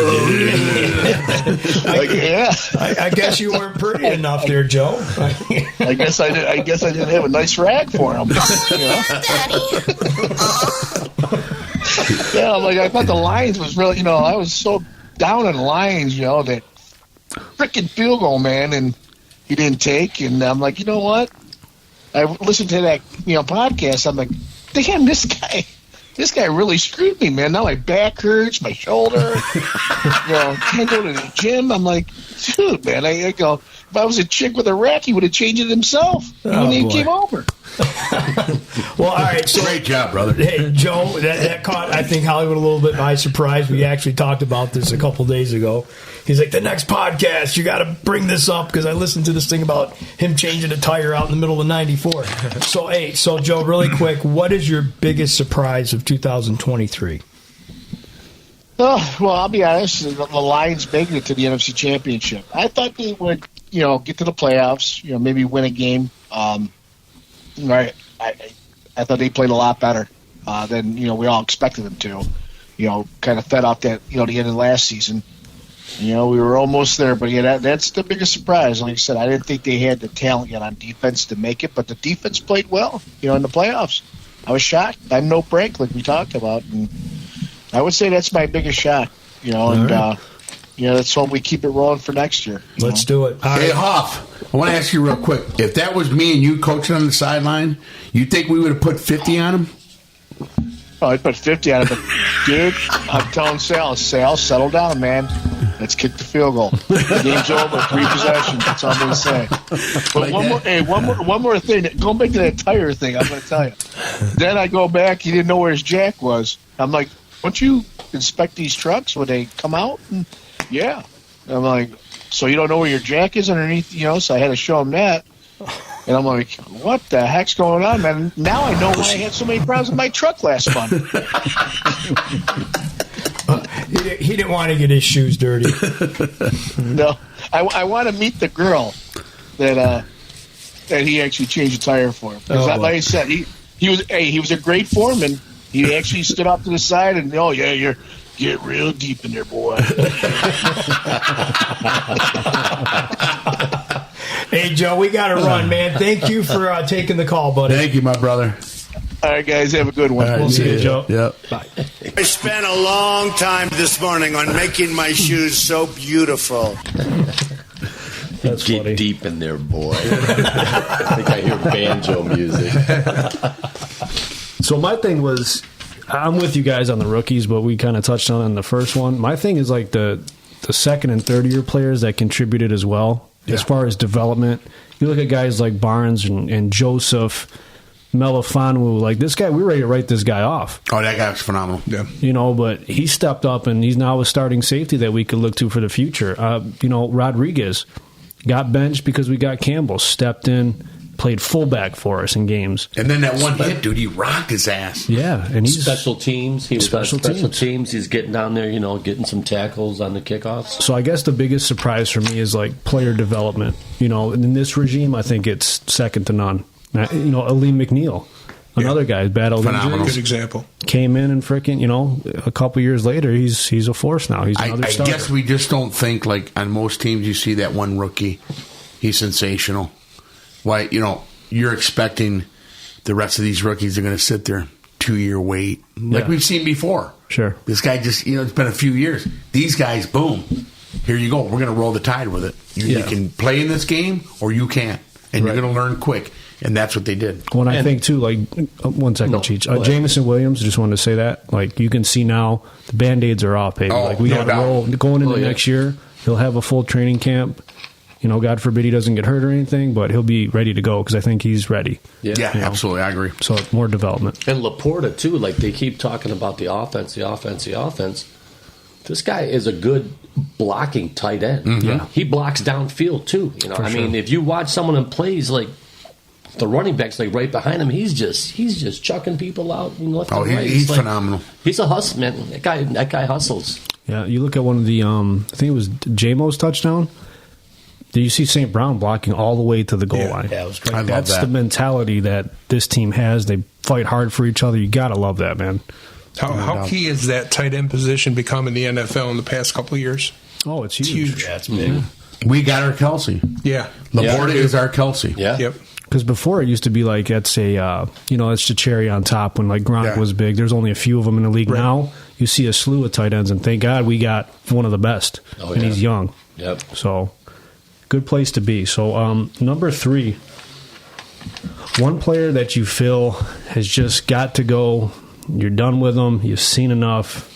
I guess you weren't pretty enough there, Joe. I guess I didn't have a nice rag for him. Yeah, I thought the lines was really, I was so down in Lions, that freaking field goal, man, and he didn't take. And I'm like, you know what? I listened to that, podcast. I'm like, damn, this guy really screwed me, man. Now my back hurts, my shoulder, can't go to the gym. I'm like, dude, man, I go, if I was a chick with a rack, he would have changed it himself when he came over. Well, all right. So, great job, brother. Hey, Joe, that caught, I think, Hollywood a little bit by surprise. We actually talked about this a couple days ago. He's like, the next podcast, you got to bring this up because I listened to this thing about him changing a tire out in the middle of 94. So Joe, really quick, what is your biggest surprise of 2023? Oh, well, I'll be honest. The Lions making it to the NFC Championship. I thought they would, get to the playoffs. Maybe win a game. Right. I thought they played a lot better than we all expected them to. Kind of fed off that the end of last season. We were almost there, but that's the biggest surprise. Like I said, I didn't think they had the talent yet on defense to make it, but the defense played well. In the playoffs, I was shocked. I'm no break like we talked about, and I would say that's my biggest shock. Let's hope we keep it rolling for next year. Let's do it. Hey, Hoff, I want to ask you real quick. If that was me and you coaching on the sideline, you think we would have put 50 on him? Oh, I'd put 50 on it, but dude, I'm telling Sal, settle down, man. Let's kick the field goal. The game's over. 3 possessions. That's all I'm going to say. But one more thing. Going back to that tire thing, I'm going to tell you. Then I go back. He didn't know where his jack was. I'm like, don't you inspect these trucks when they come out? And, yeah. I'm like, so you don't know where your jack is underneath? So I had to show him that. And I'm like, what the heck's going on, man? Now I know why I had so many problems with my truck last month. He didn't want to get his shoes dirty. No, I want to meet the girl that he actually changed the tire for. Because like I said, he was a great foreman. He actually stood up to the side and you're get real deep in there, boy. Hey, Joe, we got to run, man. Thank you for taking the call, buddy. Thank you, my brother. All right, guys, have a good one. We'll see you, Joe. Yep. Bye. I spent a long time this morning on making my shoes so beautiful. That's Get funny. Deep in there, boy. I think I hear banjo music. So my thing was, I'm with you guys on the rookies, but we kind of touched on it in the first one. My thing is like the second and third year players that contributed as well. Yeah. As far as development, you look at guys like Barnes and Joseph, Melifonwu, like this guy, we're ready to write this guy off. Oh, that guy was phenomenal. Yeah. But he stepped up and he's now a starting safety that we could look to for the future. Rodriguez got benched because we got Campbell, stepped in, played fullback for us in games. And then that one hit, dude, he rocked his ass. Yeah. And he's special teams. He was on special teams. He's getting down there, getting some tackles on the kickoffs. So I guess the biggest surprise for me is like player development. In this regime, I think it's second to none. Aleem McNeil, another guy, battled injuries. Good example. Came in and freaking, a couple years later, he's a force now. He's another starter. I guess we just don't think, like, on most teams, you see that one rookie, he's sensational. Why, you're expecting the rest of these rookies are going to sit there 2-year wait, like we've seen before. Sure. This guy just, it's been a few years. These guys, boom, here you go. We're going to roll the tide with it. You can play in this game or you can't, and you're going to learn quick. And that's what they did. Well, I think, too, like, 1 second, Cheech. Jamison Williams, just wanted to say that. Like, you can see now the Band-Aids are off, baby. We got to roll. Going into next year, he'll have a full training camp. God forbid he doesn't get hurt or anything, but he'll be ready to go because I think he's ready. Yeah, absolutely. I agree. So, more development. And Laporta, too. Like, they keep talking about the offense. This guy is a good blocking tight end. Mm-hmm. Yeah. He blocks downfield, too. I mean, if you watch someone in plays, like, the running back's like right behind him. He's just chucking people out left and right. He's phenomenal. He's a hustle, man. That guy hustles. Yeah, you look at one of the I think it was J-Mo's touchdown. Did you see St. Brown blocking all the way to the goal line? Yeah, it was great. That's the mentality that this team has. They fight hard for each other. You got to love that, man. How key is that tight end position become in the NFL in the past couple of years? Oh, it's huge. Yeah, it's big. Mm-hmm. We got our Kelsey. Yeah. Laporta is our Kelsey. Yeah. Yep. Because before it used to be like it's a it's the cherry on top when like Gronk was big. There's only a few of them in the league now. you see a slew of tight ends, and thank God we got one of the best, and he's young. Yep. So, good place to be. So, number 3, one player that you feel has just got to go. You're done with him. You've seen enough.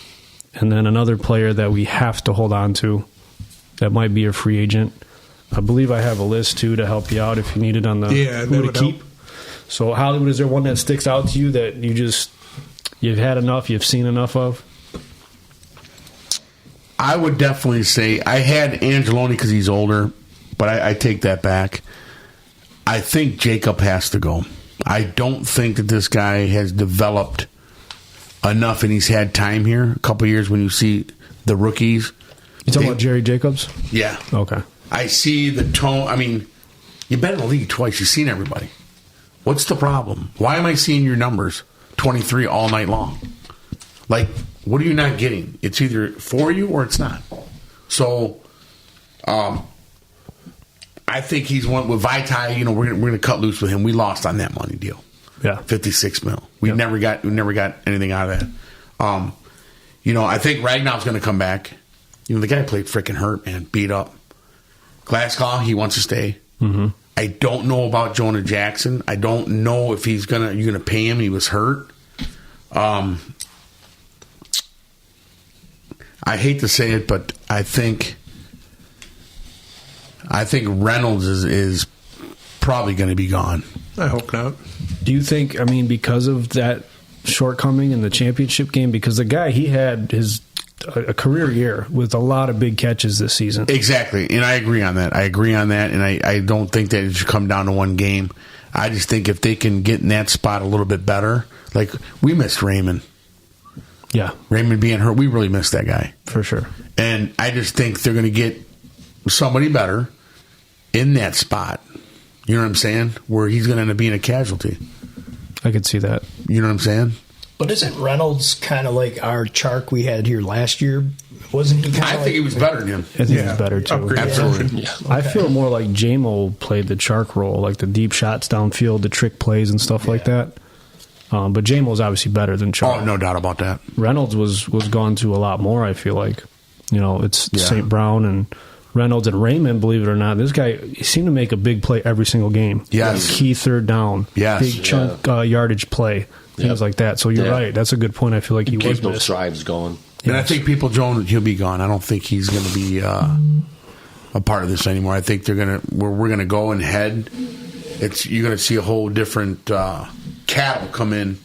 And then another player that we have to hold on to that might be a free agent. I believe I have a list, too, to help you out if you need it on the who to keep. So, Hollywood, is there one that sticks out to you that you've had enough, you've seen enough of? I would definitely say I had Angeloni because he's older, but I take that back. I think Jacob has to go. I don't think that this guy has developed enough, and he's had time here. A couple of years when you see the rookies. You talking about Jerry Jacobs? Yeah. Okay. I see the tone. I mean, you've been in the league twice. You've seen everybody. What's the problem? Why am I seeing your numbers 23 all night long? Like, what are you not getting? It's either for you or it's not. So, I think he's one with Vaitai. You know, we're going to cut loose with him. We lost on that money deal. Yeah, $56 million. We never got anything out of that. You know, I think Ragnall's going to come back. You know, the guy played freaking hurt, man, beat up. Glasgow, he wants to stay. Mm-hmm. I don't know about Jonah Jackson. I don't know if you're gonna pay him. He was hurt. I hate to say it, but I think Reynolds is probably going to be gone. I hope not. Do you think, I mean, because of that shortcoming in the championship game, because the guy, he had a career year with a lot of big catches this season. Exactly, and I agree on that. And I don't think that it should come down to one game. I just think if they can get in that spot a little bit better, like we missed Raymond. Yeah. Raymond being hurt, we really missed that guy. For sure. And I just think they're going to get somebody better in that spot. You know what I'm saying? Where he's going to end up being a casualty. I could see that. You know what I'm saying? But isn't Reynolds kind of like our Chark we had here last year? Wasn't he kind of think he was better than him. I think he was better, too. Absolutely. Yeah. I feel more like J-Mo played the Chark role, like the deep shots downfield, the trick plays and stuff like that. But J-Mo's obviously better than Chark. Oh, no doubt about that. Reynolds was gone to a lot more, I feel like. You know, it's St. Brown and Reynolds and Raymond, believe it or not. This guy, he seemed to make a big play every single game. Yes. Key third down. Yes. Big chunk yardage play. Things like that. So you're right. That's a good point. I feel like he was keep those missed. drives going. And I think People Jones, he'll be gone. I don't think he's going to be a part of this anymore. I think we're going to go and head. You're going to see a whole different cattle come in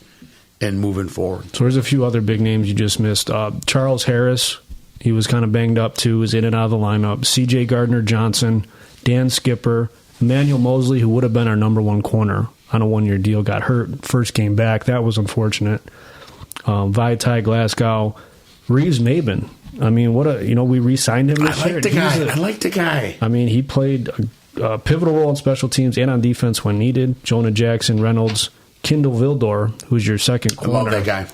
and moving forward. So there's a few other big names you just missed. Charles Harris, he was kind of banged up too, was in and out of the lineup. C.J. Gardner-Johnson, Dan Skipper, Emmanuel Mosley, who would have been our number one corner on a one-year deal, got hurt first game back. That was unfortunate. Vaitai, Glasgow, Reeves Maben. I mean, we re-signed him this year. I like the guy. I mean, he played a pivotal role in special teams and on defense when needed. Jonah Jackson, Reynolds, Kendall Vildor, who's your second corner. I love that guy.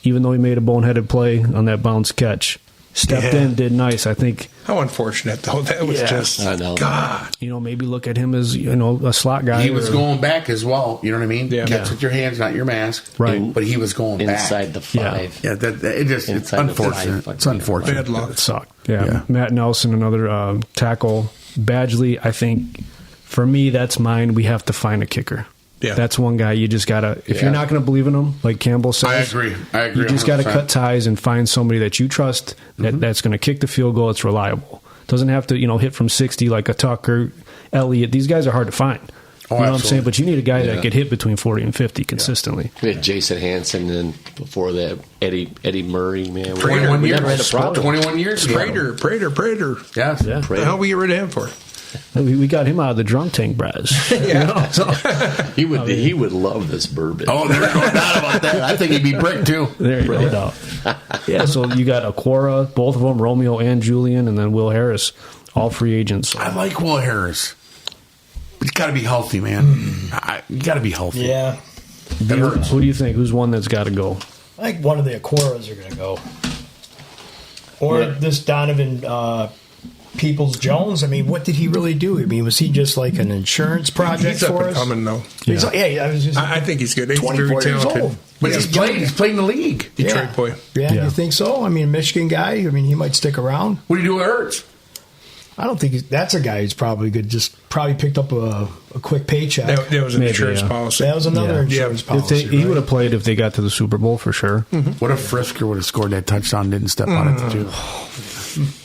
Even though he made a boneheaded play on that bounce catch. Stepped in, did nice, I think. How unfortunate, though. That was just, God. You know, maybe look at him as, a slot guy. He was going back as well. You know what I mean? Yeah. Catch with your hands, not your mask. Right. But he was going inside back. the five. Yeah, it's unfortunate. It's unfortunate. Bad luck. It sucked. Yeah. Matt Nelson, another tackle. Badgley, I think, for me, that's mine. We have to find a kicker. Yeah. That's one guy you just got to, if you're not going to believe in him, like Campbell says. I agree. You just got to cut ties and find somebody that you trust that's going to kick the field goal. It's reliable. Doesn't have to, hit from 60 like a Tucker, Elliott. These guys are hard to find. You know what I'm saying? But you need a guy that could hit between 40 and 50 consistently. We had Jason Hansen, and before that, Eddie Murray, man. 21 years. Never had a problem. 21 years ago. Prater. Yes. Yeah. What the hell we get rid of him for? We got him out of the drunk tank, Braz. He would love this bourbon. Oh, there's no doubt about that. I think he'd be brick too. There you go. Yeah, so you got Aquara, both of them, Romeo and Julian, and then Will Harris, all free agents. I like Will Harris. But you got to be healthy, man. You got to be healthy. Yeah. Who do you think? Who's one that's got to go? I think one of the Aquaras are going to go. Or this Donovan Peoples-Jones, I mean, what did he really do? I mean, was he just like an insurance project He's up for and us? coming, though. I think he's good. He's very 24 years talented. old. But he's playing in the league. Detroit boy. Yeah, you think so? I mean, Michigan guy. I mean, he might stick around. What do you do with Ertz? I don't think that's a guy who's probably good. Just probably picked up a quick paycheck. That was an insurance policy. That was another insurance policy. He would have played if they got to the Super Bowl for sure. What if Frisker would have scored that touchdown and didn't step on it too?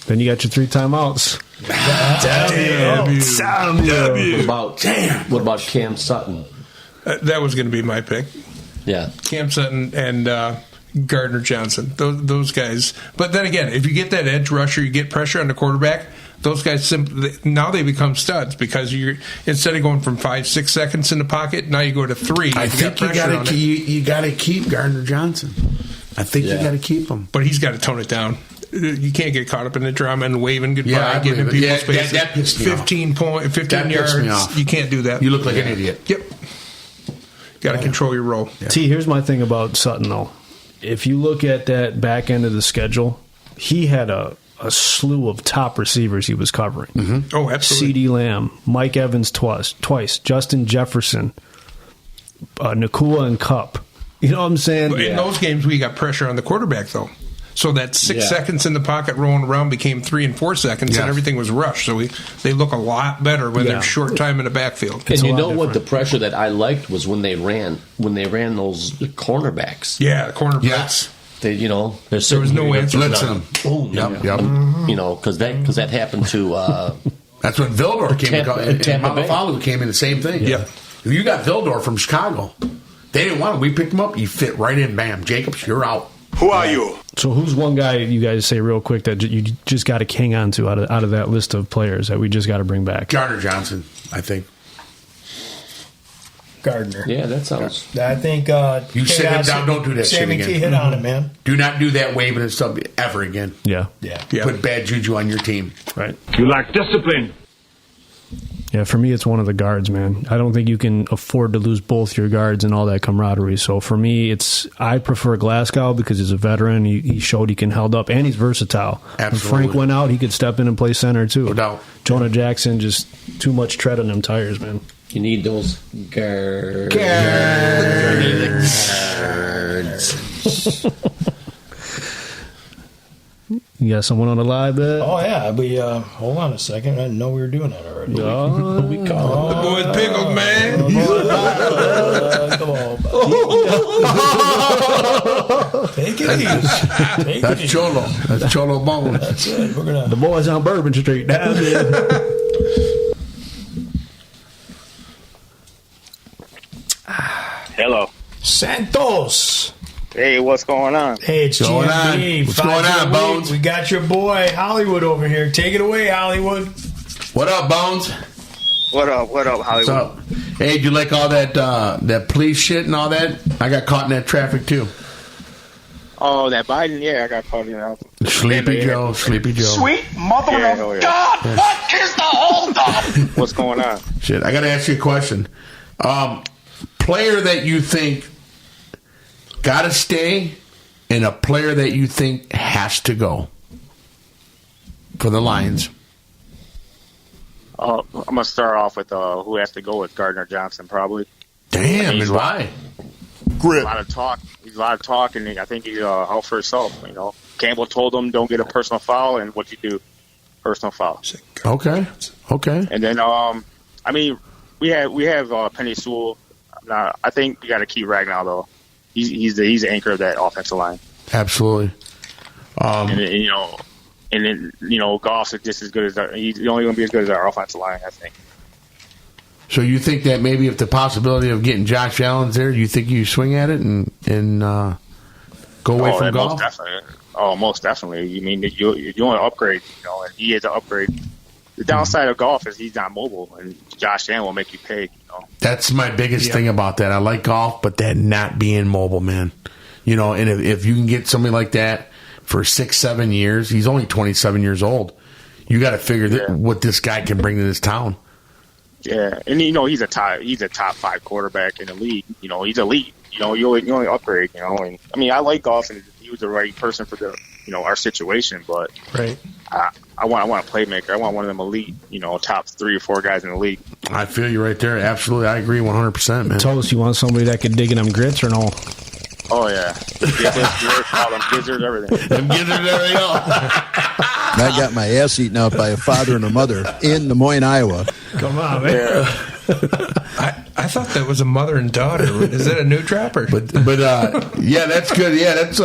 Then you got your 3 timeouts. What about Cam Sutton? That was going to be my pick. Yeah. Cam Sutton and Gardner Johnson. Those guys. But then again, if you get that edge rusher, you get pressure on the quarterback, those guys now they become studs because you're instead of going from 5-6 seconds in the pocket, now you go to 3. I think you got to keep Gardner Johnson. I think you got to keep him, but he's got to tone it down. You can't get caught up in the drama and waving goodbye, giving people space. That pissed me 15 yards. You can't do that. You look like an idiot. Yep. Got to control your role. Yeah. T, here's my thing about Sutton, though. If you look at that back end of the schedule, he had a slew of top receivers he was covering. Mm-hmm. Oh, absolutely. CeeDee Lamb, Mike Evans twice, Justin Jefferson, Nakua and Kupp. You know what I'm saying? In those games, we got pressure on the quarterback, though. So that 6 seconds in the pocket rolling around became 3 and 4 seconds, and everything was rushed. So they look a lot better when they're short time in the backfield. And you know what? The pressure that I liked was when they ran those cornerbacks. Yeah, the cornerbacks. They, there was no answer. Blitzing them. Boom. Yep. Mm-hmm. Because that happened to. That's when Vildor came in. Tampa Bay. Mamafalu came in the same thing. Yeah. If you got Vildor from Chicago, they didn't want him. We picked him up. You fit right in. Bam. Jacobs, you're out. Who are you? So who's one guy you guys say real quick that you just got to hang on to out of that list of players that we just got to bring back? Gardner Johnson, I think. Gardner. Yeah, that sounds. I think you sit him down. Don't do that shit Sammy again. Key hit on it, man. Do not do that waving and stuff ever again. Yeah. Put bad juju on your team. Right. You lack discipline. Yeah, for me, it's one of the guards, man. I don't think you can afford to lose both your guards and all that camaraderie. So for me, I prefer Glasgow because he's a veteran. He showed he can hold up, and he's versatile. Absolutely. When Frank went out, he could step in and play center, too. No doubt. Jonah Jackson, just too much tread on them tires, man. You need those guards. You got someone on the live bet? Oh, yeah. Hold on a second. I didn't know we were doing that already. We call the boy's pickled, man. Come on. Take it easy. That's Cholo. That's Cholo Bones. That's it. The boys on Bourbon Street down there. Hello. Santos. Hey, what's going on? Hey, it's going GMB. on? What's going on, Bones? We got your boy Hollywood over here. Take it away, Hollywood. What up, Bones? What up, Hollywood? What's up? Hey, did you like all that police shit and all that? I got caught in that traffic, too. Oh, that Biden? Yeah, I got caught in that. Sleepy Joe. Sweet mother of God, what is the holdup? What's going on? Shit, I got to ask you a question. Player that you think got to stay and a player that you think has to go for the Lions? I'm going to start off with who has to go with Gardner Johnson, probably. Damn, and why? Grip. A lot of talk. He's a lot of talk, and I think he's out for himself. Campbell told him, don't get a personal foul, and what you do? Personal foul. Okay. And then, we have Penny Sewell. I think we got to keep Ragnow, though. He's the anchor of that offensive line. Absolutely. And then Goff's just as good as he's only going to be as good as our offensive line, I think. So you think that maybe if the possibility of getting Josh Allen's there, you think you swing at it and go away from Goff? Most definitely. You mean you want to upgrade, and he has to upgrade. The downside of Goff is he's not mobile, and Josh Allen will make you pay. That's my biggest thing about that. I like Goff, but that not being mobile, man. And if you can get somebody like that for 6-7 years, he's only 27 years old. You got to figure what this guy can bring to this town. Yeah, and he's a top 5 quarterback in the league. He's elite. You only upgrade. And I like Goff, and he was the right person for the our situation. But right. I want a playmaker. I want one of them elite, top 3 or 4 guys in the league. I feel you right there. Absolutely, I agree 100%, man. Toast, you want somebody that can dig in them grits or no? Oh yeah, all them gizzards, everything. Them gizzards, there we go. I got my ass eaten out by a father and a mother in Des Moines, Iowa. Come on, man. I thought that was a mother and daughter. Is that a new trapper? But yeah, that's good. Yeah, that's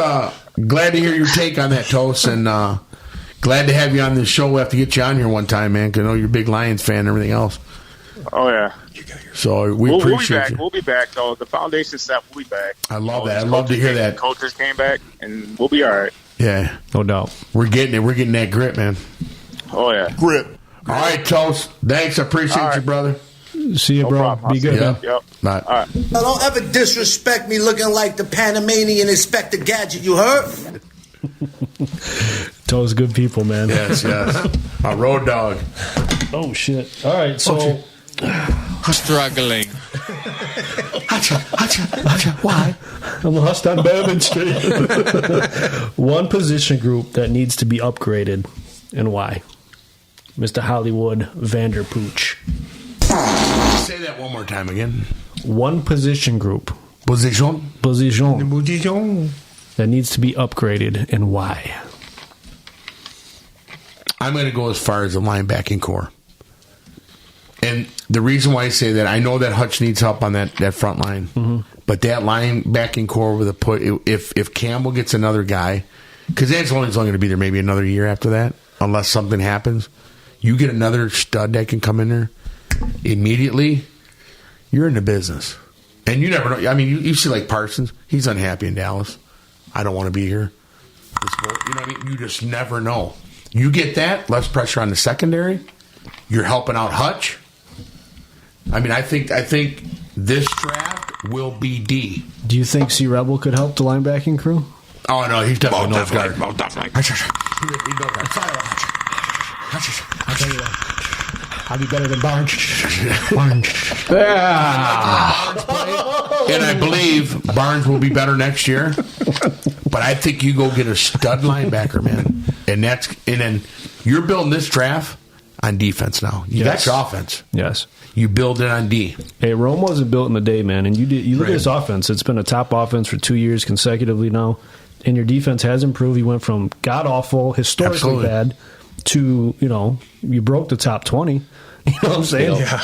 glad to hear your take on that, Toast, and glad to have you on this show. We'll have to get you on here one time, man, because I know you're a big Lions fan and everything else. Oh yeah. So we'll appreciate you. We'll be back, though. The foundation staff will be back. I love that. I love to hear that. Coaches came back, and we'll be all right. Yeah, no doubt. We're getting it. We're getting that grit, man. Oh yeah, grit. All right, Toast. Thanks. I appreciate you, brother. See you, bro. Problem. Be good, man. Yep. Bye. All right. Now, don't ever disrespect me looking like the Panamanian Inspector Gadget, you heard? Toast, good people, man. Yes. A road dog. Oh, shit. All right, so... Struggling. Why? I'm lost on Bourbon Street. One position group that needs to be upgraded, and why? Mr. Hollywood Vanderpooch. Say that one more time again. One position group. Position. That needs to be upgraded, and why? I'm going to go as far as the linebacking core. And the reason why I say that, I know that Hutch needs help on that front line. Mm-hmm. But that linebacking core with a put, if Campbell gets another guy, because Angelini's only going to be there maybe another year after that, unless something happens. You get another stud that can come in there immediately, you're in the business. And you never know. I mean, you see like Parsons, he's unhappy in Dallas. I don't want to be here. You know what I mean? You just never know. You get that, less pressure on the secondary. You're helping out Hutch. I mean, I think this draft will be D. Do you think C. Rebel could help the linebacking crew? Oh, no, he's definitely nose guard. I'll tell you what. I'll be better than Barnes. And I believe Barnes will be better next year. But I think you go get a stud linebacker, man. And then you're building this draft on defense now. You got your offense. Yes. You build it on D. Hey, Rome wasn't built in a day, man. And you look at this offense. It's been a top offense for 2 years consecutively now. And your defense has improved. You went from god-awful, historically bad, to, you broke the top 20. You know what I'm saying? Yeah.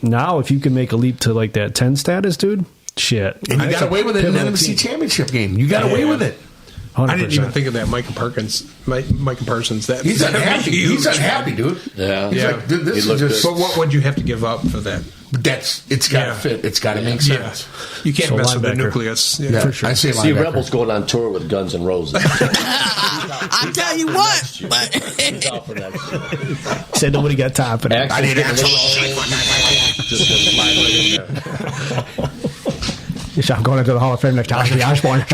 Now, if you can make a leap to like that 10 status, dude, shit. And you got away with it in the NFC Championship game. You got away with it. 100%. I didn't even think of that, Micah Parsons. He's unhappy. He's unhappy, dude. Yeah. He's like, this is just. But what would you have to give up for that? It's got to fit. It's got to make sense. You can't mess with the nucleus. Yeah, for sure. I say See, Rebels going on tour with Guns N' Roses. I tell you what. Said nobody got time for that. I need I'm going into the Hall of Fame next time. Osborne.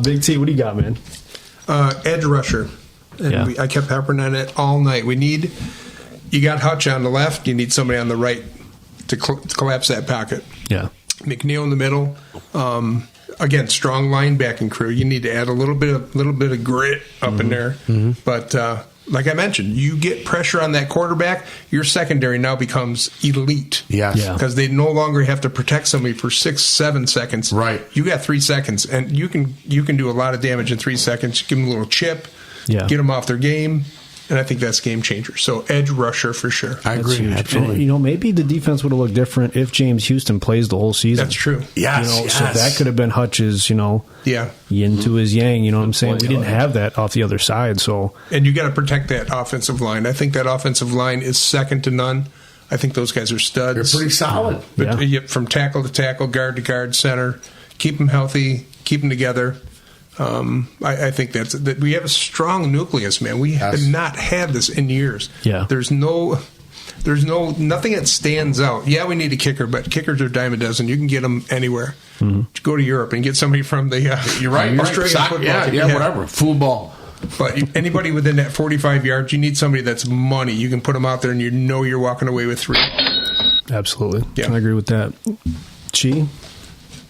Big T, what do you got, man? Edge rusher. And I kept peppering on it all night. You got Hutch on the left. You need somebody on the right to collapse that pocket. Yeah. McNeil in the middle. Again, strong linebacking crew. You need to add a little bit of grit up in there. Mm-hmm. But like I mentioned, you get pressure on that quarterback, your secondary now becomes elite. Yes. Because they no longer have to protect somebody for 6-7 seconds. Right. You got 3 seconds, and you can do a lot of damage in 3 seconds. Give them a little chip. Yeah. Get them off their game. And I think that's game changer. So edge rusher for sure. I agree. Absolutely. And, maybe the defense would have looked different if James Houston plays the whole season. That's true. Yes. So that could have been Hutch's, yin to his yang. You know what I'm saying? We didn't have that off the other side. So and you got to protect that offensive line. I think that offensive line is second to none. I think those guys are studs. They're pretty solid. But from tackle to tackle, guard to guard, center. Keep them healthy. Keep them together. I think that we have a strong nucleus, man. We have not had this in years. Yeah. There's nothing that stands out. Yeah, we need a kicker, but kickers are a dime a dozen. You can get them anywhere. Mm-hmm. Go to Europe and get somebody from the you're right. Australian football team. Whatever. Football. But anybody within that 45 yards, you need somebody that's money. You can put them out there, and you're walking away with 3. Absolutely. Yeah. I agree with that. Chi?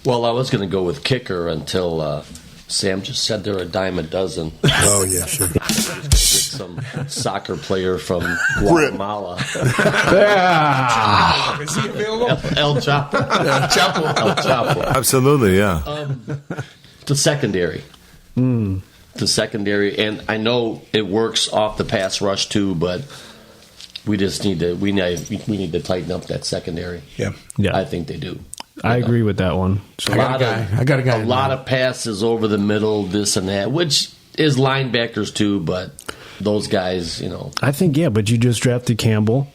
Well, I was going to go with kicker until Sam just said they're a dime a dozen. Oh, yeah, sure. Some soccer player from Guatemala. Is he available? El Chapo. El Chapo. Absolutely, yeah. The secondary. The secondary, and I know it works off the pass rush too, but we just need to we need to tighten up that secondary. Yeah. I think they do. I agree with that one. So I got a guy. A lot of passes over the middle, this and that, which is linebackers too, but those guys, I think, but you just drafted Campbell,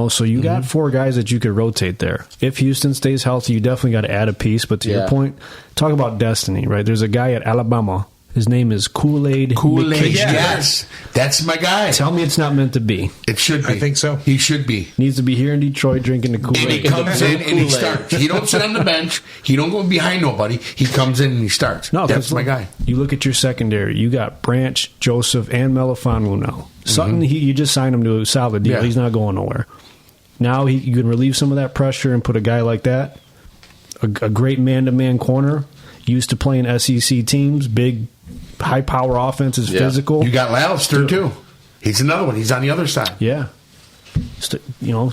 so you got 4 guys that you could rotate there. If Houston stays healthy, you definitely got to add a piece. But to your point, talk about destiny, right? There's a guy at Alabama. His name is Kool-Aid. Yes. That's my guy. Tell me it's not meant to be. It should be. I think so. He should be. Needs to be here in Detroit drinking the Kool-Aid. And he comes in and he starts. He don't sit on the bench. He don't go behind nobody. He comes in and he starts. No, that's my guy. You look at your secondary. You got Branch, Joseph, and Melifonwu now. Sutton, you just signed him to a solid deal. Yeah. He's not going nowhere. Now you can relieve some of that pressure and put a guy like that, a great man-to-man corner, used to playing SEC teams, big, high-power offenses, physical. You got Lallister, too. He's another one. He's on the other side. Yeah.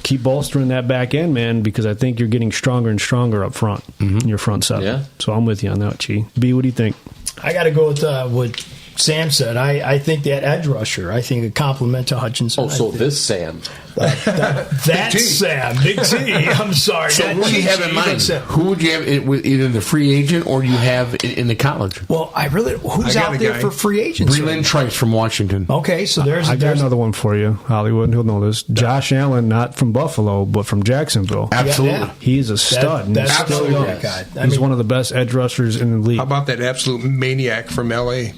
Keep bolstering that back end, man, because I think you're getting stronger and stronger up front in your front seven. Yeah. So I'm with you on that, Chi. B, what do you think? I got to go with what Sam said. I think that edge rusher, I think a compliment to Hutchinson. Oh, so this Sam. That's Sam. Big T. I'm sorry. So who do you have in mind? Who would you have either the free agent or you have in the college? Well, who's out there for free agents? Breland Trice from Washington. Okay, so I got another one for you, Hollywood. He'll know this. Josh Allen, not from Buffalo, but from Jacksonville. Absolutely. Yeah. He's a stud. That's Absolutely. He's one of the best edge rushers in the league. How about that absolute maniac from L.A.?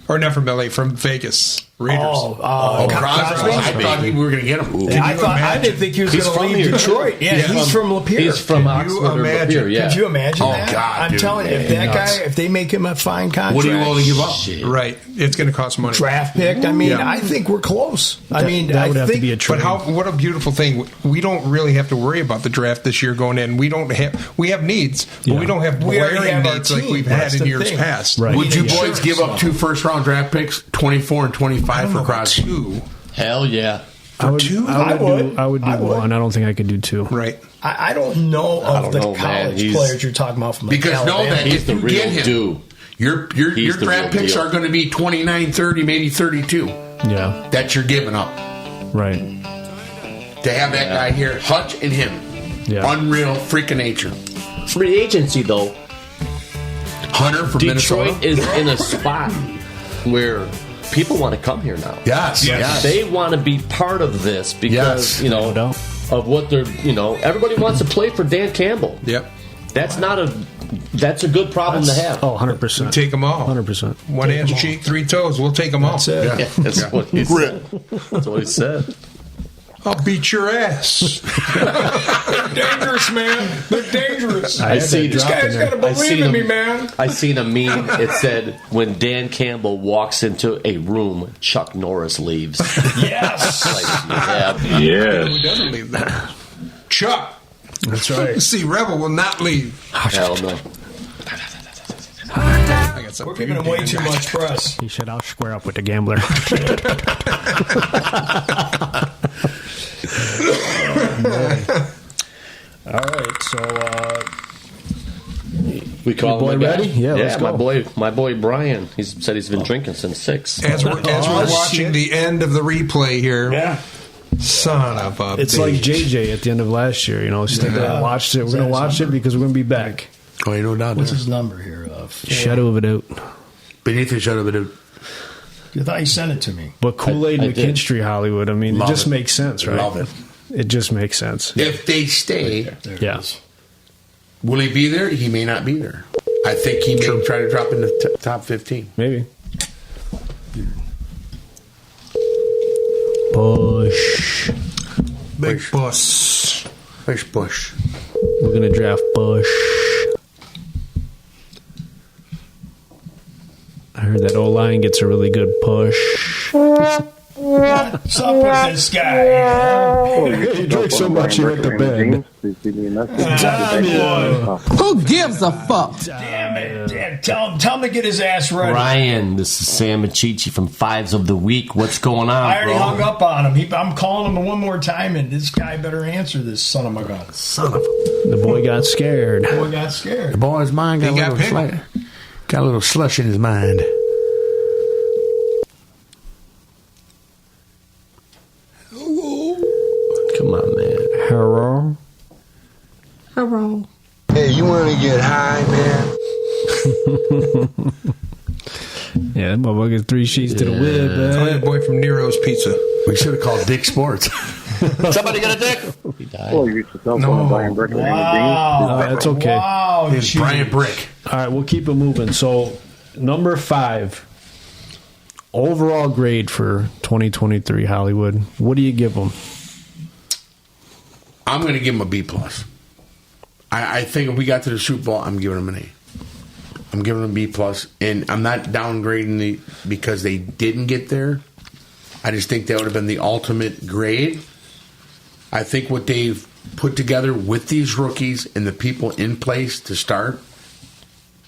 Or not from L.A., from Vegas. Raiders. Crosby. I thought we were going to get him. I didn't think he was going to leave Detroit. Yeah, he's from Lapeer. He's from Oxford or Lapeer, yeah. Could you imagine that? God, I'm telling you, if that guy, if they make him a fine contract. What are you willing to give up? Right. It's going to cost money. Draft pick. I mean, I think we're close. That would have to be a trade. But what a beautiful thing. We don't really have to worry about the draft this year going in. We have needs, but we don't have glaring needs like we've had in years past. Right. Would you boys give up 2 first-round draft picks, 24 and 25 for Crosby? Hell yeah. I would do one. I don't think I could do 2. Right. I don't know of the college players you're talking about from because Alabama. know that He's if the you real get him, dude. your draft picks are going to be 29, 30, maybe 32. Yeah. That you're giving up. Right. To have that guy here, Hutch and him. Yeah. Unreal freaking nature. Free agency, though. Hunter from Detroit Minnesota. is in a spot where people want to come here now. Yes. They want to be part of this because, of what they're, everybody wants to play for Dan Campbell. Yep. That's a good problem to have. Oh, 100%. Take them all. 100%. One ass cheek, 3 toes. We'll take them all. That's it. Yeah. That's what he said. That's what he said. I'll beat your ass. They're dangerous, man. They're dangerous. This guy's got to believe in me, man. I seen a meme. It said, when Dan Campbell walks into a room, Chuck Norris leaves. Yes. Who doesn't leave that? Chuck. That's right. See, Rebel will not leave. Hell no. I got We're giving him way too much press. He said, I'll square up with the gambler. All right, so we call boy him ready? Yeah, let's go. My boy Brian. He said he's been drinking since 6. As we're watching the end of the replay here. Yeah. Son of a it's bitch. like JJ at the end of last year. Stayed there and watched it. We're going to watch it because we're going to be back. Oh, you know down What's there. his number here? Shadow of a doubt. Beneath the shadow of a doubt. I thought you sent it to me. But Kool-Aid I did. McKinstry, Hollywood, I mean, Love it just it. makes sense, right? Love it. It just makes sense. If they stay, Yes. will he be there? He may not be there. I think he may try to drop in the top 15. Maybe. Bush. Big Bush. Bush. We're going to draft Bush. I heard that O-line gets a really good push. What's up with this guy? You drink so much you hit the bed. Who gives a fuck? Damn it. Damn, tell him to get his ass ready. Ryan, this is Sam Machichi from Fives of the Week. What's going on, I already bro? hung up on him. I'm calling him one more time, and this guy better answer this son of a gun. Son of a... The boy got scared. The boy got scared. The boy's mind got a little slush in his mind. Come on, man. Hello? Hello. Hey, you want to get high, man? Yeah, that motherfucker 3 sheets to the whip, man. Call your boy from Nero's Pizza. We should have called Dick Sports. Somebody got a dick? He died. Oh, you reached the cell phone of Brian Brick. No, that's okay. Wow. It's Brian Brick. All right, we'll keep it moving. So, number 5, overall grade for 2023 Hollywood. What do you give them? I'm going to give him a B+. I think if we got to the Super Bowl, I'm giving him an A. I'm giving him a B+, and I'm not downgrading because they didn't get there. I just think that would have been the ultimate grade. I think what they've put together with these rookies and the people in place to start,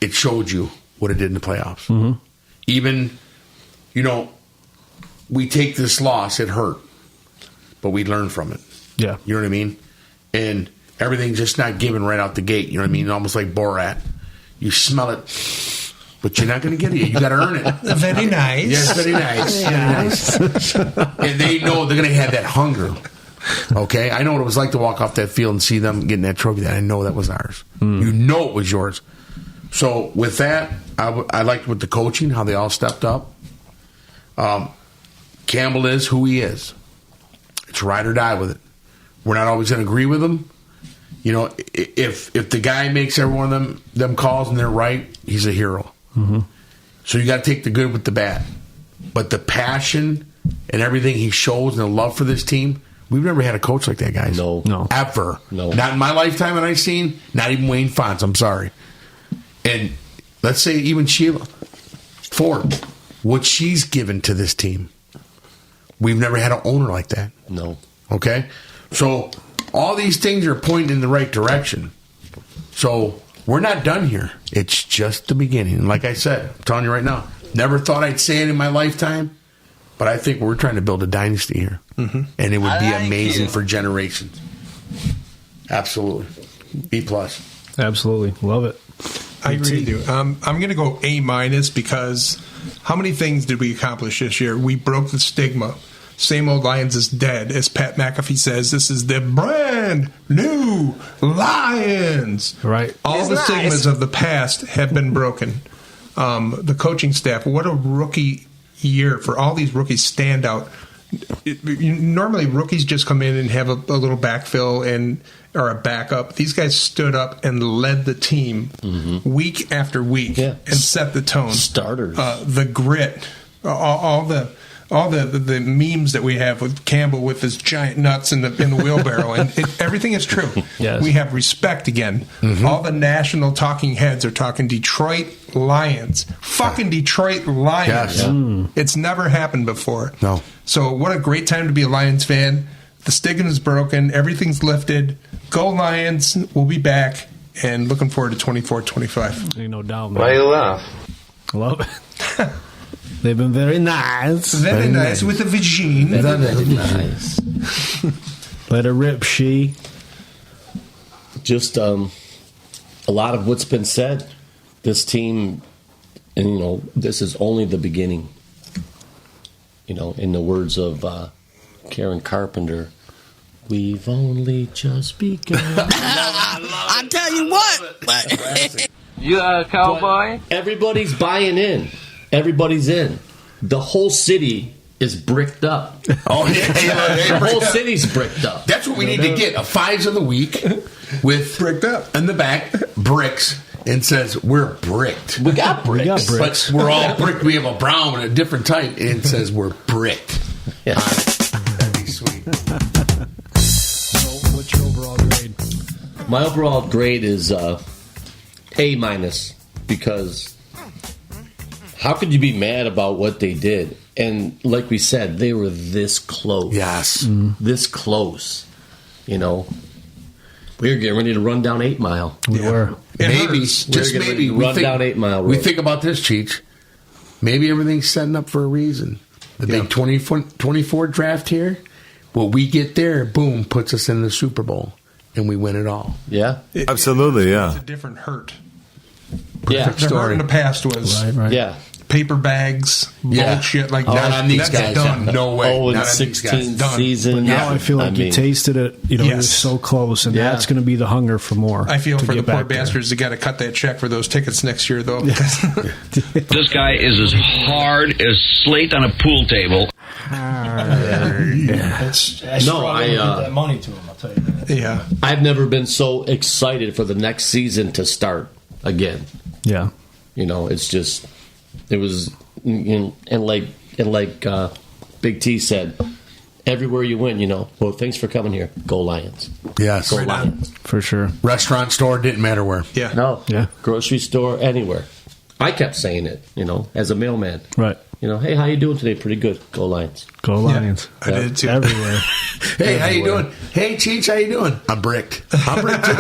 it showed you what it did in the playoffs. Mm-hmm. Even, we take this loss, it hurt, but we learn from it. Yeah. You know what I mean? And everything's just not given right out the gate. You know what I mean? Almost like Borat. You smell it, but you're not going to get it. You got to earn it. Very nice. Yes, very nice. Very nice. And they know they're going to have that hunger. Okay? I know what it was like to walk off that field and see them getting that trophy. I know that was ours. You know it was yours. So with that, I liked with the coaching, how they all stepped up. Campbell is who he is. It's ride or die with it. We're not always going to agree with him. If the guy makes every one of them calls and they're right, he's a hero. Mm-hmm. So you got to take the good with the bad. But the passion and everything he shows and the love for this team, we've never had a coach like that, guys. No. Ever. No. Not in my lifetime that I've seen. Not even Wayne Fonts. I'm sorry. And let's say even Sheila Ford, what she's given to this team. We've never had an owner like that. No. Okay? So all these things are pointing in the right direction. So we're not done here. It's just the beginning. And like I said, I'm telling you right now, never thought I'd say it in my lifetime, but I think we're trying to build a dynasty here. Mm-hmm. And it would be amazing for generations. Absolutely. B+. Absolutely. Love it. I agree with you. I'm going to go A- because how many things did we accomplish this year? We broke the stigma. Same old Lions is dead. As Pat McAfee says, this is the brand new Lions. Right. All the stigmas of the past have been broken. The coaching staff, what a rookie year for all these rookies stand out. Normally, rookies just come in and have a little backfill or a backup. These guys stood up and led the team week after week and set the tone. Starters. The grit. All the memes that we have with Campbell with his giant nuts in the wheelbarrow, and everything is true. Yes. We have respect again. All the national talking heads are talking Detroit Lions. Fucking Detroit Lions. Yes. It's never happened before. No. So what a great time to be a Lions fan. The stigma's broken. Everything's lifted. Go Lions. We'll be back. And looking forward to 24-25. Ain't no doubt, man. Why you laugh? Love it. They've been very nice. Very nice with the vagine. Very nice. Let it rip, she. Just a lot of what's been said. This team, and this is only the beginning. In the words of Karen Carpenter, we've only just begun. I tell you what. You a cowboy? But everybody's buying in. Everybody's in. The whole city is bricked up. Oh, yeah. The whole city's bricked up. That's what we need to get. A Fives of the Week with bricked up in the back, bricks, and says, we're bricked. We got bricks. But we're all bricked. We have a brown and a different type, and it says we're bricked. Yeah. That'd be sweet. So, what's your overall grade? My overall grade is A- because how could you be mad about what they did? And like we said, they were this close. Yes. This close. You know, we were getting ready to run down 8 Mile. We were. Maybe, Just just maybe, run down 8 Mile Road. We think about this, Cheech. Maybe everything's setting up for a reason. The big 24 draft here, well, we get there, boom, puts us in the Super Bowl, and we win it all. Yeah. Absolutely, yeah. It's a different hurt. Yeah. The hurt in the past was Yeah. paper bags, bullshit like Not that. on these That's guys. done. No way. Oh, in Not on these 16 guys. Done. season. But now I feel like you mean, tasted it. You know, you're so close, and that's going to be the hunger for more. I feel to for the get poor back there. bastards that got to cut that check for those tickets next year, though. This guy is as hard as slate on a pool table. That money to him, I'll tell you that. Yeah. I've never been so excited for the next season to start again. Yeah. You know, it's just, it was, and like Big T said, everywhere you went, you know, well, thanks for coming here. Go Lions. Yes. Go Lions. For sure. Restaurant, store, didn't matter where. Yeah. No. Yeah. Grocery store, anywhere. I kept saying it, you know, as a mailman. Right. You know, hey, how you doing today? Pretty good. Go Lions. Go Lions. I did too. Everywhere. Hey, how you doing? Hey, Cheech, how you doing? I'm bricked. I'm bricked too.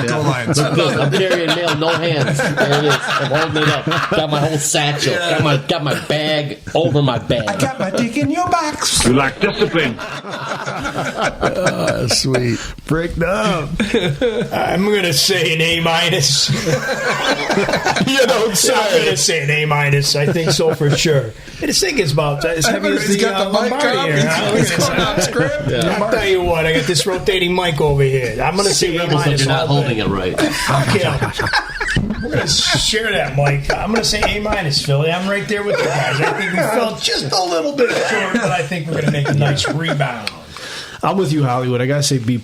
Go Lions. Look good. I'm carrying mail, no hands. There it is. I'm holding it up. Got my whole satchel. Got my bag over my bag. I got my dick in your box. You lack discipline. Sweet. Bricked up. I'm going to say an A-. You don't say. I'm going to say an A-. I think so for sure. And this thing is about as heavy as the Lombardi here. I'll tell you what, I got this rotating mic over here. I'm going to say A-. You're not holding it right. Fuck yeah. We're going to share that mic. I'm going to say A-, Philly. I'm right there with the guys. I think we fell just a little bit short, but I think we're going to make a nice rebound. I'm with you, Hollywood. I gotta say B+.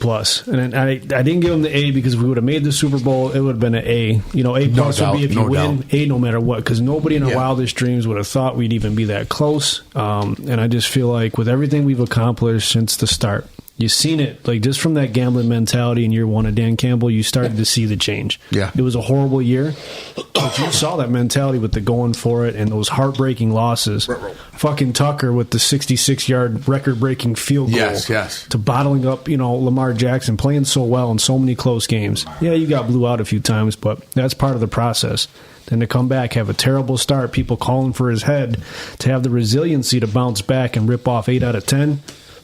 And I didn't give him the A because if we would have made the Super Bowl, it would have been an A. You know, A+ would be if you win, A no matter what. Because nobody in our wildest dreams would have thought we'd even be that close. And I just feel like with everything we've accomplished since the start, you've seen it, like just from that gambling mentality in year one of Dan Campbell, you started to see the change. Yeah. It was a horrible year, but you saw that mentality with the going for it and those heartbreaking losses. Fucking Tucker with the 66-yard record-breaking field goal. Yes. To bottling up, you know, Lamar Jackson, playing so well in so many close games. Yeah, you got blew out a few times, but that's part of the process. Then to come back, have a terrible start, people calling for his head, to have the resiliency to bounce back and rip off 8 out of 10,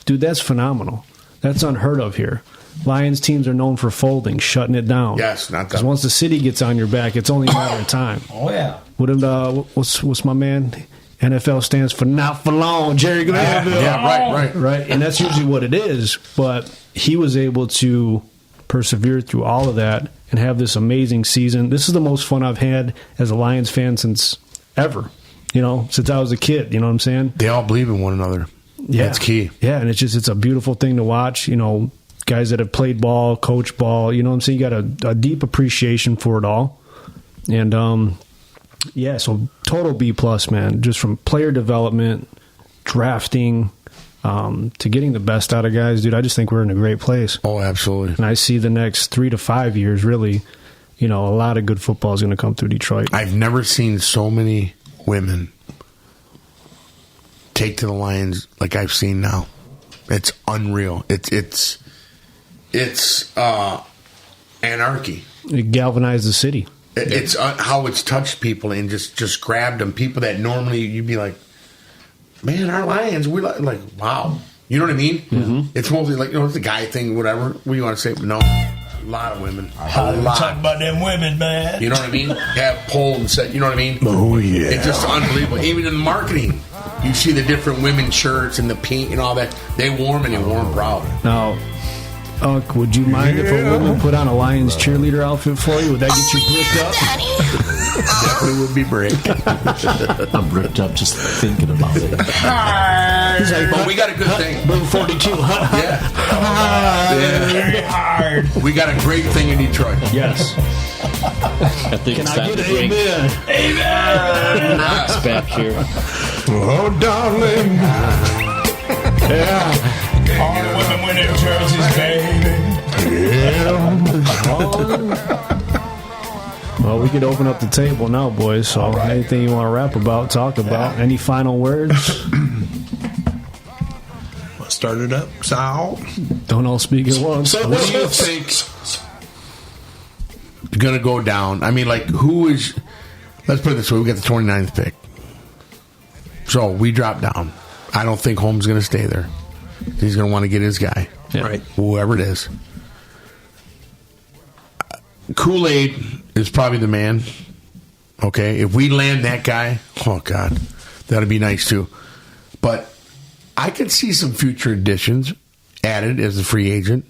dude, that's phenomenal. That's unheard of here. Lions teams are known for folding, shutting it down. Yes, not that. Because once the city gets on your back, it's only a matter of time. Oh, yeah. What's my man? NFL stands for not for long. Jerry Glanville. Yeah, right. And that's usually what it is. But he was able to persevere through all of that and have this amazing season. This is the most fun I've had as a Lions fan since ever. You know, since I was a kid. You know what I'm saying? They all believe in one another. Yeah. That's key. Yeah, and it's a beautiful thing to watch. You know, guys that have played ball, coached ball, you know what I'm saying? You got a deep appreciation for it all. And, so total B+, man. Just from player development, drafting, to getting the best out of guys, dude, I just think we're in a great place. Oh, absolutely. And I see the next 3 to 5 years, really, you know, a lot of good football is going to come through Detroit. I've never seen so many women take to the Lions like I've seen now. It's unreal. It's anarchy. It galvanized the city. It's how it's touched people and just grabbed them. People that normally you'd be like, man, our Lions, we like wow. You know what I mean? Mm-hmm. It's mostly like, you know, it's a guy thing, whatever. What do you want to say? No. A lot of women. A lot. Talk about them women, man. You know what I mean? Have poll and set. You know what I mean? Oh, yeah. It's just unbelievable. Even in marketing, you see the different women's shirts and the paint and all that. They warm and they warm proud. Now, Unc, would you mind if a woman put on a Lions cheerleader outfit for you? Would that get you bricked up? Definitely would be bricked. I'm bricked up just thinking about it. He's like, but we got a good thing. Blue 42. Yeah. Very hard. We got a great thing in Detroit. Yes. I think Can it's I time get to an bring amen? Knox back here. Oh, darling. Yeah. All the women winning jerseys, baby. Oh, Well, we could open up the table now, boys. So anything you want to rap about, talk about. Any final words? Start it up, Sal. Don't all speak at once. So what do you think going to go down? I mean, like, who is... Let's put it this way. We got the 29th pick. So we drop down. I don't think Holmes is going to stay there. He's going to want to get his guy. Yeah. Right. Whoever it is. Kool-Aid is probably the man. Okay? If we land that guy, oh, God, that'd be nice, too. But I could see some future additions added as a free agent.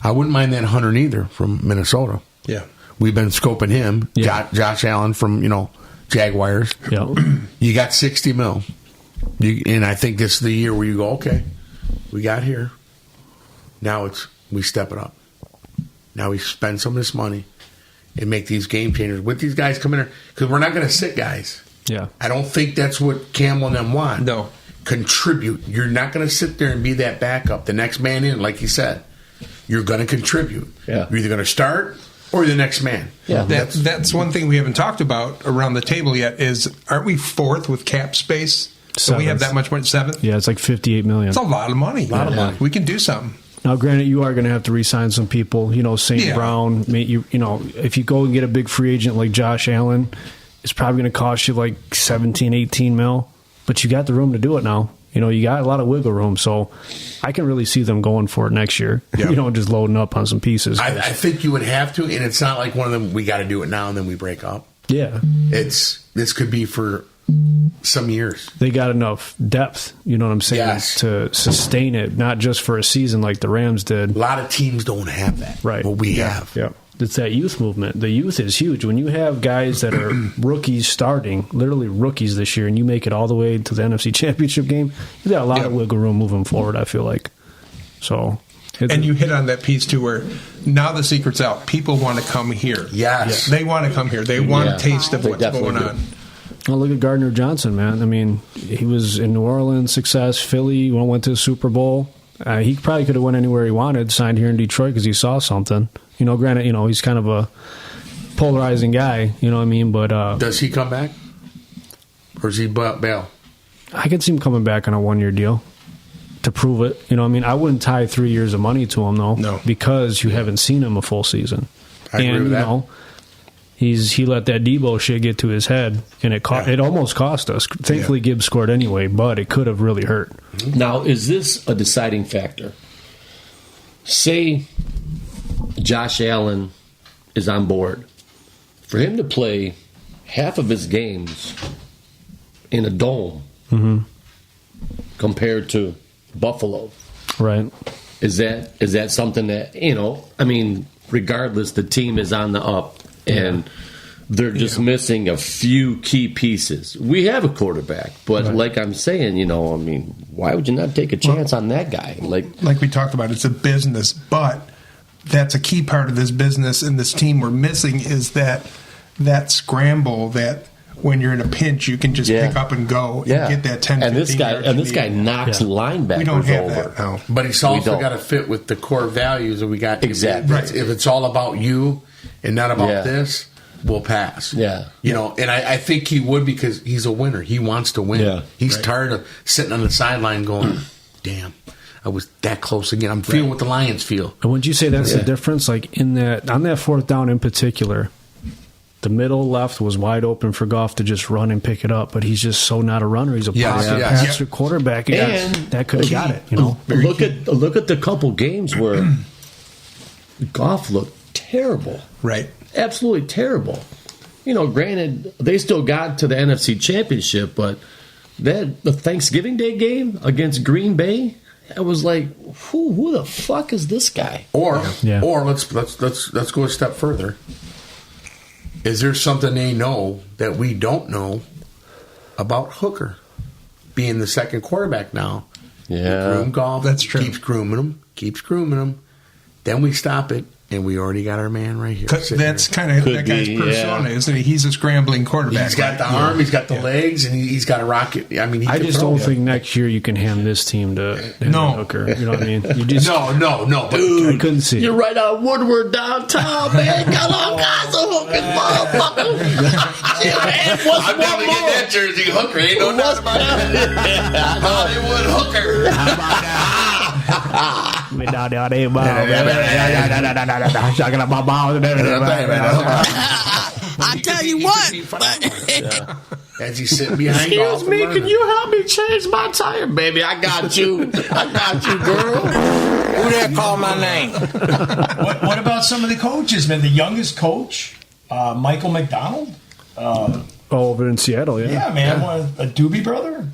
I wouldn't mind that Hunter either from Minnesota. Yeah. We've been scoping him. Yeah. Josh Allen from, Jaguars. Yeah. You got $60 million. And I think this is the year where you go, okay, we got here. Now we step it up. Now we spend some of this money and make these game changers with these guys coming in. Because we're not going to sit guys. Yeah. I don't think that's what Campbell and them want. No. Contribute. You're not going to sit there and be that backup. The next man in, like you said. You're going to contribute. Yeah. You're either going to start or you're the next man. Yeah. That's one thing we haven't talked about around the table yet is, aren't we fourth with cap space? So we have that much money, seventh? Yeah, it's like $58 million. It's a lot of money. A lot of money. We can do something. Now, granted, you are going to have to re-sign some people. St. Brown. If you go and get a big free agent like Josh Allen, it's probably going to cost you like 17, 18 mil. But you got the room to do it now. You got a lot of wiggle room. So I can really see them going for it next year. Yeah. Just loading up on some pieces. I think you would have to, and it's not like one of them, we got to do it now and then we break up. Yeah. This could be for some years. They got enough depth, you know what I'm saying, Yes. to sustain it, not just for a season like the Rams did. A lot of teams don't have that. Right. What we have. Yeah. It's that youth movement. The youth is huge. When you have guys that are rookies starting, literally rookies this year, and you make it all the way to the NFC Championship game, you got a lot of wiggle room moving forward, I feel like. So... And you hit on that piece, too, where now the secret's out. People want to come here. Yes. They want to come here. They want a taste of They what's definitely going on. Oh, look at Gardner Johnson, man. I mean, he was in New Orleans, success, Philly, went to the Super Bowl. He probably could have went anywhere he wanted, signed here in Detroit because he saw something. Granted, he's kind of a polarizing guy, you know what I mean? But does he come back? Or is he bail? I could see him coming back on a one-year deal to prove it. I wouldn't tie 3 years of money to him, though. No. Because you haven't seen him a full season. I agree with that. He let that Debo shit get to his head, and it almost cost us. Thankfully, Gibbs scored anyway, but it could have really hurt. Now, is this a deciding factor? Say Josh Allen is on board. For him to play half of his games in a dome compared to Buffalo, right? Is that something that, regardless, the team is on the up and they're just missing a few key pieces. We have a quarterback, but like I'm saying, why would you not take a chance on that guy? Like we talked about, it's a business, but that's a key part of this business and this team we're missing is that scramble that when you're in a pinch, you can just pick up and go and get that 10, and 15 yards. And this guy knocks linebackers we don't have over. That now. But he's also got to fit with the core values that we got. Exactly. If it's all about you and not about this, we'll pass. Yeah. And I think he would because he's a winner. He wants to win. Yeah. He's tired of sitting on the sideline going, damn, I was that close again. I'm feeling what the Lions feel. And wouldn't you say that's the difference? Like on that fourth down in particular, the middle left was wide open for Goff to just run and pick it up, but he's just so not a runner. He's a pocket passer quarterback. And that could have got it. Look at the couple games where Goff looked terrible. Right. Absolutely terrible. Granted, they still got to the NFC Championship, but the Thanksgiving Day game against Green Bay, I was like, who the fuck is this guy? Or let's go a step further. Is there something they know that we don't know about Hooker being the second quarterback now? Yeah. Groom Goff. That's true. Keeps grooming him. Then we stop it, and we already got our man right here. That's kind of that guy's persona, isn't he? He's a scrambling quarterback. He's got the arm, he's got the legs, and he's got a rocket. I mean, I just don't think next year you can hand this team to Hooker. You know what I mean? You just no, dude. I couldn't see. You're right on Woodward downtown, man. Got all kinds of hookers, motherfucker. I'm never getting that jersey. Hooker ain't no doubt about it. Hollywood Hooker. How about that? I tell you what. As he's sitting behind. Excuse me, can you help me change my tire, baby? I got you, girl. Who there called my name? What about some of the coaches, man? The youngest coach, Michael McDonald. Over in Seattle, yeah. Yeah, man. A Doobie brother.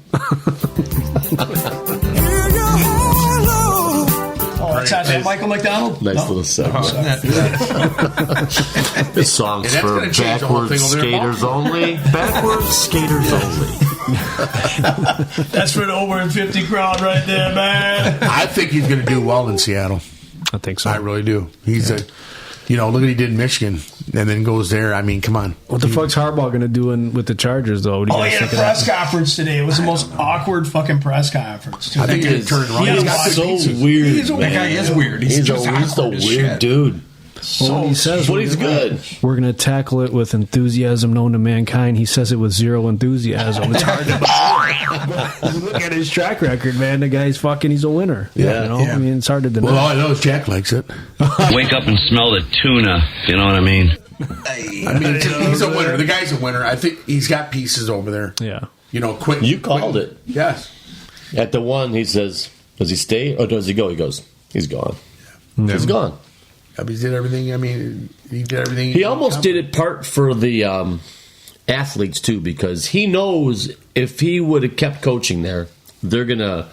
That's Michael McDonald. Nice little segment. This song's for backwards skaters only. Backwards skaters only. That's for the over 50 crowd right there, man. I think he's going to do well in Seattle. I think so. I really do. He's look what he did in Michigan, and then goes there. I mean, come on. What the fuck's Harbaugh going to do with the Chargers, though? He had a press conference today. It was the most awkward fucking press conference. I think he turned around. He's so weird. That guy is weird. He's a weird dude. Well, he says, but he's good. We're going to tackle it with enthusiasm known to mankind. He says it with zero enthusiasm. It's hard to look at his track record, man. The guy's he's a winner. Yeah. I mean, it's hard to deny. Well, all I know is Jack likes it. Wake up and smell the tuna. You know what I mean? I mean, he's a winner. The guy's a winner. I think he's got pieces over there. Yeah. Quick. You called it. Yes. At the one, he says, does he stay or does he go? He goes, he's gone. Yeah. He's gone. He did everything. I mean, he did everything. He almost did it part for the athletes, too, because he knows if he would have kept coaching there, they're going to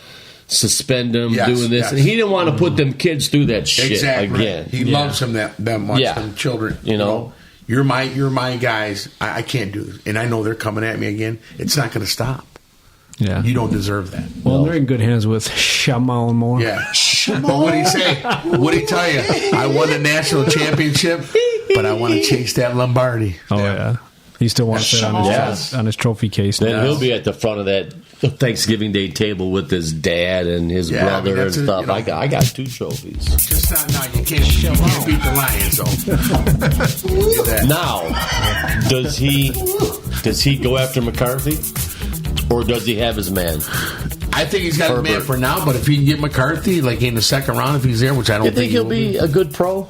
suspend him doing this. Yes. And he didn't want to put them kids through that shit again. He loves them that much, them children. You know? You're my guys. I can't do this. And I know they're coming at me again. It's not going to stop. Yeah. You don't deserve that. Well, they're in good hands with Shamal Moore. Yeah. But what did he say? What did he tell you? I won the national championship, but I want to chase that Lombardi. Oh, yeah. He still wants it on his trophy case. Then he'll be at the front of that Thanksgiving Day table with his dad and his brother and stuff. I got 2 trophies. Just not now. You can't beat the Lions, though. Now, does he go after McCarthy? Or does he have his man? I think he's got his man for now, but if he can get McCarthy, like in the second round, if he's there, which I don't think he'll be a good pro?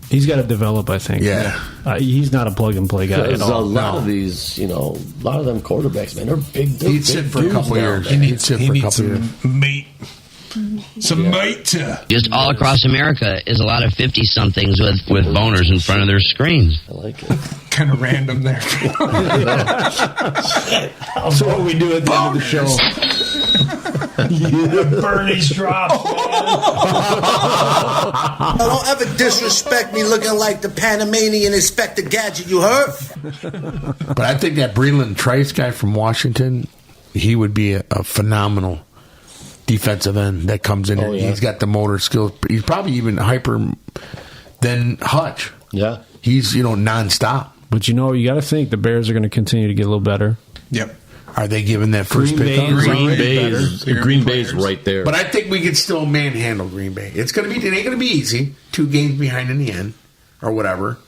He's got to develop, I think. Yeah. He's not a plug-and-play guy at all. A lot of these, a lot of them quarterbacks, man, they're big. He'd sit for a couple years. He needs some meat. Some mate. Just all across America is a lot of 50-somethings with boners in front of their screens. I like it. Kind of random there. So what we do at the end of the show. Bernie's drop. Don't ever disrespect me looking like the Panamanian Inspector Gadget, you heard? But I think that Breland Trice guy from Washington, he would be a phenomenal defensive end that comes in. He's got the motor skills. He's probably even hyper than Hutch. Yeah. He's, nonstop. But you got to think the Bears are going to continue to get a little better. Yep. Are they giving that first pick up? Green Bay's right there. But I think we could still manhandle Green Bay. It ain't going to be easy. 2 games behind in the end or whatever.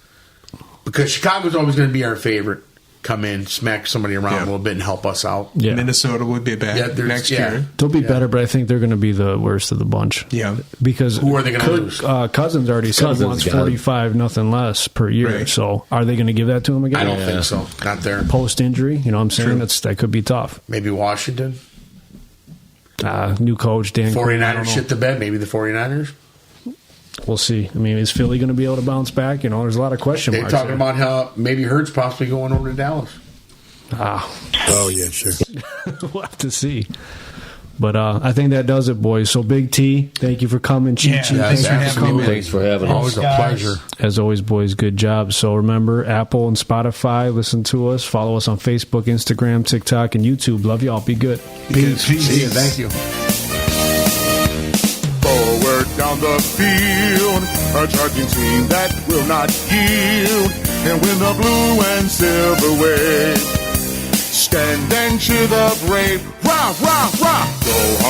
Because Chicago's always going to be our favorite. Come in, smack somebody around a little bit and help us out. Yeah. Minnesota would be bad next year. They'll be better, but I think they're going to be the worst of the bunch. Yeah. Because who are they going to lose? Cousins already said he wants 45, nothing less per year. Right. So are they going to give that to him again? I don't think so. Not there. Post-injury, you know what I'm saying? That could be tough. Maybe Washington. New coach, Dan 49ers shit the bed. Maybe the 49ers. We'll see. I mean, is Philly going to be able to bounce back? There's a lot of question marks. They're talking about how maybe Hurts possibly going over to Dallas. Oh, yeah, sure. We'll have to see. But I think that does it, boys. So, Big T, thank you for coming. Thanks for having us. Always a pleasure. As always, boys, good job. So, remember, Apple and Spotify, listen to us. Follow us on Facebook, Instagram, TikTok, and YouTube. Love y'all. Be good. Peace. See you. Thank you. Forward, down the field, a charging team that will not yield, and win the blue and silver wave. Stand and cheer the brave, rah, rah, rah, go hard.